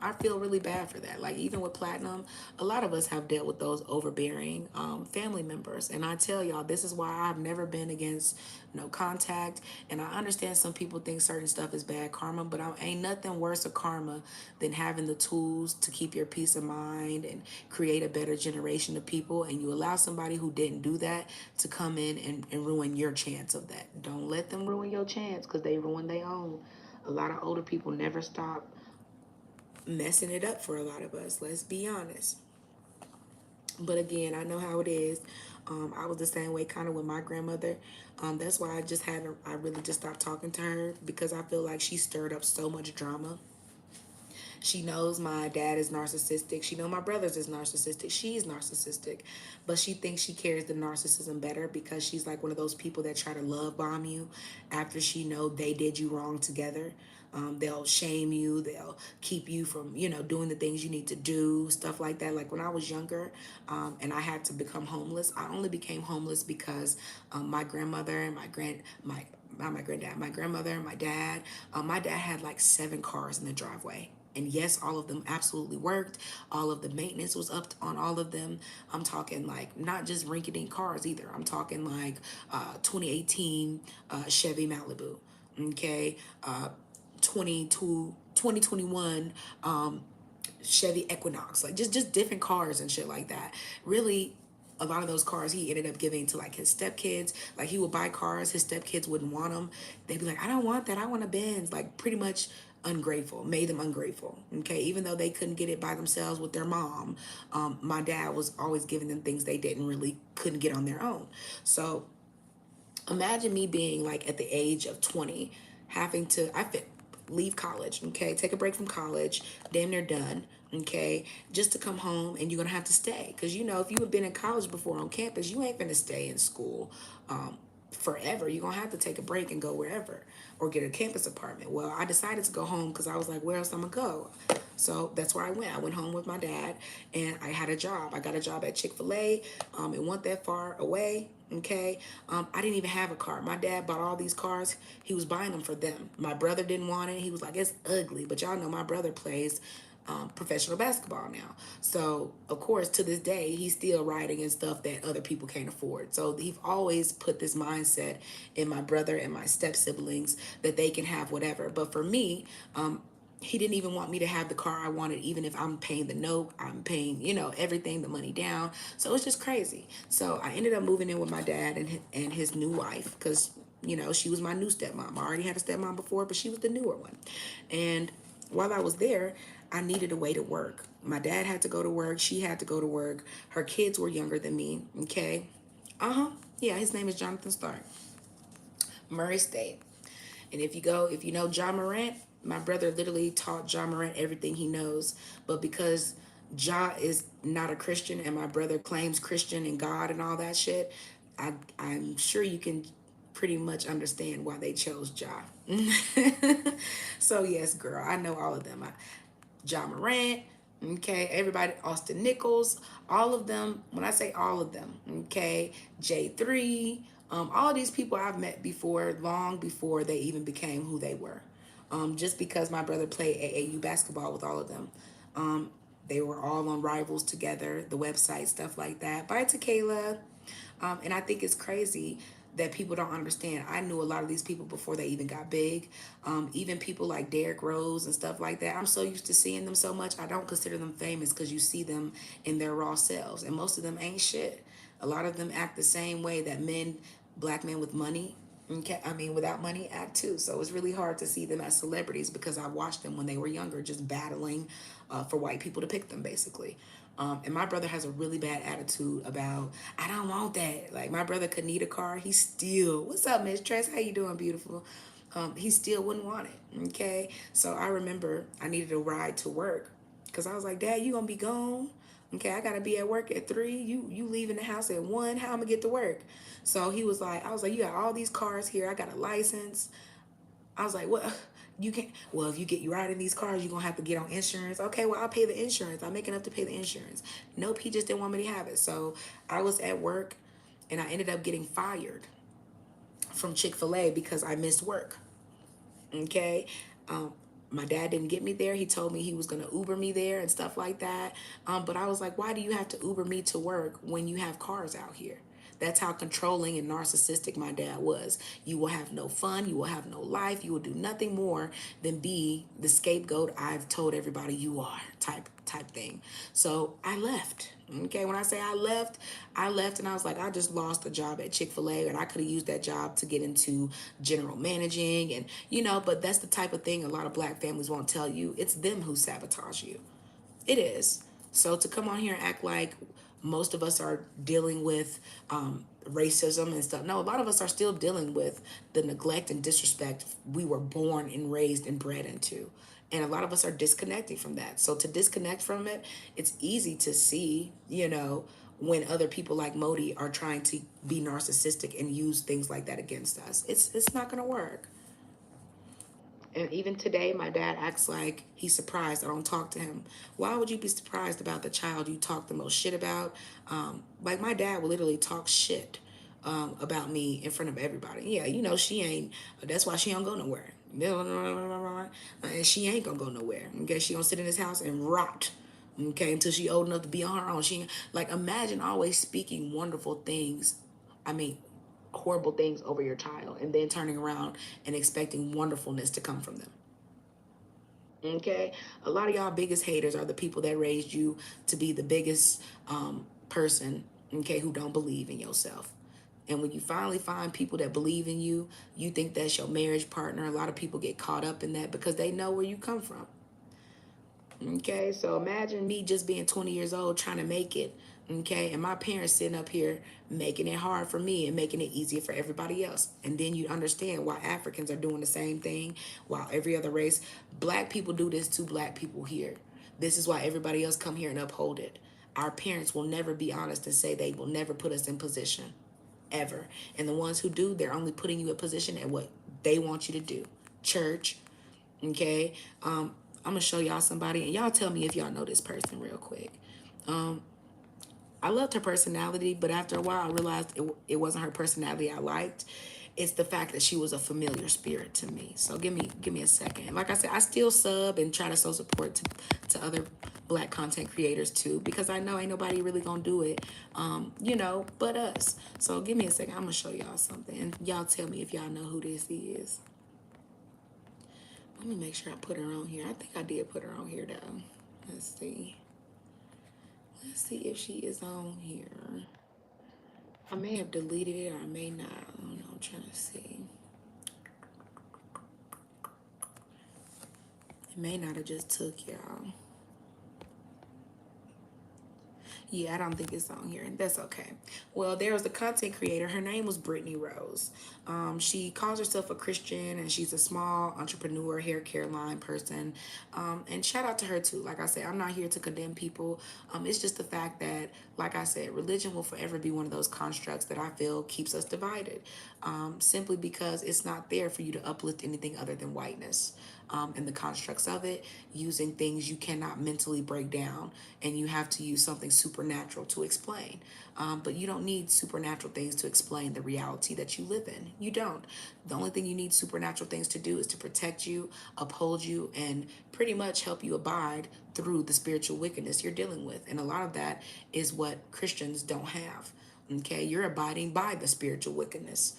I feel really bad for that. Like even with platinum, a lot of us have dealt with those overbearing family members, and I tell y'all, this is why I've never been against no contact. And I understand some people think certain stuff is bad karma, but ain't nothing worse of karma than having the tools to keep your peace of mind and create a better generation of people, and you allow somebody who didn't do that to come in and ruin your chance of that. Don't let them ruin your chance, because they ruin their own. A lot of older people never stop messing it up for a lot of us. Let's be honest. But again, I know how it is. I was the same way kind of with my grandmother. That's why I really just stopped talking to her, because I feel like she stirred up so much drama. She knows my dad is narcissistic. She know my brothers is narcissistic. She's narcissistic, but she thinks she carries the narcissism better because she's like one of those people that try to love bomb you after she know they did you wrong together. They'll shame you. They'll keep you from, doing the things you need to do, stuff like that. Like when I was younger, and I had to become homeless, I only became homeless because my grandmother and my not my granddad, my grandmother and my dad. My dad had like 7 cars in the driveway. And yes, all of them absolutely worked. All of the maintenance was up on all of them. I'm talking like not just rinky-dink cars either. I'm talking like 2018 Chevy Malibu. Okay, 2021 Chevy Equinox, like just different cars and shit like that. Really, a lot of those cars he ended up giving to like his stepkids. Like he would buy cars, his stepkids wouldn't want them. They'd be like, I don't want that. I want a Benz. Like pretty much ungrateful, made them ungrateful. Okay, even though they couldn't get it by themselves with their mom, my dad was always giving them things they didn't really couldn't get on their own. So imagine me being like at the age of 20, having to leave college, okay, take a break from college, damn near done, okay, just to come home, and you're gonna have to stay, because if you have been in college before on campus, you ain't gonna stay in school forever. You're gonna have to take a break and go wherever, or get a campus apartment. Well, I decided to go home because I was like, where else I'm gonna go? So that's where I went. I went home with my dad, and I had a job. I got a job at Chick-fil-A. It wasn't that far away. Okay. I didn't even have a car. My dad bought all these cars. He was buying them for them. My brother didn't want it. He was like, it's ugly. But y'all know my brother plays professional basketball now. So, of course, to this day, he's still riding in stuff that other people can't afford. So, he's always put this mindset in my brother and my step siblings that they can have whatever. But for me, he didn't even want me to have the car I wanted, even if I'm paying the note, I'm paying, everything, the money down. So it's just crazy. So I ended up moving in with my dad and his new wife, because, she was my new stepmom. I already had a stepmom before, but she was the newer one. And while I was there, I needed a way to work. My dad had to go to work. She had to go to work. Her kids were younger than me. Okay. Yeah, his name is Jonathan Stark. Murray State. And if you know John Morant, my brother literally taught John Morant everything he knows. But because Ja is not a Christian and my brother claims Christian and God and all that shit, I'm sure you can pretty much understand why they chose Ja. So yes, girl, I know all of them. Ja Morant, okay, everybody, Austin Nichols, all of them. When I say all of them, okay, J3, all these people I've met before, long before they even became who they were. Just because my brother played AAU basketball with all of them. Um, they were all on Rivals together, the website, stuff like that. Bye to Kayla. And I think it's crazy that people don't understand. I knew a lot of these people before they even got big. Even people like Derrick Rose and stuff like that. I'm so used to seeing them so much. I don't consider them famous because you see them in their raw selves. And most of them ain't shit. A lot of them act the same way that men, black men with money, okay, I mean, without money, act too. So it's really hard to see them as celebrities because I watched them when they were younger, just battling for white people to pick them, basically. And my brother has a really bad attitude about, I don't want that. Like, my brother could need a car. He still, what's up, Miss Tress? How you doing, beautiful? He still wouldn't want it, okay? So I remember I needed a ride to work because I was like, Dad, you gonna be gone? Okay, I gotta be at work at 3. You leaving the house at 1. How I'm gonna get to work? So he was like, I was like, you got all these cars here. I got a license. I was like, what? You can't. Well, if you ride in these cars, you're gonna have to get on insurance. Okay, well, I'll pay the insurance. I make enough to pay the insurance. Nope, he just didn't want me to have it. So I was at work, and I ended up getting fired from Chick-fil-A because I missed work. Okay. Um, my dad didn't get me there. He told me he was gonna Uber me there and stuff like that. But I was like, why do you have to Uber me to work when you have cars out here? That's how controlling and narcissistic my dad was. You will have no fun. You will have no life. You will do nothing more than be the scapegoat I've told everybody you are type thing. So I left. Okay, when I say I left and I was like, I just lost a job at Chick-fil-A and I could have used that job to get into general managing and but that's the type of thing a lot of black families won't tell you. It's them who sabotage you. It is. So to come on here and act like most of us are dealing with racism and stuff. No, a lot of us are still dealing with the neglect and disrespect we were born and raised and bred into. And a lot of us are disconnecting from that. So to disconnect from it, it's easy to see, when other people like Modi are trying to be narcissistic and use things like that against us. It's not gonna work. And even today, my dad acts like he's surprised I don't talk to him. Why would you be surprised about the child you talk the most shit about? Like, my dad will literally talk shit about me in front of everybody. Yeah, she ain't, that's why she don't go nowhere. And she ain't gonna go nowhere. Okay, she gonna sit in this house and rot. Okay, until she old enough to be on her own. She, like, imagine always speaking wonderful things. I mean, horrible things over your child and then turning around and expecting wonderfulness to come from them. Okay, a lot of y'all biggest haters are the people that raised you to be the biggest person, okay, who don't believe in yourself. And when you finally find people that believe in you, you think that's your marriage partner. A lot of people get caught up in that because they know where you come from. Okay, so imagine me just being 20 years old trying to make it. Okay, and my parents sitting up here making it hard for me and making it easier for everybody else. And then you understand why Africans are doing the same thing while every other race, black people do this to black people here. This is why everybody else come here and uphold it. Our parents will never be honest and say they will never put us in position, ever. And the ones who do, they're only putting you in position at what they want you to do. Church, okay. I'm gonna show y'all somebody and y'all tell me if y'all know this person real quick. I loved her personality, but after a while I realized it wasn't her personality I liked. It's the fact that she was a familiar spirit to me. So give me a second. Like I said, I still sub and try to show support to other black content creators too, because I know ain't nobody really gonna do it, but us. So give me a second. I'm gonna show y'all something and y'all tell me if y'all know who this is. Let me make sure I put her on here. I think I did put her on here though. Let's see. Let's see if she is on here. I may have deleted it or I may not. I don't know. I'm trying to see. It may not have just took y'all. Yeah, I don't think it's on here. That's okay. Well, there was a content creator. Her name was Brittany Rose. She calls herself a Christian and she's a small entrepreneur, hair care line person. And shout out to her too. Like I said, I'm not here to condemn people. It's just the fact that, like I said, religion will forever be one of those constructs that I feel keeps us divided. Simply because it's not there for you to uplift anything other than whiteness. And the constructs of it, using things you cannot mentally break down, and you have to use something supernatural to explain. But you don't need supernatural things to explain the reality that you live in. You don't. The only thing you need supernatural things to do is to protect you, uphold you, and pretty much help you abide through the spiritual wickedness you're dealing with. And a lot of that is what Christians don't have. Okay, you're abiding by the spiritual wickedness,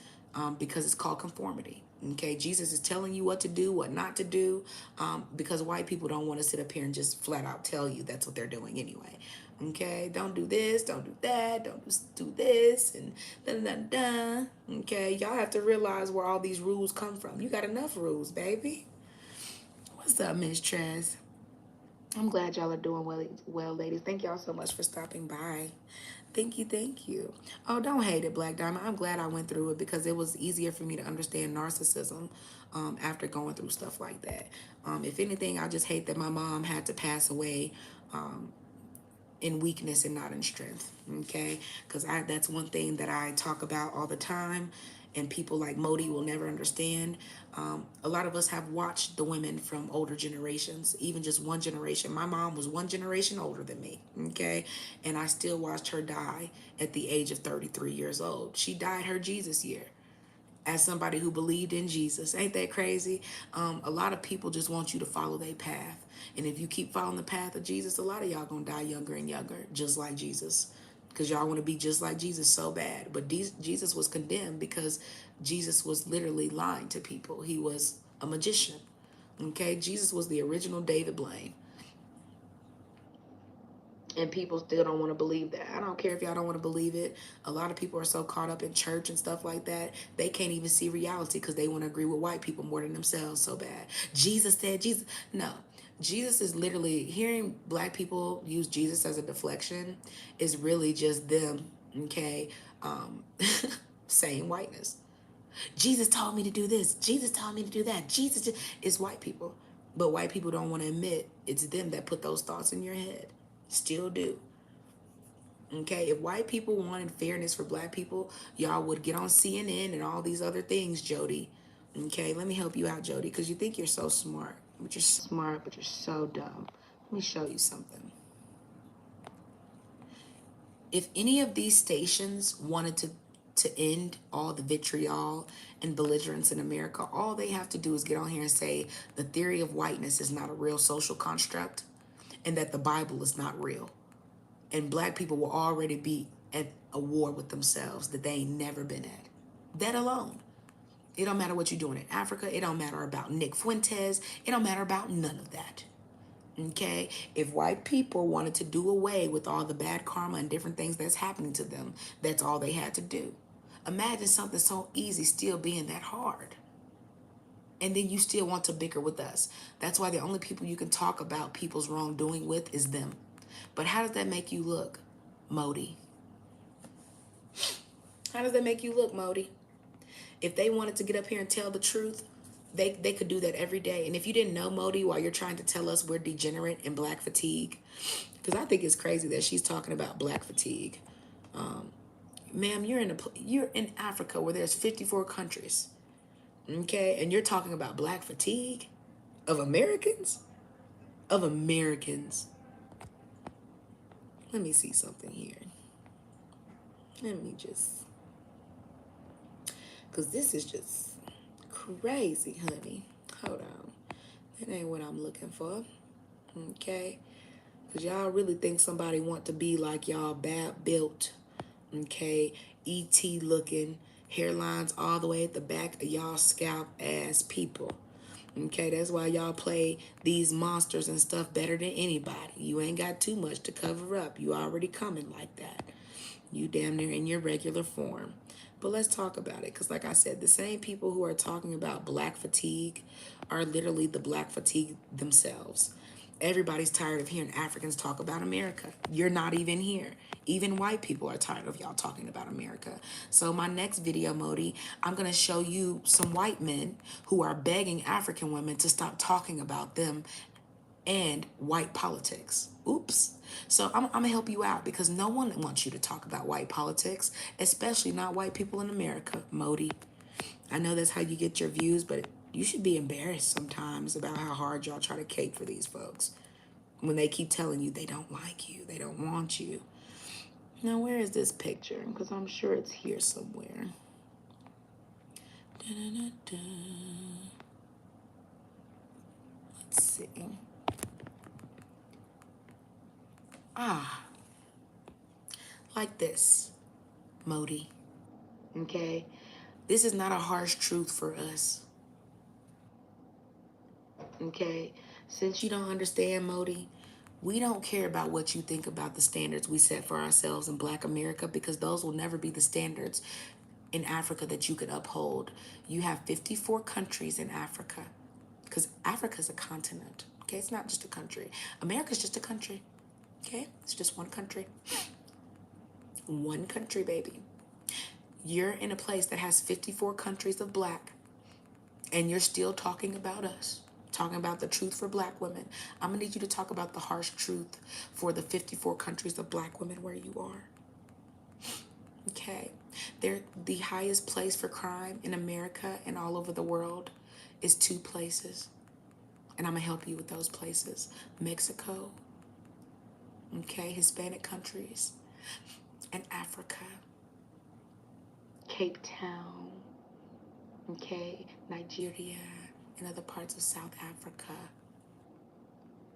because it's called conformity. Okay, Jesus is telling you what to do, what not to do, because white people don't want to sit up here and just flat out tell you that's what they're doing anyway. Okay, don't do this, don't do that, don't do this, and da da da. Okay, y'all have to realize where all these rules come from. You got enough rules, baby. What's up, Miss Tress? I'm glad y'all are doing well, ladies. Thank y'all so much for stopping by. Thank you, thank you. Oh, don't hate it, Black Diamond. I'm glad I went through it because it was easier for me to understand narcissism after going through stuff like that. If anything, I just hate that my mom had to pass away in weakness and not in strength. Okay, because I that's one thing that I talk about all the time, and people like Modi will never understand. A lot of us have watched the women from older generations, even just one generation. My mom was one generation older than me. Okay, and I still watched her die at the age of 33 years old. She died her Jesus year as somebody who believed in Jesus. Ain't that crazy? A lot of people just want you to follow their path. And if you keep following the path of Jesus, a lot of y'all gonna die younger and younger, just like Jesus. Because y'all want to be just like Jesus so bad. But Jesus was condemned because Jesus was literally lying to people. He was a magician. Okay? Jesus was the original David Blaine. And people still don't want to believe that. I don't care if y'all don't want to believe it. A lot of people are so caught up in church and stuff like that, they can't even see reality because they want to agree with white people more than themselves so bad. Jesus said, Jesus. No. Jesus is literally, hearing black people use Jesus as a deflection is really just them, okay, saying whiteness. Jesus told me to do this. Jesus told me to do that. Jesus is white people. But white people don't want to admit it's them that put those thoughts in your head. Still do. Okay, if white people wanted fairness for black people, y'all would get on CNN and all these other things, Jody. Okay, let me help you out, Jody, because you think you're so smart. But you're smart, but you're so dumb. Let me show you something. If any of these stations wanted to end all the vitriol and belligerence in America, all they have to do is get on here and say the theory of whiteness is not a real social construct and that the Bible is not real. And black people will already be at a war with themselves that they ain't never been at. That alone. It don't matter what you're doing in Africa. It don't matter about Nick Fuentes. It don't matter about none of that. Okay? If white people wanted to do away with all the bad karma and different things that's happening to them, that's all they had to do. Imagine something so easy still being that hard. And then you still want to bicker with us. That's why the only people you can talk about people's wrongdoing with is them. But how does that make you look, Modi? How does that make you look, Modi? If they wanted to get up here and tell the truth, they could do that every day. And if you didn't know, Modi, while you're trying to tell us we're degenerate and black fatigue, because I think it's crazy that she's talking about black fatigue. Ma'am, you're in Africa where there's 54 countries, okay, and you're talking about black fatigue of Americans, of Americans. Let me see something here. Let me just, because this is just crazy, honey. Hold on. That ain't what I'm looking for. Okay? Because y'all really think somebody want to be like y'all, bad built. Okay? E.T. looking. Hairlines all the way at the back of y'all scalp ass people. Okay? That's why y'all play these monsters and stuff better than anybody. You ain't got too much to cover up. You already coming like that. You damn near in your regular form. But let's talk about it. Because like I said, the same people who are talking about black fatigue are literally the black fatigue themselves. Everybody's tired of hearing Africans talk about America. You're not even here. Even white people are tired of y'all talking about America. So my next video, Modi, I'm going to show you some white men who are begging African women to stop talking about them and white politics. Oops. So I'm going to help you out because no one wants you to talk about white politics, especially not white people in America, Modi. I know that's how you get your views, but you should be embarrassed sometimes about how hard y'all try to cape for these folks when they keep telling you they don't like you, they don't want you. Now, where is this picture? Because I'm sure it's here somewhere. Da-da-da-da. Let's see. Like this, Modi. Okay? This is not a harsh truth for us. Okay? Since you don't understand, Modi, we don't care about what you think about the standards we set for ourselves in Black America because those will never be the standards in Africa that you could uphold. You have 54 countries in Africa because Africa is a continent. Okay, it's not just a country. America's just a country. Okay, it's just one country. One country, baby. You're in a place that has 54 countries of Black, and you're still talking about us, talking about the truth for Black women. I'm gonna need you to talk about the harsh truth for the 54 countries of Black women where you are. Okay, they're the highest place for crime in America and all over the world is two places, and I'm gonna help you with those places: Mexico, okay, Hispanic countries, and Africa, Cape Town, okay, Nigeria, and other parts of South Africa.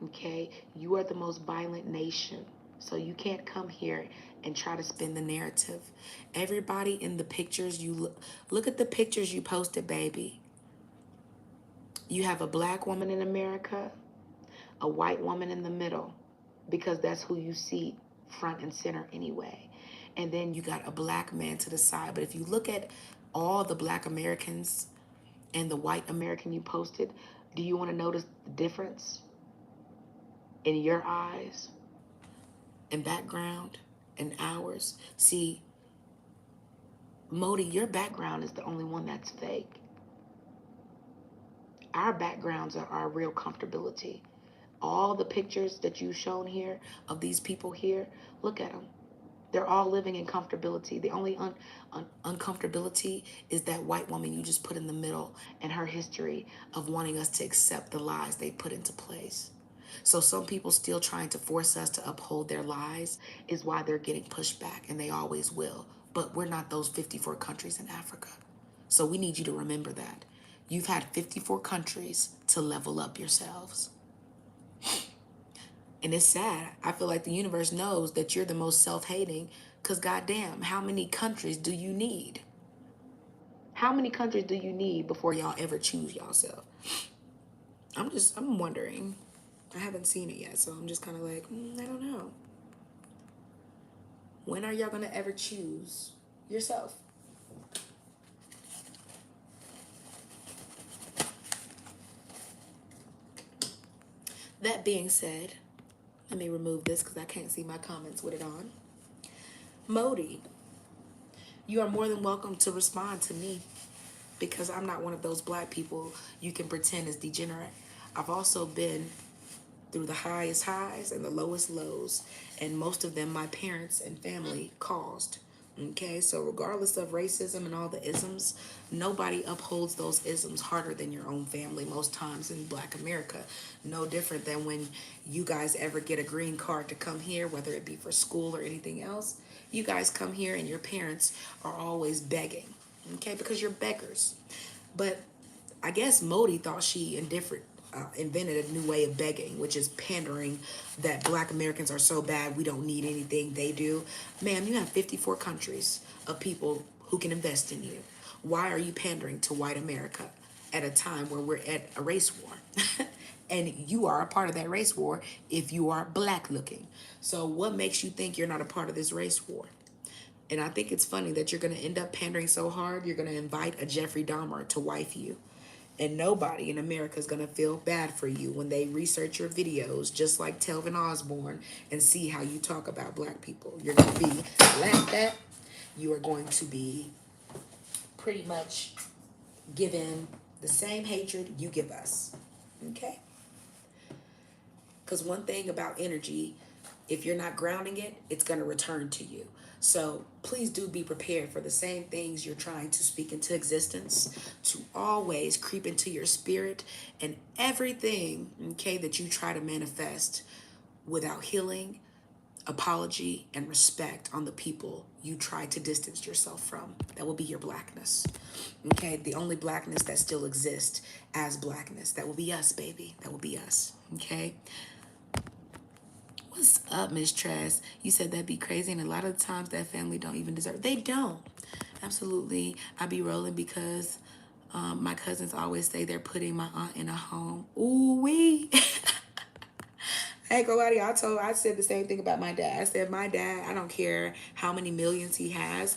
Okay, you are the most violent nation, so you can't come here and try to spin the narrative. Everybody in the pictures, you look at the pictures you posted, baby. You have a Black woman in America, a white woman in the middle, because that's who you see front and center anyway. And then you got a Black man to the side. But if you look at all the Black Americans and the white American you posted, do you want to notice the difference in your eyes and background and ours? See, Modi, your background is the only one that's fake. Our backgrounds are our real comfortability. All the pictures that you've shown here of these people here, look at them. They're all living in comfortability. The only uncomfortability is that white woman you just put in the middle and her history of wanting us to accept the lies they put into place. So some people still trying to force us to uphold their lies is why they're getting pushed back, and they always will. But we're not those 54 countries in Africa. So we need you to remember that. You've had 54 countries to level up yourselves. And it's sad. I feel like the universe knows that you're the most self-hating because goddamn, how many countries do you need? How many countries do you need before y'all ever choose yourself? I'm wondering. I haven't seen it yet, so I'm just kind of like, I don't know. When are y'all going to ever choose yourself? That being said, let me remove this because I can't see my comments with it on. Modi, you are more than welcome to respond to me because I'm not one of those Black people you can pretend is degenerate. I've also been through the highest highs and the lowest lows, and most of them my parents and family caused. Okay, so regardless of racism and all the isms, nobody upholds those isms harder than your own family most times in Black America. No different than when you guys ever get a green card to come here, whether it be for school or anything else. You guys come here and your parents are always begging, okay, because you're beggars. But I guess Modi thought she invented a new way of begging, which is pandering that Black Americans are so bad we don't need anything they do. Ma'am, you have 54 countries of people who can invest in you. Why are you pandering to white America at a time where we're at a race war? And you are a part of that race war if you are Black looking. So what makes you think you're not a part of this race war? And I think it's funny that you're going to end up pandering so hard, you're going to invite a Jeffrey Dahmer to wife you. And nobody in America is going to feel bad for you when they research your videos, just like Telvin Osborne, and see how you talk about black people. You're going to be laughed at. You are going to be pretty much given the same hatred you give us. Okay? Because one thing about energy, if you're not grounding it, it's going to return to you. So please do be prepared for the same things you're trying to speak into existence to always creep into your spirit, and everything, okay, that you try to manifest without healing, apology, and respect on the people you try to distance yourself from. That will be your blackness. Okay, the only blackness that still exists as blackness. That will be us, baby. That will be us. Okay. What's up, Miss Tress? You said that'd be crazy, and a lot of the times that family don't even deserve. They don't. Absolutely, I be rolling because my cousins always say they're putting my aunt in a home. Ooh wee. I ain't gonna lie to you. I said the same thing about my dad. I said my dad, I don't care how many millions he has,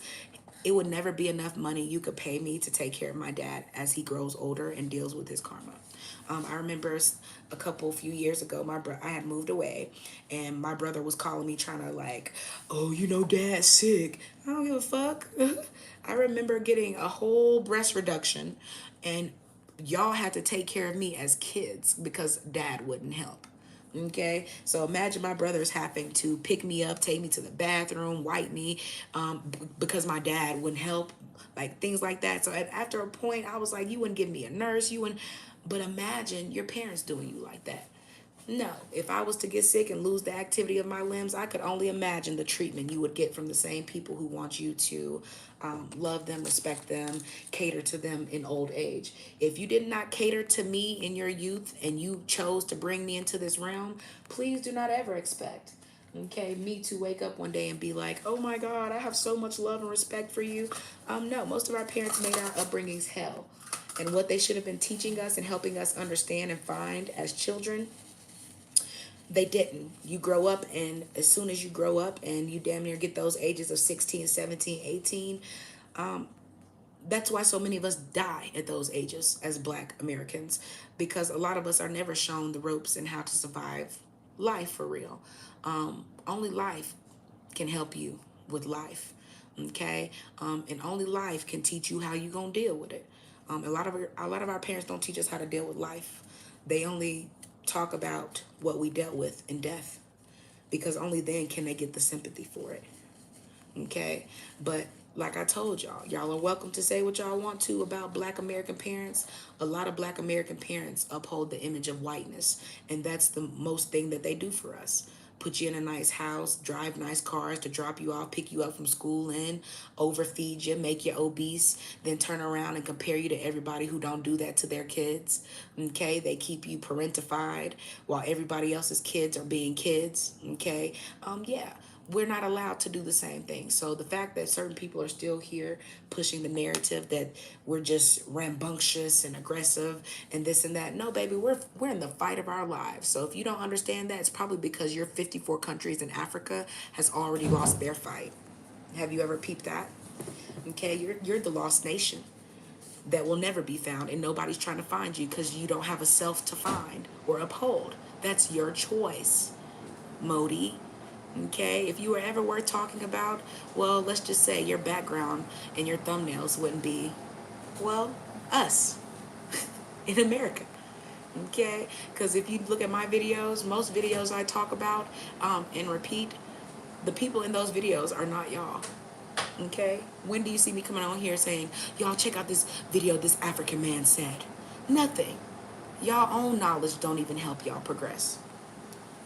it would never be enough money you could pay me to take care of my dad as he grows older and deals with his karma. I remember a few years ago, I had moved away, and my brother was calling me trying to like, oh, dad's sick. I don't give a fuck. I remember getting a whole breast reduction, and y'all had to take care of me as kids because dad wouldn't help. Okay, so imagine my brothers having to pick me up, take me to the bathroom, wipe me, because my dad wouldn't help, like things like that. So after a point, I was like, you wouldn't give me a nurse, you wouldn't. But imagine your parents doing you like that. No, if I was to get sick and lose the activity of my limbs, I could only imagine the treatment you would get from the same people who want you to love them, respect them, cater to them in old age. If you did not cater to me in your youth and you chose to bring me into this realm, please do not ever expect, okay, me to wake up one day and be like, oh my God, I have so much love and respect for you. No, most of our parents made our upbringings hell. And what they should have been teaching us and helping us understand and find as children, they didn't. You grow up, and as soon as you grow up and you damn near get those ages of 16, 17, 18, that's why so many of us die at those ages as Black Americans, because a lot of us are never shown the ropes and how to survive life for real. Only life can help you with life, okay? And only life can teach you how you gonna deal with it. A lot of our parents don't teach us how to deal with life. They only talk about what we dealt with in death, because only then can they get the sympathy for it. Okay, but like I told y'all are welcome to say what y'all want to about Black American parents. A lot of Black American parents uphold the image of whiteness, and that's the most thing that they do for us. Put you in a nice house, drive nice cars to drop you off, pick you up from school, and overfeed you, make you obese, then turn around and compare you to everybody who don't do that to their kids. Okay, they keep you parentified while everybody else's kids are being kids. Okay, yeah, we're not allowed to do the same thing. So the fact that certain people are still here pushing the narrative that we're just rambunctious and aggressive and this and that, no, baby, we're in the fight of our lives. So if you don't understand that, it's probably because your 54 countries in Africa has already lost their fight. Have you ever peeped that? Okay, you're the lost nation that will never be found, and nobody's trying to find you because you don't have a self to find or uphold. That's your choice, Modi. Okay, if you were ever worth talking about, well, let's just say your background and your thumbnails wouldn't be, well, us in America. Okay, because if you look at my videos, most videos I talk about and repeat, the people in those videos are not y'all. Okay, when do you see me coming on here saying, y'all check out this video this African man said? Nothing. Y'all own knowledge don't even help y'all progress.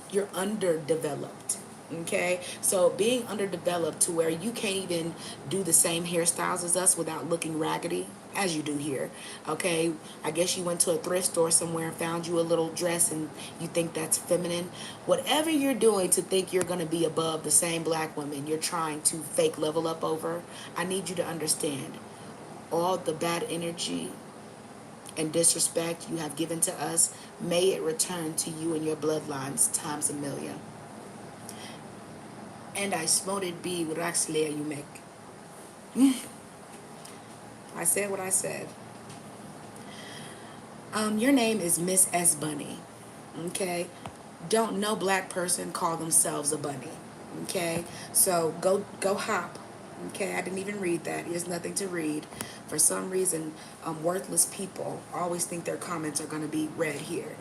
You're underdeveloped. Okay, so being underdeveloped to where you can't even do the same hairstyles as us without looking raggedy as you do here. Okay, I guess you went to a thrift store somewhere and found you a little dress and you think that's feminine. Whatever you're doing to think you're going to be above the same Black women you're trying to fake level up over, I need you to understand all the bad energy and disrespect you have given to us, may it return to you and your bloodlines times a million. And I smote it be with Raxlea you make. I said what I said. Your name is Miss S. Bunny. Okay? Don't no black person call themselves a bunny. Okay? So go hop. Okay, I didn't even read that. There's nothing to read. For some reason, worthless people always think their comments are going to be read here.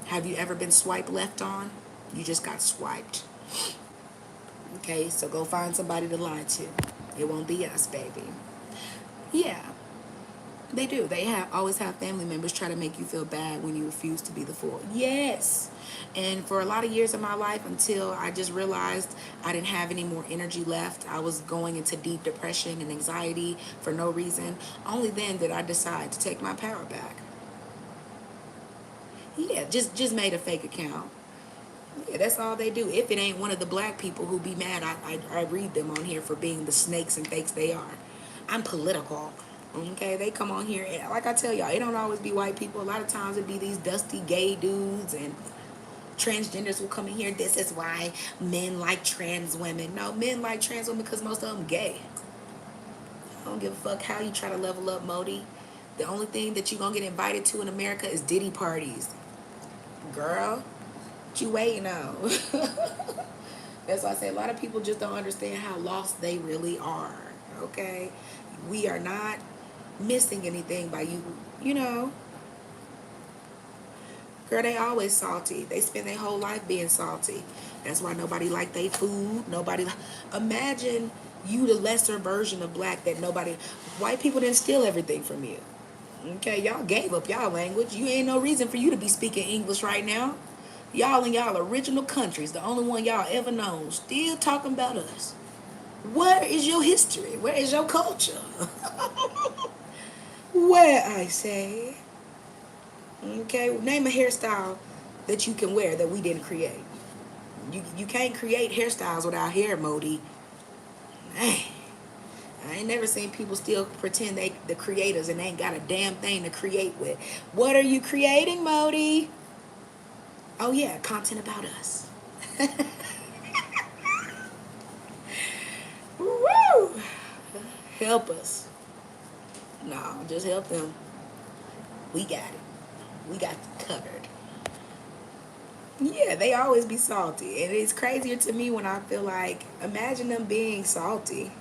Have you ever been swiped left on? You just got swiped. Okay, so go find somebody to lie to. It won't be us, baby. Yeah, they do. They have always have family members try to make you feel bad when you refuse to be the fool. Yes. And for a lot of years of my life, until I just realized I didn't have any more energy left, I was going into deep depression and anxiety for no reason. Only then did I decide to take my power back. Yeah, just made a fake account. Yeah, that's all they do. If it ain't one of the black people who be mad, I read them on here for being the snakes and fakes they are. I'm political. Okay, they come on here, and like I tell y'all, it don't always be white people. A lot of times it be these dusty gay dudes, and transgenders will come in here. This is why men like trans women. No, men like trans women because most of them gay. I don't give a fuck how you try to level up, Modi. The only thing that you gonna get invited to in America is Diddy parties. Girl, what you waiting on? That's why I say a lot of people just don't understand how lost they really are. Okay? We are not missing anything by you. Girl, they always salty. They spend their whole life being salty. That's why nobody like their food. Nobody. Imagine you the lesser version of black that nobody. White people didn't steal everything from you. Okay, y'all gave up y'all language. You ain't no reason for you to be speaking English right now. Y'all in y'all original countries, the only one y'all ever known, still talking about us. Where is your history? Where is your culture? Where, I say? Okay, name a hairstyle that you can wear that we didn't create. You can't create hairstyles without hair, Modi. Man, I ain't never seen people still pretend they the creators and they ain't got a damn thing to create with. What are you creating, Modi? Oh yeah, content about us. Woo! Help us. No, just help them. We got it. We got it covered. Yeah, they always be salty. And it's crazier to me when I feel like, imagine them being salty.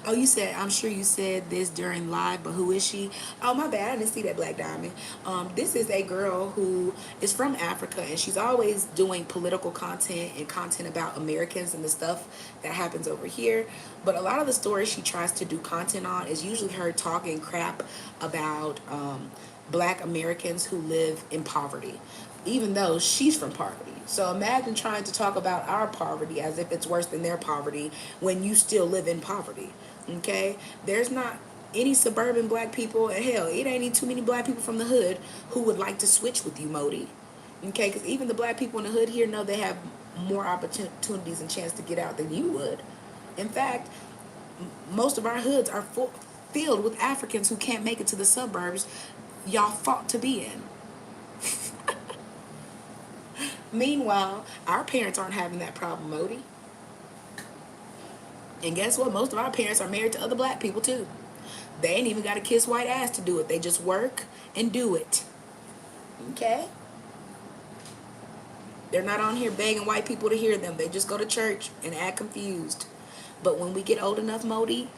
Oh, you said, I'm sure you said this during live, but who is she? Oh, my bad. I didn't see that Black Diamond. This is a girl who is from Africa, and she's always doing political content and content about Americans and the stuff that happens over here. But a lot of the stories she tries to do content on is usually her talking crap about black Americans who live in poverty, even though she's from poverty. So imagine trying to talk about our poverty as if it's worse than their poverty when you still live in poverty. Okay? There's not any suburban black people, and hell, it ain't even too many black people from the hood who would like to switch with you, Modi. Okay? Because even the black people in the hood here know they have more opportunities and chance to get out than you would. In fact, most of our hoods are filled with Africans who can't make it to the suburbs y'all fought to be in. Meanwhile, our parents aren't having that problem, Modi. And guess what? Most of our parents are married to other black people too. They ain't even got to kiss white ass to do it. They just work and do it. Okay? They're not on here begging white people to hear them. They just go to church and act confused. But when we get old enough, Modi,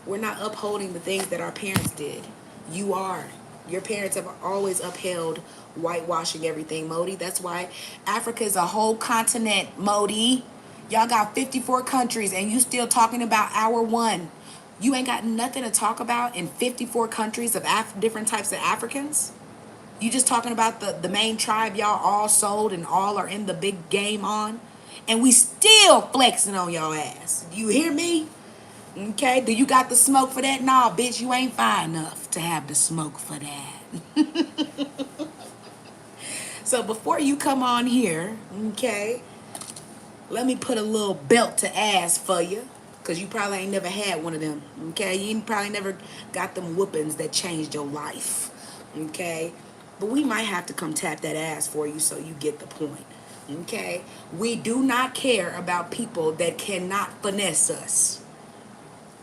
we're not upholding the things that our parents did. You are. Your parents have always upheld whitewashing everything, Modi. That's why Africa is a whole continent, Modi. Y'all got 54 countries and you still talking about our one. You ain't got nothing to talk about in 54 countries of different types of Africans? You just talking about the main tribe y'all all sold and all are in the big game on? And we still flexing on y'all ass. Do you hear me? Okay, do you got the smoke for that? Nah, bitch, you ain't fine enough to have the smoke for that. So before you come on here, okay, let me put a little belt to ass for you. Because you probably ain't never had one of them. Okay, you probably never got them whoopings that changed your life. Okay, but we might have to come tap that ass for you so you get the point. Okay, we do not care about people that cannot finesse us.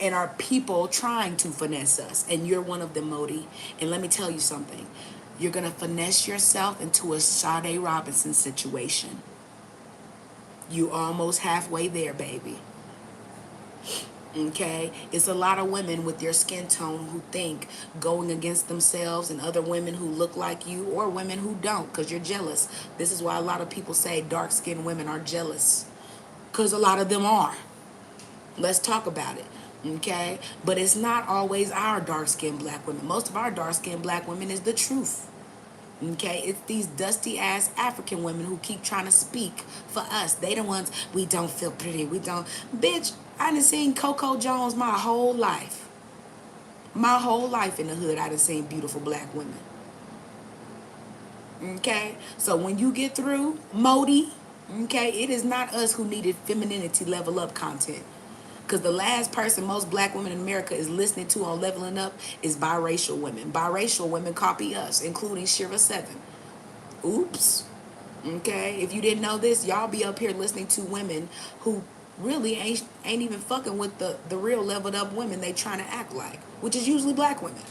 and are people trying to finesse us. And you're one of them, Modi. And let me tell you something. You're going to finesse yourself into a Sade Robinson situation. You almost halfway there, baby. Okay, it's a lot of women with your skin tone who think going against themselves and other women who look like you, or women who don't, because you're jealous. This is why a lot of people say dark skinned women are jealous, because a lot of them are. Let's talk about it. Okay, but it's not always our dark skinned black women. Most of our dark skinned black women is the truth. Okay, it's these dusty ass African women who keep trying to speak for us. They the ones, we don't feel pretty. We don't. Bitch, I done seen Coco Jones my whole life. My whole life in the hood, I done seen beautiful black women. Okay, so when you get through Modi, okay, it is not us who needed femininity level up content. Because the last person most black women in America is listening to on leveling up is biracial women. Biracial women copy us, including Shiva 7. Oops. Okay, if you didn't know this, y'all be up here listening to women who really ain't even fucking with the real leveled up women they trying to act like, which is usually black women.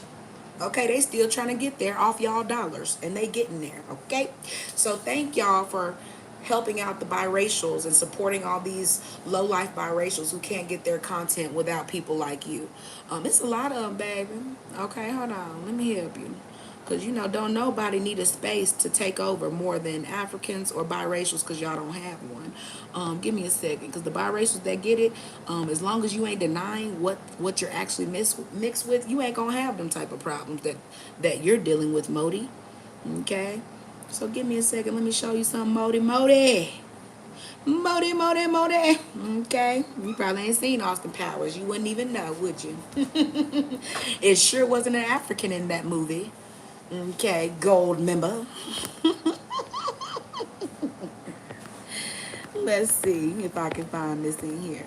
Okay, they still trying to get there off y'all dollars, and they getting there. Okay, so thank y'all for helping out the biracials and supporting all these low life biracials who can't get their content without people like you. It's a lot of them, baby. Okay, hold on, let me help you. Because, you know, don't nobody need a space to take over more than Africans or biracials, because y'all don't have one. Give me a second. Because the biracials that get it, as long as you ain't denying what you're actually mixed with, you ain't going to have them type of problems that you're dealing with, Modi. Okay? So give me a second. Let me show you something, Modi. Modi. Modi, Modi, Modi. Okay? You probably ain't seen Austin Powers. You wouldn't even know, would you? It sure wasn't an African in that movie. Okay, gold member. Let's see if I can find this in here.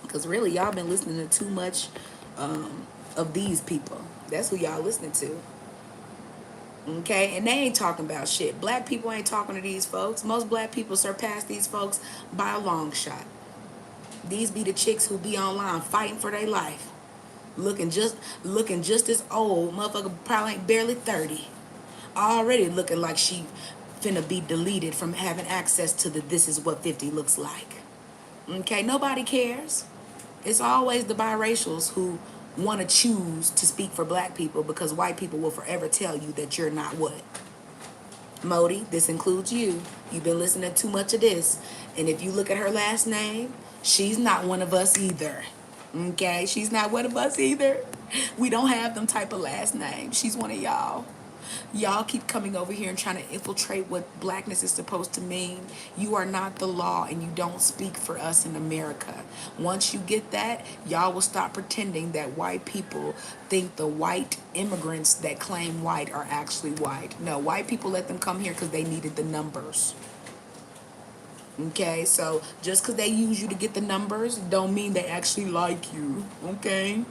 Because really, y'all been listening to too much of these people. That's who y'all listening to. Okay, and they ain't talking about shit. Black people ain't talking to these folks. Most black people surpass these folks by a long shot. These be the chicks who be online fighting for their life. Looking just as old. Motherfucker probably ain't barely 30. Already looking like she finna be deleted from having access to the this is what 50 looks like. Okay, nobody cares. It's always the biracials who want to choose to speak for black people, because white people will forever tell you that you're not what. Modi, this includes you. You've been listening to too much of this. And if you look at her last name, she's not one of us either. Okay, she's not one of us either. We don't have them type of last names. She's one of y'all. Y'all keep coming over here and trying to infiltrate what blackness is supposed to mean. You are not the law, and you don't speak for us in America. Once you get that, y'all will stop pretending that white people think the white immigrants that claim white are actually white. No, white people let them come here because they needed the numbers. Okay, so just because they use you to get the numbers don't mean they actually like you. Okay,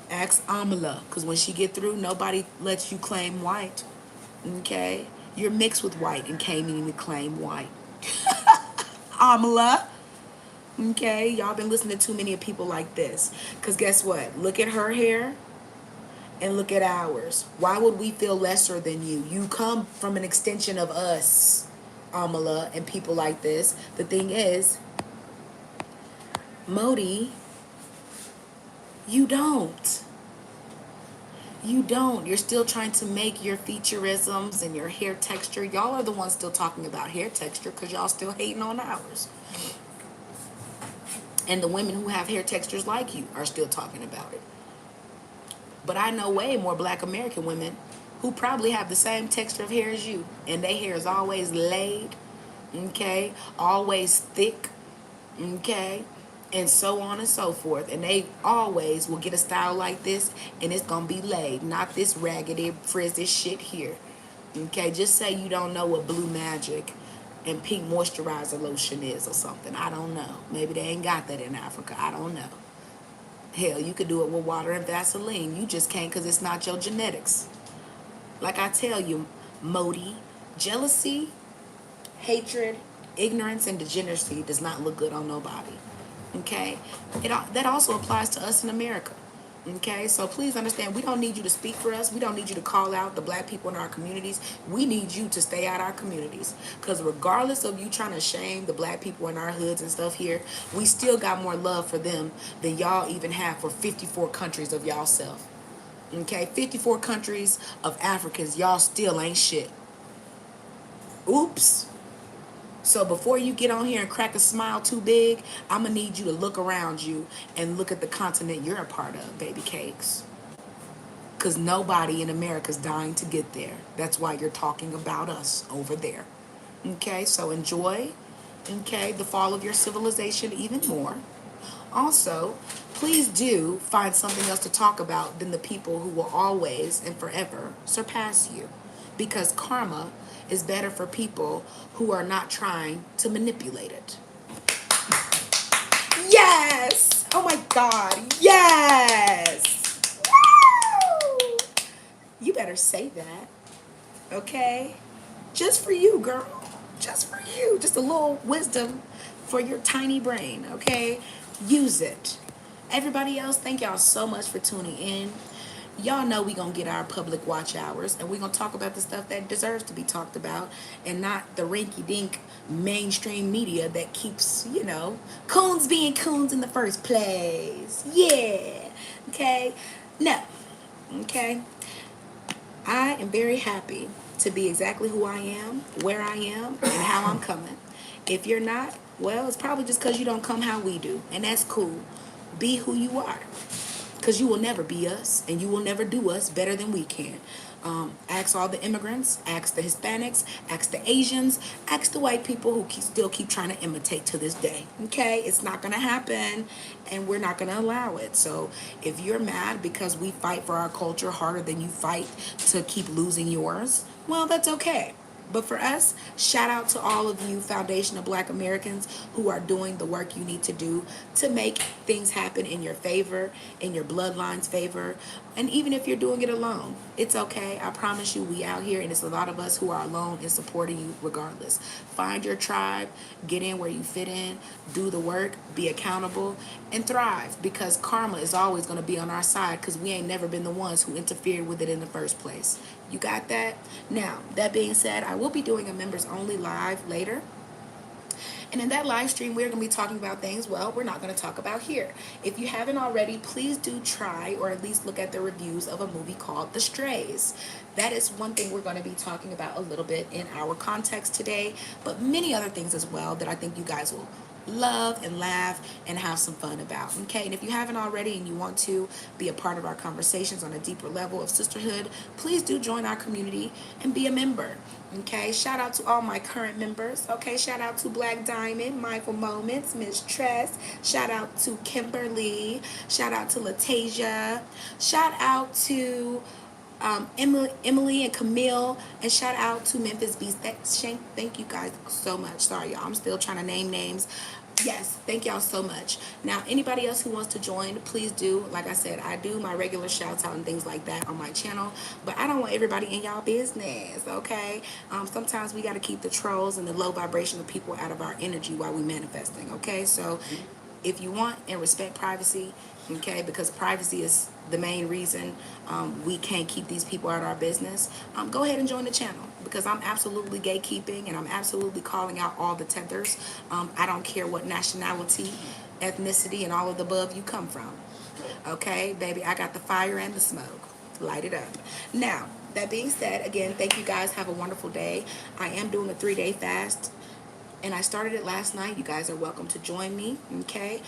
ask Amala, because when she get through, nobody lets you claim white. Okay, you're mixed with white and can't even claim white. Amala. Okay, y'all been listening to too many of people like this. Because guess what? Look at her hair and look at ours. Why would we feel lesser than you? You come from an extension of us, Amala, and people like this. The thing is, Modi, you don't. You don't. You're still trying to make your featureisms and your hair texture. Y'all are the ones still talking about hair texture because y'all still hating on ours. And the women who have hair textures like you are still talking about it. But I know way more black American women who probably have the same texture of hair as you. And their hair is always laid, okay? Always thick, okay? And so on and so forth. And they always will get a style like this, and it's gonna be laid, not this raggedy, frizzy shit here. Okay, just say you don't know what Blue Magic and pink moisturizer lotion is or something. I don't know. Maybe they ain't got that in Africa. I don't know. Hell, you could do it with water and Vaseline. You just can't because it's not your genetics. Like I tell you, Modi, jealousy, hatred, ignorance, and degeneracy does not look good on nobody. Okay, that also applies to us in America. Okay, so please understand, we don't need you to speak for us. We don't need you to call out the black people in our communities. We need you to stay out our communities. Because regardless of you trying to shame the black people in our hoods and stuff here, we still got more love for them than y'all even have for 54 countries of y'all self. Okay, 54 countries of Africans, y'all still ain't shit. Oops. So before you get on here and crack a smile too big, I'm gonna need you to look around you and look at the continent you're a part of, baby cakes. Because nobody in America's dying to get there. That's why you're talking about us over there. Okay, so enjoy, okay, the fall of your civilization even more. Also, please do find something else to talk about than the people who will always and forever surpass you. Because karma is better for people who are not trying to manipulate it. Yes! Oh my God, yes! Woo! You better say that, okay? Just for you, girl. Just for you. Just a little wisdom for your tiny brain, okay? Use it. Everybody else, thank y'all so much for tuning in. Y'all know we gonna get our public watch hours and we gonna talk about the stuff that deserves to be talked about and not the rinky dink mainstream media that keeps, coons being coons in the first place. Yeah. Okay? No. Okay? I am very happy to be exactly who I am, where I am, and how I'm coming. If you're not, well, it's probably just because you don't come how we do, and that's cool. Be who you are, because you will never be us, and you will never do us better than we can. Ask all the immigrants, ask the Hispanics, ask the Asians, ask the white people who still keep trying to imitate to this day. Okay, it's not gonna happen, and we're not gonna allow it. So if you're mad because we fight for our culture harder than you fight to keep losing yours, well, that's okay. But for us, shout out to all of you Foundation of Black Americans who are doing the work you need to do to make things happen in your favor, in your bloodline's favor. And even if you're doing it alone, it's okay. I promise you, we out here, and it's a lot of us who are alone and supporting you regardless. Find your tribe, get in where you fit in, do the work, be accountable, and thrive, because karma is always going to be on our side because we ain't never been the ones who interfered with it in the first place. You got that? Now, that being said, I will be doing a members only live later. And in that live stream, we're going to be talking about things, well, we're not going to talk about here. If you haven't already, please do try or at least look at the reviews of a movie called The Strays. That is one thing we're going to be talking about a little bit in our context today, but many other things as well that I think you guys will love and laugh and have some fun about. Okay, and if you haven't already and you want to be a part of our conversations on a deeper level of sisterhood, please do join our community and be a member. Okay, shout out to all my current members. Okay, shout out to Black Diamond, Mindful Moments, Miss Tress. Shout out to Kimberly. Shout out to Latasia. Shout out to Emily and Camille, and shout out to Memphis Beast. Thank you guys so much. Sorry, y'all. I'm still trying to name names. Yes, thank y'all so much. Now, anybody else who wants to join, please do. Like I said, I do my regular shouts out and things like that on my channel, but I don't want everybody in y'all business, okay? Sometimes we got to keep the trolls and the low vibrational people out of our energy while we manifesting, okay? So if you want and respect privacy, okay, because privacy is the main reason we can't keep these people out of our business, go ahead and join the channel, because I'm absolutely gatekeeping and I'm absolutely calling out all the tethers. I don't care what nationality, ethnicity, and all of the above you come from. Okay, baby, I got the fire and the smoke. Light it up. Now, that being said, again, thank you guys. Have a wonderful day. I am doing a 3-day fast, and I started it last night. You guys are welcome to join me, okay,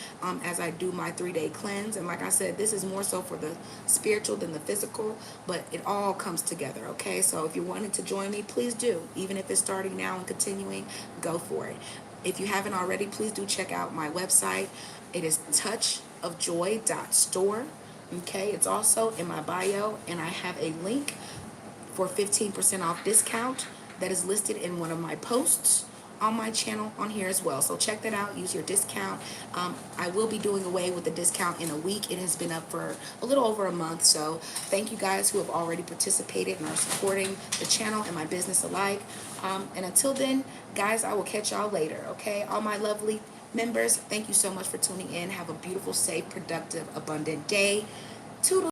as I do my 3-day cleanse. And like I said, this is more so for the spiritual than the physical, but it all comes together, okay? So if you're wanting to join me, please do. Even if it's starting now and continuing, go for it. If you haven't already, please do check out my website. It is touchofjoy.store, okay? It's also in my bio, and I have a link for 15% off discount that is listed in one of my posts on my channel on here as well. So check that out. Use your discount. I will be doing away with the discount in a week. It has been up for a little over a month. So thank you guys who have already participated and are supporting the channel and my business alike. And until then, guys, I will catch y'all later, okay? All my lovely Members, thank you so much for tuning in. Have a beautiful, safe, productive, abundant day. Toodles.